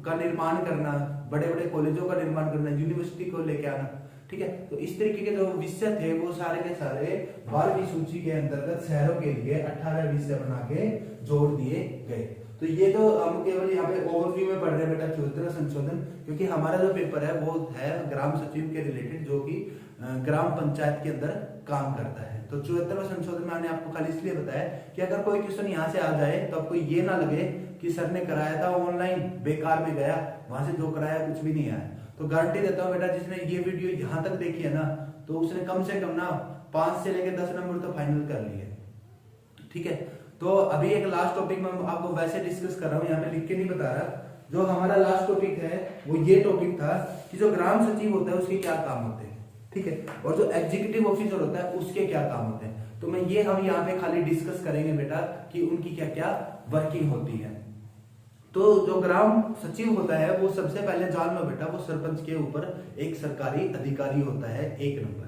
का निर्माण करना, बड़े बड़े कॉलेजों का निर्माण करना, यूनिवर्सिटी को लेके आना, ठीक है। तो इस तरीके के जो विषय थे वो सारे के सारे 12वीं सूची के अंतर्गत शहरों के लिए 18 विषय बना के जोड़ दिए गए। तो ये तो हम केवल यहाँ पे ओवरव्यू में पढ़ रहे हैं बेटा 74वां संशोधन, क्योंकि हमारा जो पेपर है वो है ग्राम सचिव के रिलेटेड, जो कि ग्राम पंचायत के अंदर काम करता है। तो 74वां संशोधन मैंने आपको खाली इसलिए बताया कि अगर कोई क्वेश्चन यहाँ से आ जाए तो आपको ये ना लगे कि सर ने कराया था ऑनलाइन, बेकार में गया, वहां से जो कराया कुछ भी नहीं आया। तो गारंटी देता हूँ बेटा जिसने ये वीडियो यहाँ तक देखी है ना, तो उसने कम से कम ना 5 से लेकर 10 नंबर तो फाइनल कर लिए, ठीक है। तो अभी एक लास्ट टॉपिक मैं आपको वैसे डिस्कस कर रहा हूँ, यहाँ पे लिख के नहीं बता रहा। जो हमारा लास्ट टॉपिक है वो ये टॉपिक था कि जो ग्राम सचिव होता है उसके क्या काम होते हैं, ठीक है। और जो एग्जीक्यूटिव ऑफिसर होता है उसके क्या काम होते हैं। तो मैं ये हम यहाँ पे खाली डिस्कस करेंगे बेटा कि उनकी क्या क्या वर्किंग होती है। तो जो ग्राम सचिव होता है वो सबसे पहले जान लो बेटा, वो सरपंच के ऊपर एक सरकारी अधिकारी होता है, 1 नंबर,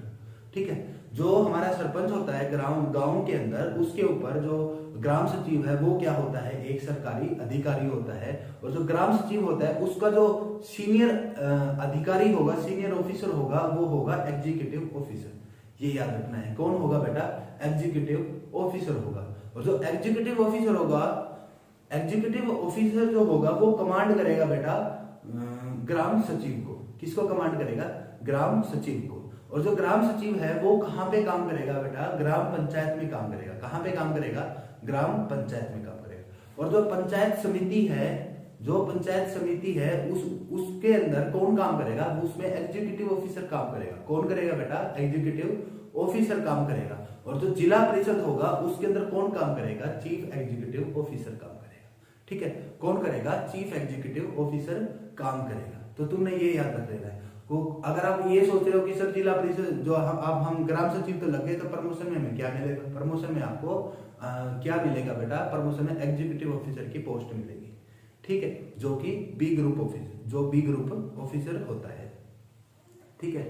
ठीक है। जो हमारा सरपंच होता है गांव के अंदर, उसके ऊपर जो ग्राम सचिव है वो क्या होता है? एक सरकारी अधिकारी होता है। और जो ग्राम सचिव होता है उसका जो सीनियर अधिकारी होगा, सीनियर ऑफिसर होगा, वो होगा एग्जीक्यूटिव ऑफिसर। ये याद रखना है, कौन होगा बेटा? एग्जीक्यूटिव ऑफिसर होगा। और जो एग्जीक्यूटिव ऑफिसर होगा, एग्जीक्यूटिव ऑफिसर जो होगा वो कमांड करेगा बेटा ग्राम सचिव को। किसको कमांड करेगा? ग्राम सचिव को। और जो ग्राम सचिव है वो कहाँ पे काम करेगा बेटा? ग्राम पंचायत में काम करेगा। कहाँ पे काम करेगा? ग्राम पंचायत में काम करेगा। और जो पंचायत समिति है, उसके अंदर कौन काम करेगा? उसमें एग्जीक्यूटिव ऑफिसर काम करेगा। कौन करेगा बेटा? एग्जीक्यूटिव ऑफिसर काम करेगा। और जो जिला परिषद होगा उसके अंदर कौन काम करेगा? चीफ एग्जीक्यूटिव ऑफिसर काम करेगा, ठीक है। कौन करेगा? चीफ एग्जीक्यूटिव ऑफिसर काम करेगा। तो तुमने ये याद रख लेना है। अगर आप ये सोच रहे हो कि सर जिला परिषद जो हम ग्राम सचिव तो लगे, तो प्रमोशन में हमें क्या मिलेगा? प्रमोशन में आपको क्या मिलेगा बेटा? प्रमोशन में एग्जीक्यूटिव ऑफिसर की पोस्ट मिलेगी, ठीक है, जो कि बी ग्रुप ऑफिसर होता है, ठीक है।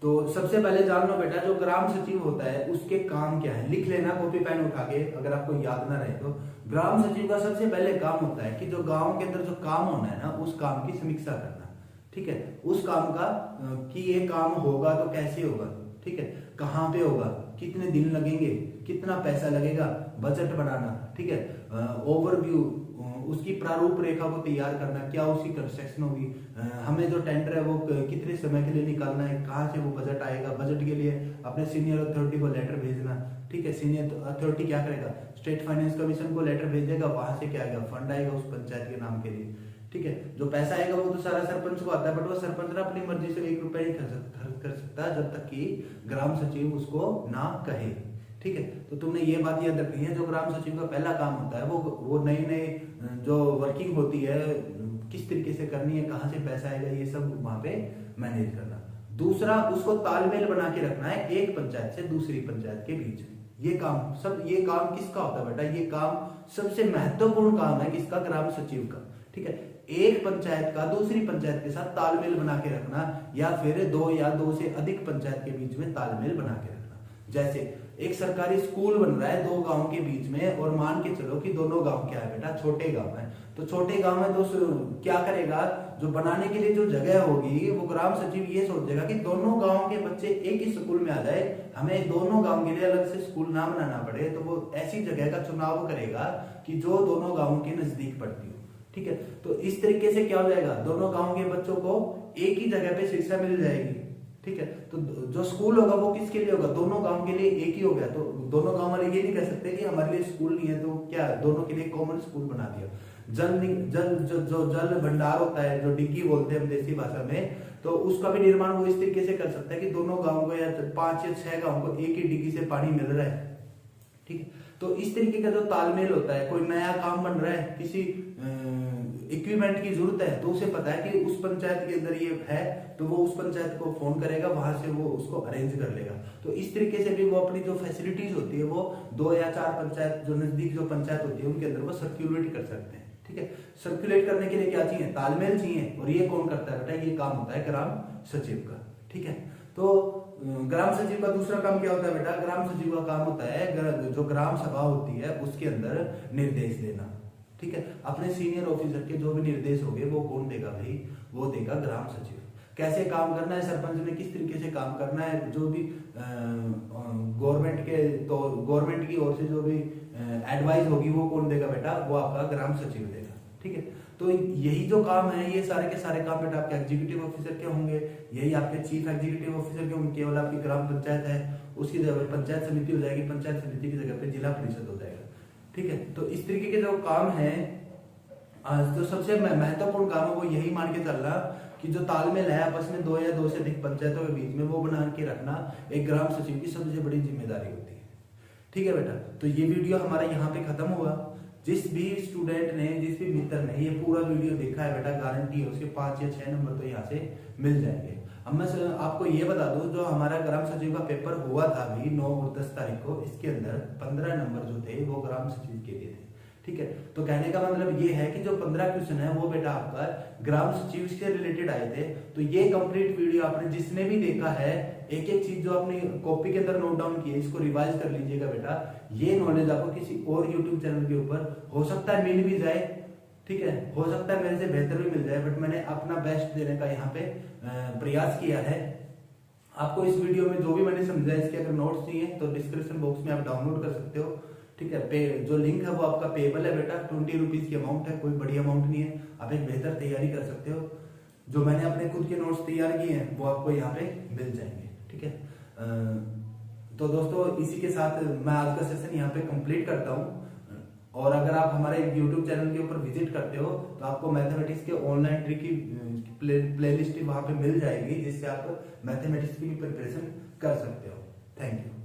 तो सबसे पहले जान लो बेटा, जो ग्राम सचिव होता है उसके काम क्या है, लिख लेना कॉपी पेन उठा के, अगर आपको याद ना रहे तो। ग्राम सचिव का सबसे पहले काम होता है कि जो गांव के अंदर जो काम होना है ना, उस काम की समीक्षा करना। ठीक है, उस काम का कि ये काम होगा तो कैसे होगा, ठीक है, कहाँ पे होगा, कितने दिन लगेंगे, कितना पैसा लगेगा, बजट बनाना। ठीक है, ओवरव्यू, उसकी प्रारूप रेखा को तैयार करना, क्या उसकी कंस्ट्रक्शन होगी, हमें जो टेंडर है वो कितने समय के लिए निकालना है, कहाँ से वो बजट आएगा, बजट के लिए अपने सीनियर अथॉरिटी को लेटर भेजना। ठीक है, सीनियर अथॉरिटी क्या करेगा, स्टेट फाइनेंस कमीशन को लेटर भेजेगा, वहां से क्या आएगा, फंड आएगा उस पंचायत के नाम के लिए। ठीक है, जो पैसा आएगा वो तो सारा सरपंच को आता है, बट वो सरपंच ना अपनी मर्जी से 1 रुपया नहीं खर्च कर सकता जब तक कि ग्राम सचिव उसको ना कहे। ठीक है, तो तुमने ये बात याद रखनी है, जो ग्राम सचिव का पहला काम होता है वो नई नई जो वर्किंग होती है किस तरीके से करनी है, कहाँ से पैसा आएगा, ये सब वहां पे मैनेज करना। दूसरा, उसको तालमेल बना के रखना है एक पंचायत से दूसरी पंचायत के बीच में। ये काम किसका होता है बेटा, ये काम सबसे महत्वपूर्ण काम है किसका, ग्राम सचिव का। ठीक है, एक पंचायत का दूसरी पंचायत के साथ तालमेल बना के रखना, या फिर 2 या 2 से अधिक पंचायत के बीच में तालमेल बना के रखना। जैसे एक सरकारी स्कूल बन रहा है 2 गांव के बीच में, और मान के चलो कि दोनों गांव क्या है बेटा, छोटे गांव है, तो छोटे गांव में तो क्या करेगा, जो बनाने के लिए जो जगह होगी वो ग्राम सचिव ये सोचेगा कि दोनों गांव के बच्चे एक ही स्कूल में आ जाए, हमें दोनों गांव के लिए अलग से स्कूल ना बनाना पड़े, तो वो ऐसी जगह का चुनाव करेगा कि जो दोनों गांवों के नजदीक पड़ती हो। ठीक है, तो इस तरीके से क्या हो जाएगा, दोनों गांव के बच्चों को एक ही जगह पे शिक्षा मिल जाएगी। ठीक है, तो जो स्कूल होगा वो किसके लिए होगा, दोनों गांव के लिए एक ही हो गया। तो दोनों गांव वाले ये नहीं कह सकते कि हमारे लिए स्कूल नहीं है, तो क्या दोनों के लिए कॉमन स्कूल बना दिया। जल भंडार होता है, जो डिग्गी बोलते हैं हम देसी भाषा में, तो उसका भी निर्माण वो इस तरीके से कर सकता है कि दोनों गांव को या 5 या 6 गांव को एक ही डिग्गी से पानी मिल रहा है। ठीक है, तो इस तरीके का जो तालमेल होता है, कोई नया काम बन रहा है, किसी इक्विपमेंट की जरूरत है, तो उसे पता है कि उस पंचायत के अंदर ये है, तो वो उस पंचायत को फोन करेगा, वहां से वो उसको अरेंज कर लेगा। तो इस तरीके से भी वो अपनी जो फैसिलिटीज होती है वो 2 या 4 पंचायत, जो नजदीक जो पंचायत होती है उनके अंदर वो सर्क्यूलेट कर सकते हैं। ठीक है, सर्कुलेट करने के लिए क्या चाहिए, तालमेल चाहिए, और ये कौन करता है बेटा, ये काम होता है ग्राम सचिव का। ठीक है, तो ग्राम सचिव का दूसरा काम क्या होता है बेटा, ग्राम सचिव का काम होता है जो ग्राम सभा होती है उसके अंदर निर्देश देना। ठीक है, अपने सीनियर ऑफिसर के जो भी निर्देश होंगे वो कौन देगा भाई, वो देगा ग्राम सचिव। कैसे काम करना है, सरपंच ने किस तरीके से काम करना है, जो भी गवर्नमेंट की ओर से जो भी एडवाइस होगी वो कौन देगा बेटा, वो आपका ग्राम सचिव देगा। ठीक है, तो यही जो काम है, ये सारे के सारे काम बेटा आपके एग्जीक्यूटिव ऑफिसर के होंगे, यही आपके चीफ एग्जीक्यूटिव ऑफिसर के होंगे। केवल आपकी ग्राम पंचायत है, उसकी जगह पंचायत समिति हो जाएगी, पंचायत समिति की जगह पे जिला परिषद हो जाएगा। ठीक है, तो इस तरीके के जो काम है, जो सबसे महत्वपूर्ण काम है वो यही मान के चलना कि जो तालमेल है आपस में 2 या 2 से अधिक पंचायतों के बीच में, वो बना के रखना एक ग्राम सचिव की सबसे बड़ी जिम्मेदारी होती है। ठीक है बेटा, तो ये वीडियो हमारा यहाँ पे खत्म हुआ। जिस भी स्टूडेंट ने, जिस भी मित्र ने ये पूरा वीडियो देखा है बेटा, गारंटी है उसके 5 या 6 नंबर तो यहाँ से मिल जाएंगे। अब मैं आपको ये बता दूं, जो हमारा ग्राम सचिव का पेपर हुआ था अभी 9 और 10 तारीख को, इसके अंदर 15 नंबर जो थे वो ग्राम सचिव के लिए थे। ठीक है, तो कहने का मतलब ये है कि जो 15 क्वेश्चन है वो बेटा आपका ग्राम सचिव से रिलेटेड आए थे। तो ये कंप्लीट वीडियो आपने जिसने भी देखा है, एक एक चीज जो अपनी कॉपी के अंदर नोट डाउन की है, इसको रिवाइज कर लीजिएगा बेटा। ये नॉलेज आपको किसी और यूट्यूब चैनल के ऊपर हो सकता है मिल भी जाए, ठीक है, हो सकता है मेरे से बेहतर भी मिल जाए, बट मैंने अपना बेस्ट देने का यहाँ पे प्रयास किया है। आपको इस वीडियो में जो भी मैंने समझा, इसके अगर नोट्स चाहिए तो डिस्क्रिप्शन बॉक्स में आप डाउनलोड कर सकते हो। ठीक है, जो लिंक है वो आपका पेबल है बेटा, 20 रुपीज की अमाउंट है, कोई बड़ी अमाउंट नहीं है, आप एक बेहतर तैयारी कर सकते हो। जो मैंने अपने खुद के नोट्स तैयार किए हैं वो आपको यहाँ पे मिल जाएंगे। ठीक है, तो दोस्तों इसी के साथ मैं आज का सेशन यहाँ पे कंप्लीट करता हूँ। और अगर आप हमारे YouTube चैनल के ऊपर विजिट करते हो तो आपको मैथमेटिक्स के ऑनलाइन ट्रिक की प्लेलिस्ट वहां पे मिल जाएगी, जिससे आप मैथमेटिक्स की प्रिपरेशन कर सकते हो। Thank you.